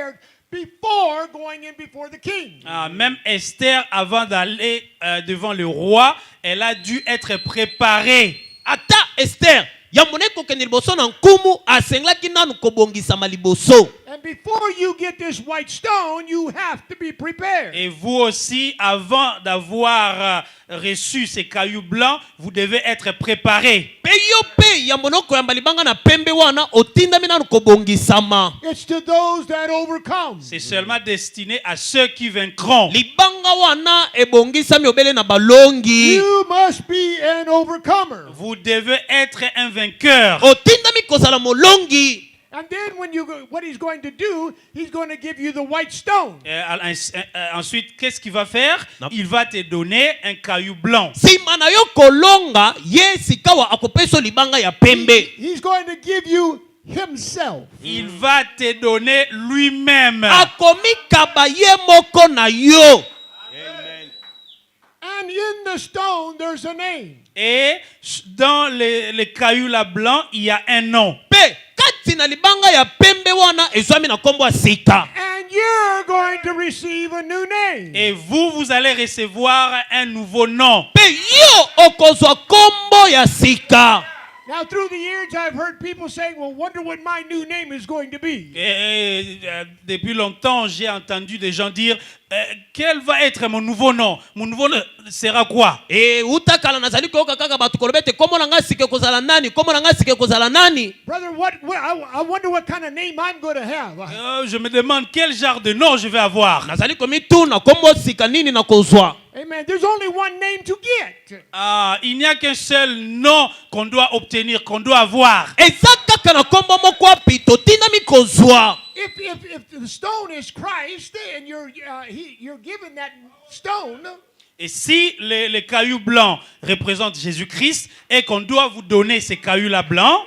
Speaker 2: before going in before the king.
Speaker 3: Ah, même Esther, avant d'aller devant le roi, elle a dû être préparée.
Speaker 4: Ata Esther ya moneko ke liboso na nkumu asenglaki nanu kobongisama liboso.
Speaker 2: And before you get this white stone, you have to be prepared.
Speaker 3: Et vous aussi, avant d'avoir reçu ces cailloux blancs, vous devez être préparés.
Speaker 4: Pe yo pe ya monoko ya libanga na pembe wana otindami nanu kobongisama.
Speaker 2: It's to those that overcome.
Speaker 3: C'est seulement destiné à ceux qui vaincront.
Speaker 4: Libanga wana ebongisami obele na balongi.
Speaker 2: You must be an overcomer.
Speaker 3: Vous devez être un vainqueur.
Speaker 4: Otindami kozala molongi.
Speaker 2: And then what he's going to do, he's going to give you the white stone.
Speaker 3: Ensuite, qu'est-ce qu'il va faire?
Speaker 4: Non.
Speaker 3: Il va te donner un caillou blanc.
Speaker 4: Sima na yo kolonga ye sikawa akopeso libanga ya pembe.
Speaker 2: He's going to give you himself.
Speaker 3: Il va te donner lui-même.
Speaker 4: Akomikaba ye moko na yo.
Speaker 2: And in the stone, there's a name.
Speaker 3: Et dans le caillou là blanc, il y a un nom.
Speaker 4: Pe kati na libanga ya pembe wana ezwami na kombo ya sika.
Speaker 2: And you're going to receive a new name.
Speaker 3: Et vous allez recevoir un nouveau nom.
Speaker 4: Pe yo okozwa kombo ya sika.
Speaker 2: Now, through the years, I've heard people saying, well, wonder what my new name is going to be.
Speaker 3: Et depuis longtemps, j'ai entendu des gens dire, quel va être mon nouveau nom? Mon nouveau nom sera quoi?
Speaker 4: Utakala nazali koyoka kaka batu kolobete komo na nga sike kozala nani? Komo na nga sike kozala nani?
Speaker 2: Brother, I wonder what kind of name I'm going to have.
Speaker 3: Je me demande quel genre de nom je vais avoir.
Speaker 4: Nazali komituna kombo sika nini na kozwa.
Speaker 2: Amen. There's only one name to get.
Speaker 3: Il n'y a qu'un seul nom qu'on doit obtenir, qu'on doit avoir.
Speaker 4: Eza kaka na kombo moko api totindami kozwa.
Speaker 2: If the stone is Christ and you're given that stone,
Speaker 3: Et si le caillou blanc représente Jésus-Christ et qu'on doit vous donner ces cailloux-là blancs,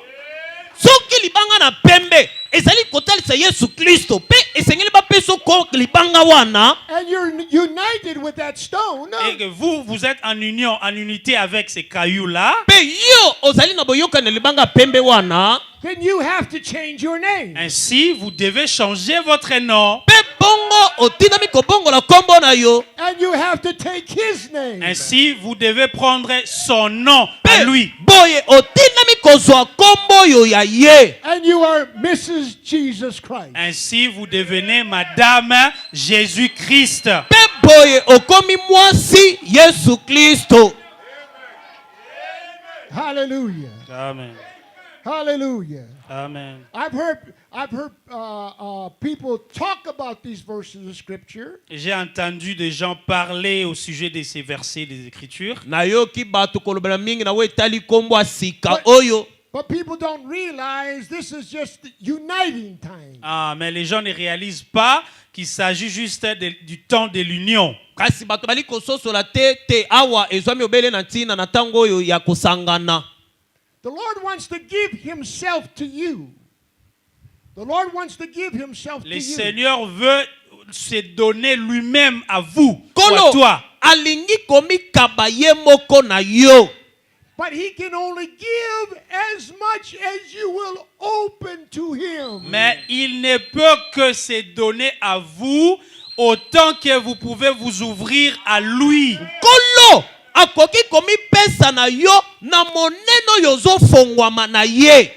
Speaker 4: soki libanga na pembe ezali kotalisa Yesu Kristo pe esengeli bapeso ko libanga wana.
Speaker 2: and you're united with that stone,
Speaker 3: et que vous êtes en union, en unité avec ces cailloux-là,
Speaker 4: Pe yo ozali na boyoka na libanga pembe wana.
Speaker 2: then you have to change your name.
Speaker 3: ainsi vous devez changer votre nom.
Speaker 4: Pe bongo otindami kobongola kombo na yo.
Speaker 2: And you have to take his name.
Speaker 3: Ainsi, vous devez prendre son nom à lui.
Speaker 4: Boye otindami kozwa kombo yo ya ye.
Speaker 2: And you are Mrs. Jesus Christ.
Speaker 3: Ainsi, vous devenez Madame Jésus-Christ.
Speaker 4: Pe boye okomi mwasi Yesu Kristo.
Speaker 2: Hallelujah.
Speaker 3: Amen.
Speaker 2: Hallelujah.
Speaker 3: Amen.
Speaker 2: I've heard people talk about these verses of scripture.
Speaker 3: J'ai entendu des gens parler au sujet de ces versets des Écritures.
Speaker 4: Nayoki batu kolobela mingi na we tali kombo asika oyo.
Speaker 2: But people don't realize this is just uniting time.
Speaker 3: Ah, mais les gens ne réalisent pas qu'il s'agit juste du temps de l'union.
Speaker 4: Kasi batu bali kososola te awa ezwami obele na ntina na tango oyo ya kusangana.
Speaker 2: The Lord wants to give himself to you. The Lord wants to give himself to
Speaker 3: Le
Speaker 2: you.
Speaker 3: Seigneur veut se donner lui-même à vous, ou à
Speaker 4: Kolo
Speaker 3: toi.
Speaker 4: alingi komi kabaye moko na yo.
Speaker 2: But he can only give as much as you will open to him.
Speaker 3: Mais il ne peut que se donner à vous autant que vous pouvez vous ouvrir à lui.
Speaker 4: Kolo akoki komi pesa na yo na moneno yozo fongwama na ye.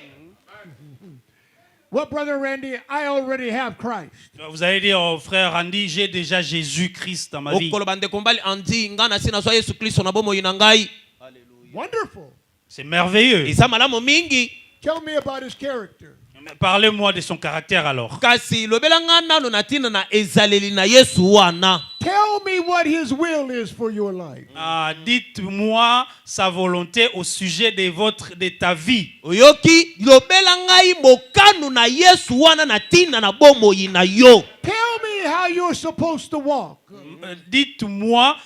Speaker 2: Well, Brother Randy, I already have Christ.
Speaker 3: Vous allez dire, oh, frère Randy, j'ai déjà Jésus-Christ dans ma vie.
Speaker 4: Okolo bande kombali andi ngana sina so Yesu Kristo na bomo yinangai.
Speaker 2: Wonderful.
Speaker 3: C'est merveilleux.
Speaker 4: Isa malamu mingi.
Speaker 2: Tell me about his character.
Speaker 3: Parlez-moi de son caractère alors.
Speaker 4: Kasi lobela ngana no natina na ezaleli na Yesu wana.
Speaker 2: Tell me what his will is for your life.
Speaker 3: Ah, dites-moi sa volonté au sujet de ta vie.
Speaker 4: Oyoki lobela ngai mokanu na Yesu wana natina na bomo yina yo.
Speaker 2: Tell me how you're supposed to walk.
Speaker 3: Dites-moi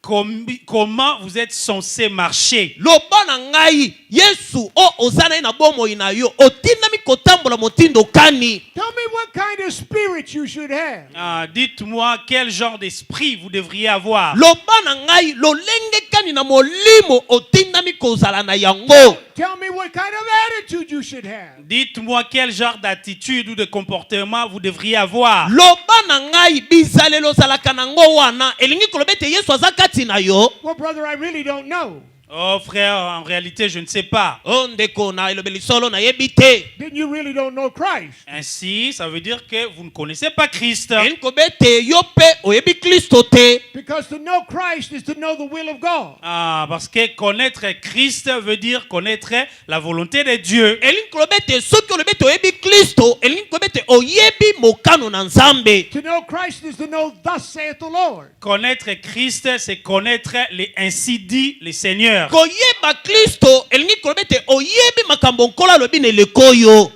Speaker 3: comment vous êtes censé marcher.
Speaker 4: Loba na ngai Yesu o ozana na bomo yina yo otina mi kotambola motindo kani.
Speaker 2: Tell me what kind of spirit you should have.
Speaker 3: Ah, dites-moi quel genre d'esprit vous devriez avoir.
Speaker 4: Loba na ngai lolenge kani na molimo otina mi kozala na yango.
Speaker 2: Tell me what kind of attitude you should have.
Speaker 3: Dites-moi quel genre d'attitude ou de comportement vous devriez avoir.
Speaker 4: Loba na ngai bizalelo zalaka nango wana elingi kolobete Yesu azakati na yo.
Speaker 2: Well, brother, I really don't know.
Speaker 3: Oh frère, en réalité, je ne sais pas.
Speaker 4: O ndeko na elobeli solo na yebite.
Speaker 2: Then you really don't know Christ.
Speaker 3: Ainsi, ça veut dire que vous ne connaissez pas Christ.
Speaker 4: Elingi kolobete yo pe oyebi Kristo te.
Speaker 2: Because to know Christ is to know the will of God.
Speaker 3: Ah, parce que connaître Christ veut dire connaître la volonté de Dieu.
Speaker 4: Elingi kolobete soki olobete oyebi Kristo, elingi kolobete oyebi mokano na Nzambe.
Speaker 2: To know Christ is to know thus saith the Lord.
Speaker 3: Connaître Christ, c'est connaître les ainsi dit le Seigneur.
Speaker 4: Koyeba Kristo elingi kolobete oyebi makambo nkola lobi ne lekoyo.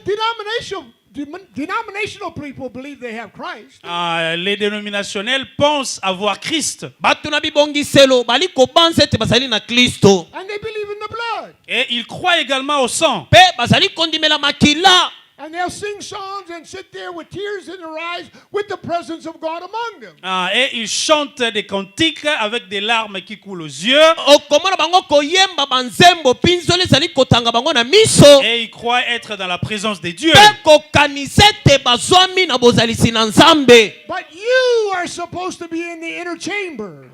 Speaker 2: Denominational people believe they have Christ.
Speaker 3: Ah, les dénominationnels pensent avoir Christ.
Speaker 4: Bato na bibongiselo bali kobanza ete bazali na Kristo.
Speaker 2: And they believe in the blood.
Speaker 3: Et ils croient également au sang.
Speaker 4: Pe bazali kondimela makila.
Speaker 2: And they'll sing songs and sit there with tears in their eyes with the presence of God among them.
Speaker 3: Ah, et ils chantent des cantiques avec des larmes qui coulent aux yeux.
Speaker 4: Okomona bango koyemba banzembo pinzole zali kotanga bango na miso.
Speaker 3: Et ils croient être dans la présence de Dieu.
Speaker 4: Pe kokanisete bazwami na bozalisi na Nzambe.
Speaker 2: But you are supposed to be in the inner chamber.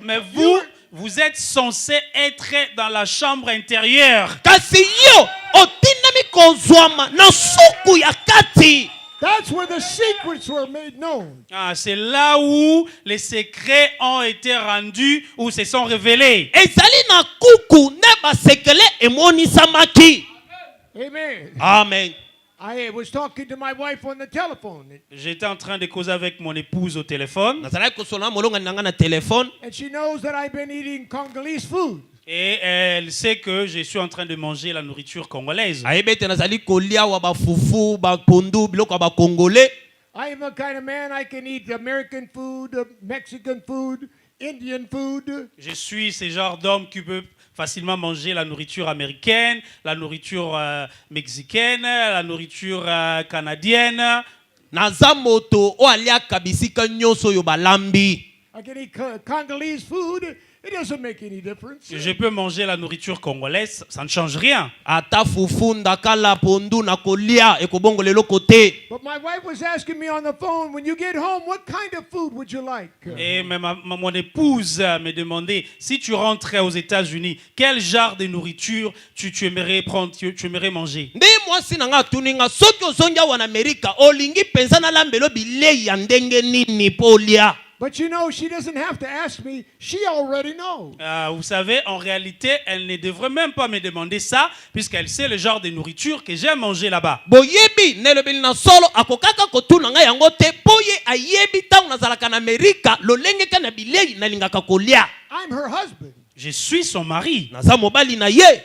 Speaker 3: Mais vous êtes censé être dans la chambre intérieure.
Speaker 4: Kasi yo otinami kozwama na suku ya kati.
Speaker 2: That's where the secrets were made known.
Speaker 3: Ah, c'est là où les secrets ont été rendus, où se sont révélés.
Speaker 4: Ezali na kuku ne basekele emonisamaki.
Speaker 2: Amen.
Speaker 4: Amen.
Speaker 2: I was talking to my wife on the telephone.
Speaker 3: J'étais en train de causer avec mon épouse au téléphone.
Speaker 4: Nazalaki kosona molonga nanga na telefone.
Speaker 2: And she knows that I've been eating Congolese food.
Speaker 3: Et elle sait que je suis en train de manger la nourriture congolaise.
Speaker 4: Ayebete nazali kolia wa bafufu bapondu biloko ba congolais.
Speaker 2: I am a kind of man I can eat American food, Mexican food, Indian food.
Speaker 3: Je suis ce genre d'homme qui peut facilement manger la nourriture américaine, la nourriture mexicaine, la nourriture canadienne.
Speaker 4: Naza moto o aliaka bisika nyonso yo balambi.
Speaker 2: I can eat Congolese food It doesn't make any difference.
Speaker 3: Je peux manger la nourriture congolaise, ça ne change rien.
Speaker 4: ata fufu ndakala pondu na kolia ekobongo lelo kote.
Speaker 2: But my wife was asking me on the phone, when you get home, what kind of food would you like?
Speaker 3: Et mon épouse me demandait, si tu rentrais aux États-Unis, quel genre de nourriture tu aimerais prendre, tu aimerais manger?
Speaker 4: Nde mwasi na nga tuninga soki ozongia wana Amerika olingi penza na lambelo bilei ya ndenge nini polia.
Speaker 2: But you know, she doesn't have to ask me. She already knows.
Speaker 3: Vous savez, en réalité, elle ne devrait même pas me demander ça, puisqu'elle sait le genre de nourriture que j'aime manger là-bas.
Speaker 4: Boyebi nelobeli na solo akokaka kotuna nga yango te poye ayebi tangu nazalaka na Amerika lolenge kana bilei nalingaka kolia.
Speaker 2: I'm her husband.
Speaker 3: Je suis son mari.
Speaker 4: Naza mobali na ye.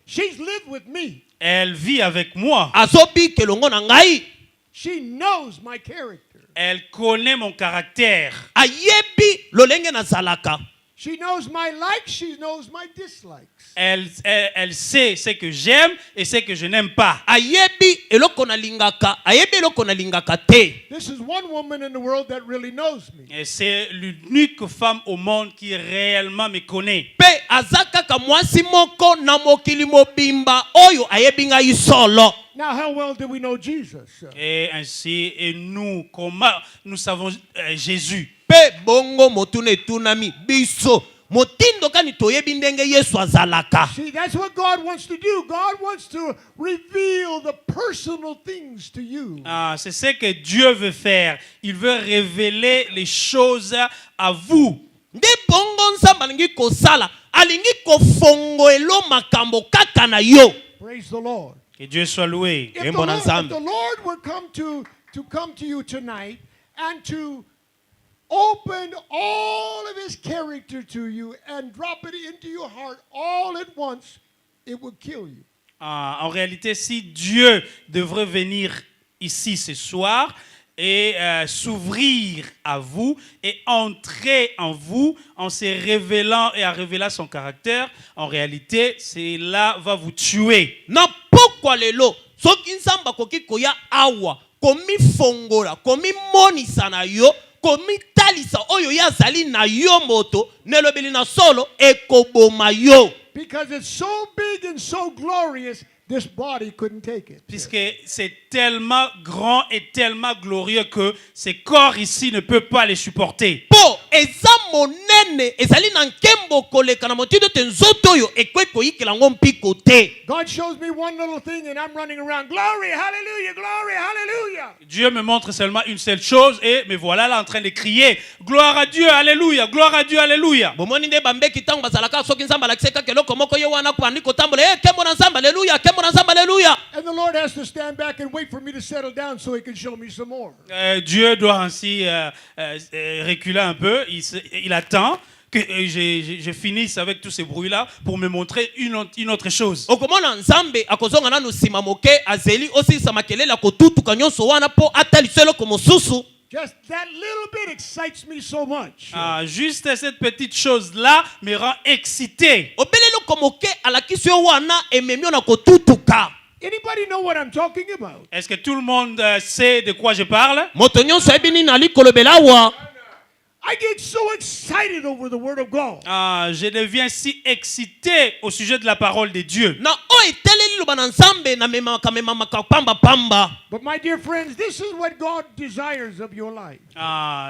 Speaker 2: She's lived with me.
Speaker 3: Elle vit avec moi.
Speaker 4: Azobi kelongo na ngai.
Speaker 2: She knows my character.
Speaker 3: Elle connaît mon caractère.
Speaker 4: Ayebi lolenge nazalaka.
Speaker 2: She knows my likes, she knows my dislikes.
Speaker 3: Elle sait ce que j'aime et ce que je n'aime pas.
Speaker 4: Ayebi eloko na lingaka, ayebi eloko na lingaka te.
Speaker 2: This is one woman in the world that really knows me.
Speaker 3: Et c'est l'unique femme au monde qui réellement me connaît.
Speaker 4: Pe azaka ka mwasi moko na mokili mobimba oyo ayebi ngai solo.
Speaker 2: Now, how well do we know Jesus?
Speaker 3: Et ainsi, et nous, comment nous savons Jésus?
Speaker 4: Pe bongo motune tunami biso. Motindo kani toyebi ndenge Yesu azalaka.
Speaker 2: See, that's what God wants to do. God wants to reveal the personal things to you.
Speaker 3: C'est ce que Dieu veut faire. Il veut révéler les choses à vous.
Speaker 4: Nde bongo nzamba alingi kosala, alingi kofongoelo makambo kaka na yo.
Speaker 2: Praise the Lord.
Speaker 3: Que Dieu soit loué.
Speaker 2: If the Lord would come to you tonight and to open all of his character to you and drop it into your heart all at once, it would kill you.
Speaker 3: En réalité, si Dieu devrait venir ici ce soir et s'ouvrir à vous et entrer en vous en se révélant et en révélant son caractère, en réalité, cela va vous tuer.
Speaker 4: Na pokwa lelo, soki nzamba koki koya awa, komi fongola, komi monisa na yo, komi talisa oyo ya zali na yo moto, nelobeli na solo ekoboma yo.
Speaker 2: Because it's so big and so glorious, this body couldn't take it.
Speaker 3: Puisque c'est tellement grand et tellement glorieux que ce corps ici ne peut pas les supporter.
Speaker 4: Po eza monene ezali na nkembo koleka na motindo te nzoto yo ekwe koyikela ngo mpiko te.
Speaker 2: God shows me one little thing and I'm running around. Glory, hallelujah, glory, hallelujah.
Speaker 3: Dieu me montre seulement une seule chose et me voilà là en train de crier gloire à Dieu, alléluia, gloire à Dieu, alléluia.
Speaker 4: Bomoni nde bambeki tango bazalaka soki nzamba lakiseka keloko moko yo wana kwa ndiko tambola kembo na nzamba alléluia, kembo na nzamba alléluia.
Speaker 2: And the Lord has to stand back and wait for me to settle down so he can show me some more.
Speaker 3: Dieu doit ainsi reculer un peu, il attend que je finisse avec tous ces bruits-là pour me montrer une autre chose.
Speaker 4: Okomona nzambe akozonga nanu sima moke azeli osisa makelela kotutuka nyonso wana po ataliselo ko mosusu.
Speaker 2: Just that little bit excites me so much.
Speaker 3: Juste cette petite chose-là me rend excité.
Speaker 4: Obelelo ko moke alakisi yo wana ememio na kotutuka.
Speaker 2: Anybody know what I'm talking about?
Speaker 3: Est-ce que tout le monde sait de quoi je parle?
Speaker 4: Moto nyonso ebini nali kolobela wa.
Speaker 2: I get so excited over the word of God.
Speaker 3: Je deviens si excité au sujet de la parole de Dieu.
Speaker 4: Na o eteleli loba na nzambe na mema pamba pamba.
Speaker 2: But my dear friends, this is what God desires of your life.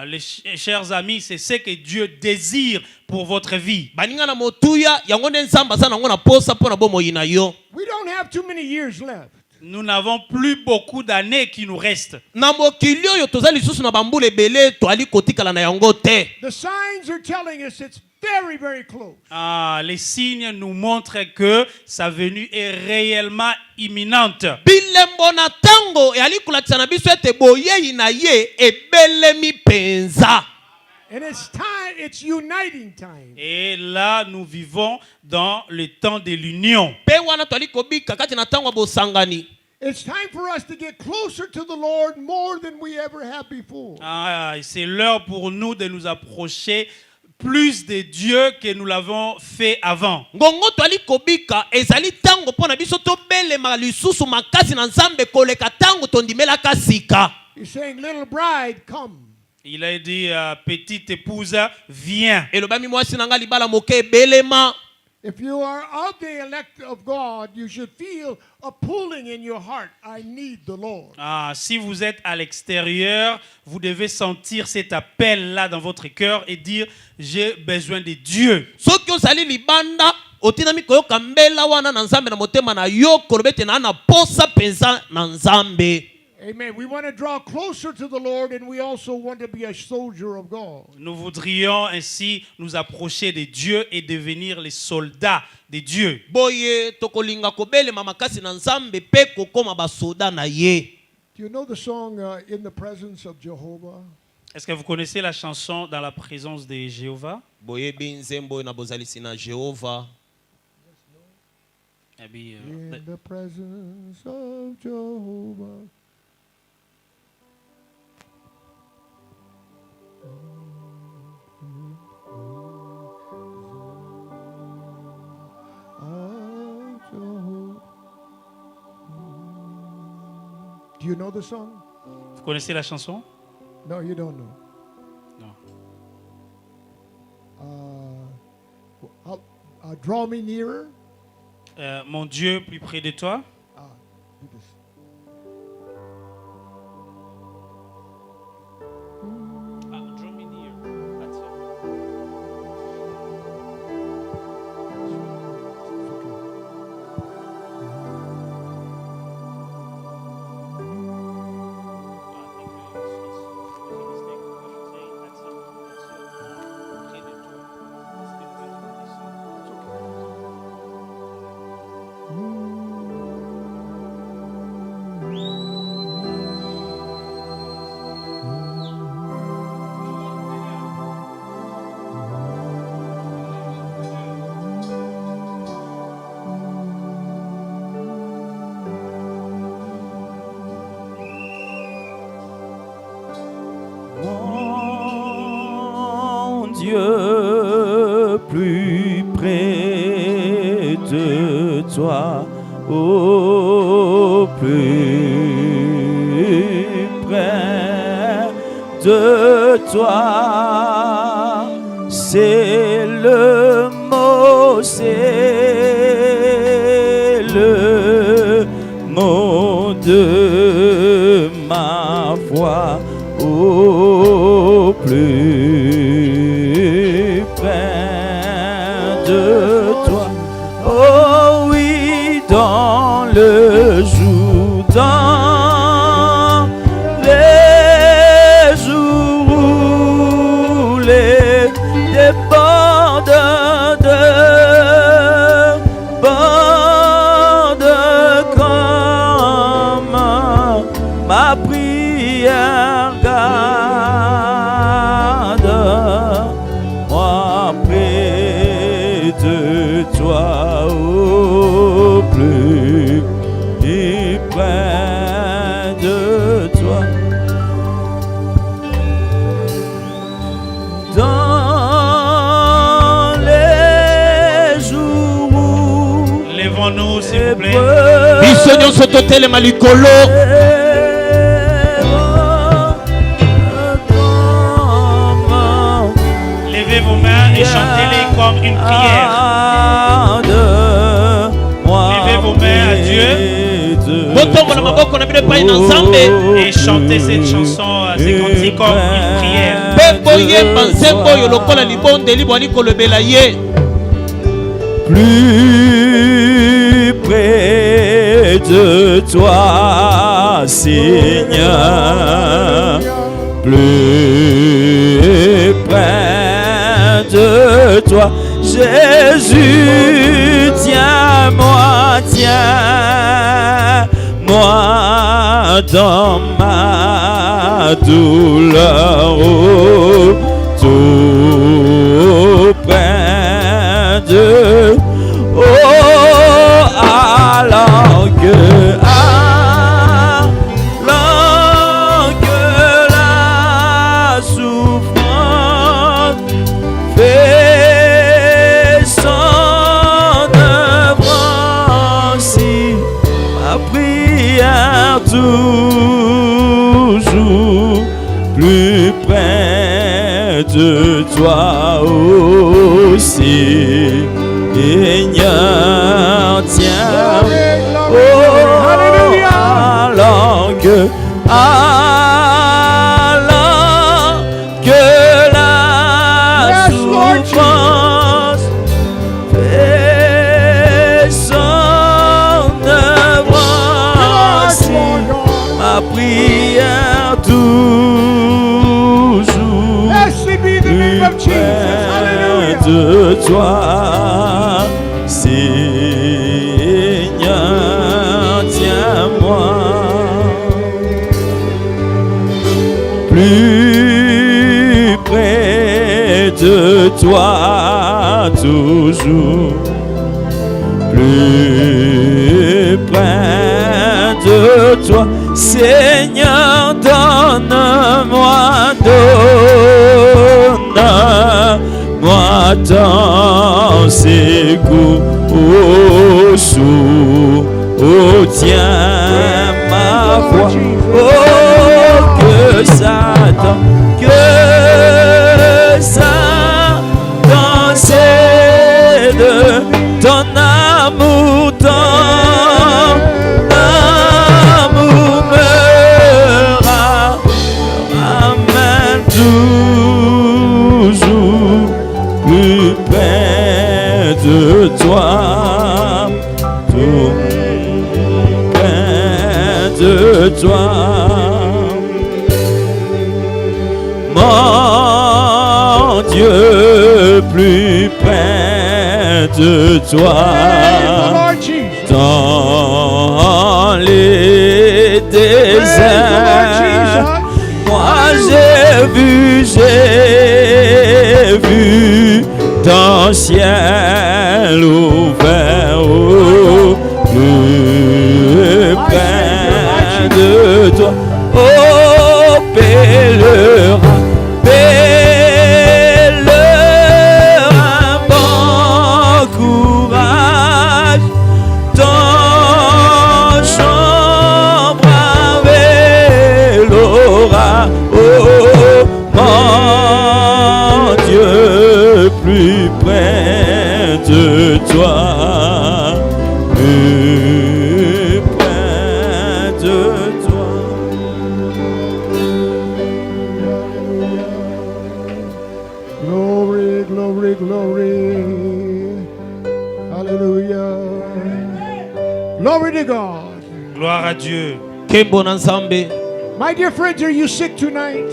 Speaker 3: Les chers amis, c'est ce que Dieu désire pour votre vie.
Speaker 4: Baninga na motuya yango nde nzamba sana ngona posa pona bomo yina yo.
Speaker 2: We don't have too many years left.
Speaker 3: Nous n'avons plus beaucoup d'années qui nous restent.
Speaker 4: Na mokili oyo tozali lisusu na bambula ebele toali kotikala na yango te.
Speaker 2: The signs are telling us it's very, very close.
Speaker 3: Les signes nous montrent que sa venue est réellement imminente.
Speaker 4: Bilembo na tango eali kulakisa na biso ete boyei na ye ebelemi penza.
Speaker 2: And it's time, it's uniting time.
Speaker 3: Et là, nous vivons dans le temps de l'union.
Speaker 4: Pe wana toali kobika kati na tango bosangani.
Speaker 2: It's time for us to get closer to the Lord more than we ever have before.
Speaker 3: C'est l'heure pour nous de nous approcher plus de Dieu que nous l'avons fait avant.
Speaker 4: Ngongo toali kobika ezali tango pona biso to belema lisusu makasi na nzambe koleka tango tondimela kasika.
Speaker 2: He's saying, little bride, come.
Speaker 3: Il a dit petite épouse, viens.
Speaker 4: Et le bami mwasi nanga libala moke belema.
Speaker 2: If you are of the elect of God, you should feel a pulling in your heart. I need the Lord.
Speaker 3: Si vous êtes à l'extérieur, vous devez sentir cet appel-là dans votre cœur et dire, j'ai besoin de Dieu.
Speaker 4: Soki ozali libanda, otinami koyoka mbela wana na nzambe na motema na yo kolobete na ana posa penza na nzambe.
Speaker 2: Amen. We want to draw closer to the Lord, and we also want to be a soldier of God.
Speaker 3: Nous voudrions ainsi nous approcher de Dieu et devenir les soldats de Dieu.
Speaker 4: Boye tokolinga kobelema makasi na nzambe pe kokoma basoda na ye.
Speaker 2: Do you know the song In the Presence of Jehovah?
Speaker 3: Est-ce que vous connaissez la chanson Dans la présence de Jéhovah?
Speaker 4: Boye binzembo na bozalisi na Jehova.
Speaker 2: In the presence of Jehovah. Do you know the song?
Speaker 3: Vous connaissez la chanson?
Speaker 2: No, you don't know.
Speaker 3: Non.
Speaker 2: Draw me nearer.
Speaker 3: Mon Dieu, plus près de toi.
Speaker 2: Do this.
Speaker 3: Draw me near. That's all.
Speaker 1: Dieu, plus près de toi, oh, plus près de toi, c'est le mot, c'est le mot de ma foi, oh, plus de toi, oh oui, dans le jour, dans les jours où les débordent comme ma prière garde moi près de toi, au plus près de toi. Dans les jours où
Speaker 3: Lèvons-nous, s'il vous plaît.
Speaker 4: Biso nyonso totelema likolo.
Speaker 3: Levez vos mains et chantez-les comme une prière. Levez vos mains à Dieu et chantez cette chanson, ces cantiques comme une prière.
Speaker 1: Plus près de toi, Seigneur, plus près de toi, Jésus, tiens-moi dans ma douleur, oh, tout près de, oh, alors que la souffrance fait son œuvre, si ma prière toujours plus près de toi aussi, Seigneur, tiens, alors que la souffrance fait son œuvre, ma prière toujours
Speaker 2: Blessed be the name of Jesus. Hallelujah.
Speaker 1: de toi, Seigneur, tiens-moi plus près de toi, toujours plus près de toi, Seigneur, donne-moi ton secours, soutiens ma foi, que Satan de ton amour, me ramène toujours plus près de toi, tout près de toi. Mon Dieu, plus près de toi, dans les déserts, moi j'ai vu ton ciel ouvert, plus près de toi, oh pèlerin, bon courage, ton chambre avec l'aura, oh mon Dieu, plus près de toi, plus près de toi.
Speaker 2: Glory, glory, glory. Hallelujah. Glory to God.
Speaker 3: Gloire à Dieu.
Speaker 4: Kembo na Nzambe.
Speaker 2: My dear friends, are you sick tonight?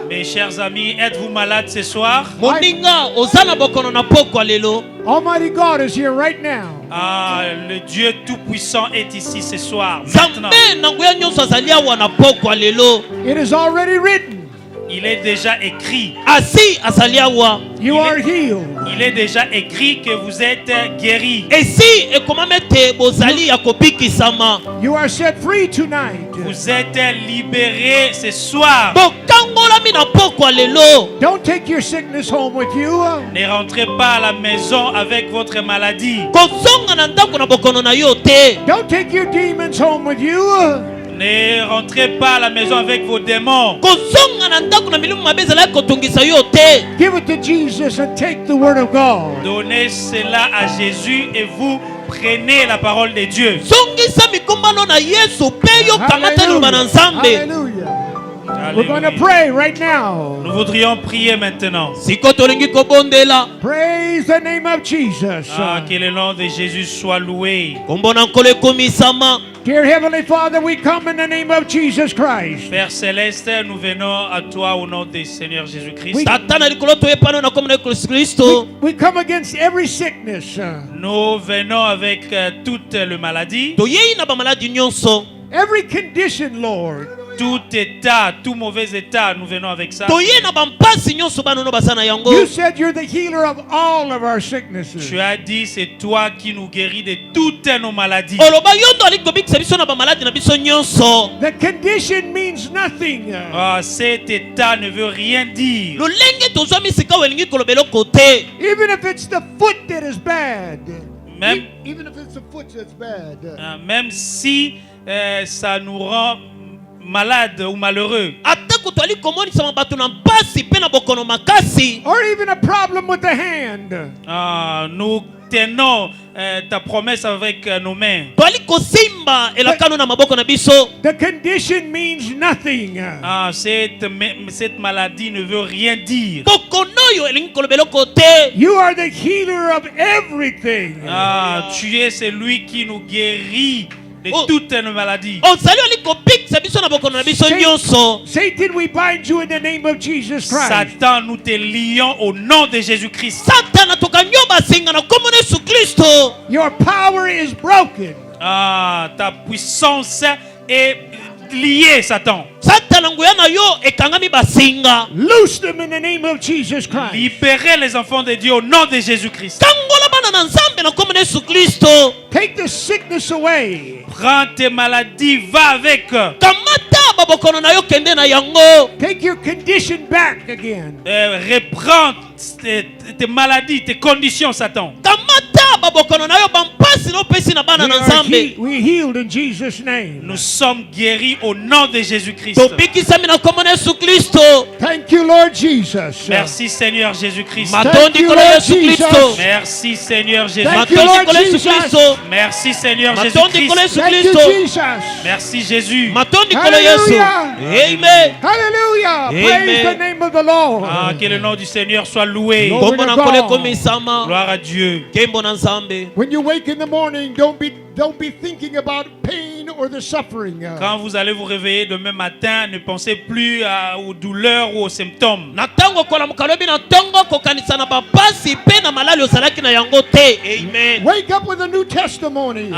Speaker 3: Mes chers amis, êtes-vous malades ce soir?
Speaker 4: Moninga ozana bokono na pokwa lelo.
Speaker 2: Almighty God is here right now.
Speaker 3: Ah, le Dieu Tout-Puissant est ici ce soir. Maintenant,
Speaker 4: Nzambe na nguya nyonso azali awa na pokwa lelo.
Speaker 2: It is already written.
Speaker 3: il est déjà écrit.
Speaker 4: Asi azali awa.
Speaker 2: You are healed.
Speaker 3: Il est déjà écrit que vous êtes guéris.
Speaker 4: Esi ekomamete bozali ya kobikisama.
Speaker 2: You are set free tonight.
Speaker 3: Vous êtes libérés ce soir.
Speaker 4: Bokangolami na pokwa lelo.
Speaker 2: Don't take your sickness home with you.
Speaker 3: Ne rentrez pas à la maison avec votre maladie.
Speaker 4: Kozonga na ndako na bokono na yo te.
Speaker 2: Don't take your demons home with you.
Speaker 3: Ne rentrez pas à la maison avec vos démons.
Speaker 4: Kozonga na ndako na milimu mabe ezali kotungisa yo te.
Speaker 2: Give it to Jesus and take the word of God.
Speaker 3: Donnez cela à Jésus et vous prenez la parole de Dieu.
Speaker 4: Zongisa mikumbano na Yesu pe yo kamata liloba na Nzambe.
Speaker 2: Hallelujah. We're going to pray right now.
Speaker 3: Nous voudrions prier maintenant.
Speaker 4: Siko tolingi kobondela.
Speaker 2: Praise the name of Jesus.
Speaker 3: Ah, que le nom de Jésus soit loué.
Speaker 4: Kombo na nkolo ekomisama.
Speaker 2: Dear Heavenly Father, we come in the name of Jesus Christ.
Speaker 3: Père Céleste, nous venons à toi au nom du Seigneur Jésus-Christ.
Speaker 2: Oui.
Speaker 4: Tata na likolo toyepana na kombo na Yesu Kristo.
Speaker 2: We come against every sickness,
Speaker 3: Nous venons avec toute la maladie,
Speaker 4: Toyei na bamaladi nyonso.
Speaker 2: every condition, Lord.
Speaker 3: tout état, tout mauvais état, nous venons avec ça.
Speaker 4: Toyei na bampasi nyonso banono basana yango.
Speaker 2: You said you're the healer of all of our sicknesses.
Speaker 3: Tu as dit, c'est toi qui nous guéris de toutes nos maladies.
Speaker 4: Oloba yondo ali kobikisa biso na bamaladi na biso nyonso.
Speaker 2: The condition means nothing.
Speaker 3: Ah, cet état ne veut rien dire.
Speaker 4: Lolenge tozwa misika welingi kolobela kote.
Speaker 2: Even if it's the foot that is bad.
Speaker 3: Même,
Speaker 2: Even if it's the foot that's bad.
Speaker 3: même si ça nous rend malades ou malheureux.
Speaker 4: Ata moto ali komonisama bato na mpasi mpe na bokono makasi
Speaker 2: or even a problem with the hand.
Speaker 3: Nous tenons ta promesse avec nos mains.
Speaker 4: toali kosimba elakano na maboko na biso.
Speaker 2: The condition means nothing.
Speaker 3: Cette maladie ne veut rien dire.
Speaker 4: bokono oyo elingi koloba eloko te.
Speaker 2: You are the healer of everything.
Speaker 3: Tu es celui qui nous guérit de toutes nos maladies.
Speaker 4: ozali oli kobikisa biso na bokono na biso nyonso.
Speaker 2: Satan, we bind you in the name of Jesus Christ.
Speaker 3: Satan, nous te lions au nom de Jésus-Christ.
Speaker 4: satana tokanyoba singa na kombo na Yesu Kristo.
Speaker 2: Your power is broken.
Speaker 3: Ta puissance est liée, Satan.
Speaker 4: satana nguya na yo ekangami basinga.
Speaker 2: Loose them in the name of Jesus Christ.
Speaker 3: Libérez les enfants de Dieu au nom de Jésus-Christ.
Speaker 4: kangola bana na nzambe na kombo na Yesu Kristo.
Speaker 2: Take the sickness away.
Speaker 3: Prends tes maladies, va avec.
Speaker 4: kamata babokono na yo kende na yango.
Speaker 2: Take your condition back again.
Speaker 3: Reprends tes maladies, tes conditions, Satan.
Speaker 4: kamata babokono na yo bampasi na opesi na bana na nzambe.
Speaker 2: We healed in Jesus' name.
Speaker 3: Nous sommes guéris au nom de Jésus-Christ.
Speaker 4: tobikisami na kombo na Yesu Kristo.
Speaker 2: Thank you, Lord Jesus.
Speaker 3: Merci Seigneur Jésus-Christ.
Speaker 4: matondi
Speaker 2: you,
Speaker 4: kolo
Speaker 2: Lord
Speaker 4: Yesu
Speaker 2: Jesus.
Speaker 4: Kristo.
Speaker 3: Merci Seigneur
Speaker 2: Thank
Speaker 3: Jésus-Christ.
Speaker 2: you,
Speaker 4: matondi
Speaker 2: Lord
Speaker 4: kolo Yesu
Speaker 2: Jesus.
Speaker 4: Kristo.
Speaker 3: Merci Seigneur
Speaker 4: matondi kolo
Speaker 3: Jésus-Christ.
Speaker 4: Yesu
Speaker 2: Thank you,
Speaker 4: Kristo.
Speaker 2: Jesus.
Speaker 3: Merci Jésus.
Speaker 4: matondi kolo Yesu.
Speaker 2: Hallelujah.
Speaker 4: Amen.
Speaker 2: Hallelujah. Praise the name of the Lord.
Speaker 3: Que le nom du Seigneur soit loué.
Speaker 2: Glory
Speaker 4: kombo na
Speaker 2: to
Speaker 4: nkolo
Speaker 2: God.
Speaker 4: ekomisama.
Speaker 3: Gloire à Dieu.
Speaker 4: kembo na nzambe.
Speaker 2: When you wake in the morning, don't be thinking about pain or the suffering.
Speaker 3: Quand vous allez vous réveiller demain matin, ne pensez plus aux douleurs ou aux symptômes.
Speaker 4: na ntango okolamuka lobi na ntongo kokanisa na bapasi mpe na malali ozalaki na yango te. Amen.
Speaker 2: Wake up with a new testimony.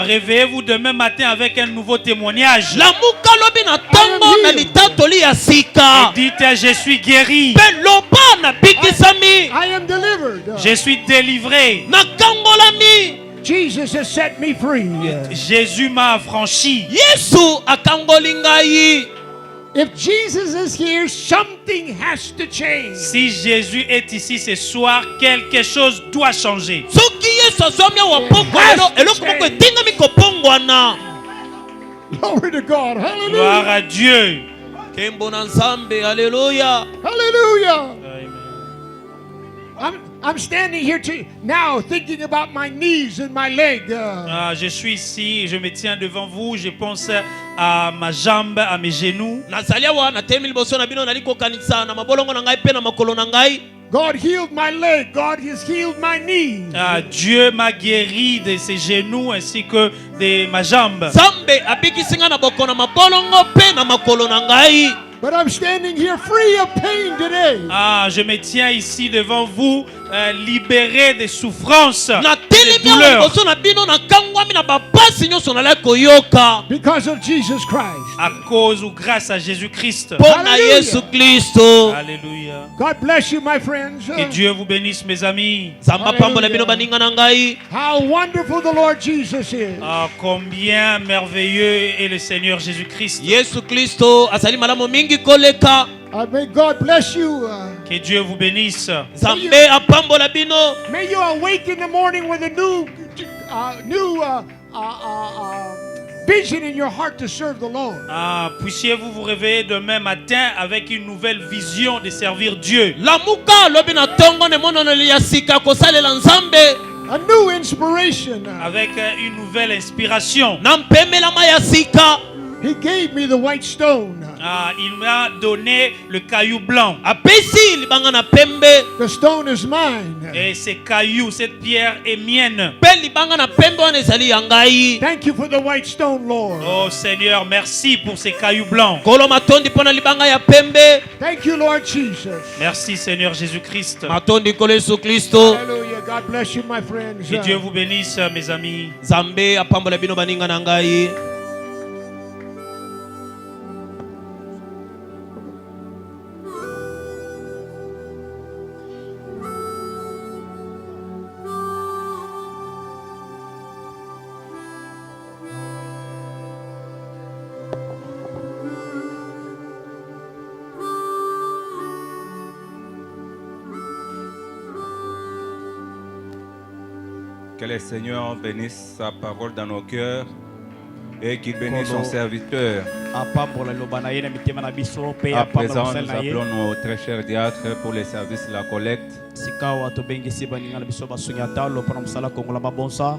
Speaker 3: Réveillez-vous demain matin avec un nouveau témoignage.
Speaker 4: lamuka lobi na ntongo na litatoli ya
Speaker 3: Et
Speaker 4: sika.
Speaker 3: dites, je suis guéri.
Speaker 4: mpe loba na bikisami.
Speaker 2: I am delivered.
Speaker 3: Je suis délivré.
Speaker 4: na kangolami.
Speaker 2: Jesus has set me free.
Speaker 3: Jésus m'a affranchi.
Speaker 4: yesu akangoli ngai.
Speaker 2: If Jesus is here, something has to change.
Speaker 3: Si Jésus est ici ce soir, quelque chose doit changer.
Speaker 4: soki yesu azwami awa pokwa lelo eloko moko etingami kopongwana.
Speaker 2: Glory to God.
Speaker 3: Gloire
Speaker 2: Hallelujah.
Speaker 3: à Dieu.
Speaker 4: kembo na nzambe. Haleluya.
Speaker 2: Hallelujah. I'm standing here now thinking about my knees and my leg.
Speaker 3: Je suis ici, je me tiens devant vous, je pense à ma jambe, à mes genoux.
Speaker 4: nazali awa natemi liboso na bino nali kokanisa na mabolongo na ngai mpe na makolo na ngai.
Speaker 2: God healed my leg. God has healed my knees.
Speaker 3: Dieu m'a guéri de ses genoux ainsi que de ma jambe.
Speaker 4: nzambe abikisi ngai na boko na mabolongo mpe na makolo na ngai.
Speaker 2: But I'm standing here free of pain today.
Speaker 3: Je me tiens ici devant vous, libéré des souffrances, des
Speaker 4: natelemi awa
Speaker 3: douleurs,
Speaker 4: liboso na bino nakangwami na bapasi nyonso nalai koyoka.
Speaker 2: Because of Jesus Christ.
Speaker 3: à cause ou grâce à Jésus-Christ.
Speaker 4: mpo na
Speaker 2: Hallelujah.
Speaker 4: yesu kristo.
Speaker 3: Alléluia.
Speaker 2: God bless you, my friends.
Speaker 3: Que Dieu vous bénisse, mes amis.
Speaker 4: nzambe apambola
Speaker 2: Hallelujah.
Speaker 4: bino baninga na ngai.
Speaker 2: How wonderful the Lord Jesus is.
Speaker 3: Combien merveilleux est le Seigneur Jésus-Christ.
Speaker 4: yesu kristo azali malamu mingi koleka.
Speaker 2: May God bless you.
Speaker 3: Que Dieu vous bénisse.
Speaker 4: nzambe apambola bino.
Speaker 2: May you awake in the morning with a new vision in your heart to serve the Lord.
Speaker 3: Puissiez-vous vous réveiller demain matin avec une nouvelle vision de servir Dieu.
Speaker 4: lamuka lobi na ntongo na emonaneli ya sika kosalela nzambe.
Speaker 2: A new inspiration.
Speaker 3: Avec une nouvelle inspiration.
Speaker 4: na mpemelama ya sika.
Speaker 2: He gave me the white stone.
Speaker 3: Il m'a donné le caillou blanc.
Speaker 4: apesi libanga na pembe.
Speaker 2: The stone is mine.
Speaker 3: Et ces cailloux, cette pierre est mienne.
Speaker 4: mpe libanga na pembe wana ezali ya ngai.
Speaker 2: Thank you for the white stone, Lord.
Speaker 3: Oh Seigneur, merci pour ces cailloux blancs.
Speaker 4: kolo matondi mpo na libanga ya pembe.
Speaker 2: Thank you, Lord Jesus.
Speaker 3: Merci Seigneur Jésus-Christ.
Speaker 4: matondi kolo yesu kristo.
Speaker 2: Hallelujah. God bless you, my friends.
Speaker 3: Que Dieu vous bénisse, mes amis.
Speaker 4: nzambe apambola bino baninga na ngai.
Speaker 5: Que le Seigneur bénisse sa parole dans nos cœurs et qu'il bénisse son serviteur.
Speaker 3: apambola liloba na ye na mitema na biso mpe
Speaker 5: À
Speaker 3: apambola
Speaker 5: présent,
Speaker 3: mosali
Speaker 5: nous
Speaker 3: na ye
Speaker 5: appelons nos très chers diacres pour les services de la collecte.
Speaker 3: sika awa tobengisi baninga na biso basungi ya talo mpona mosala kongola mabonza.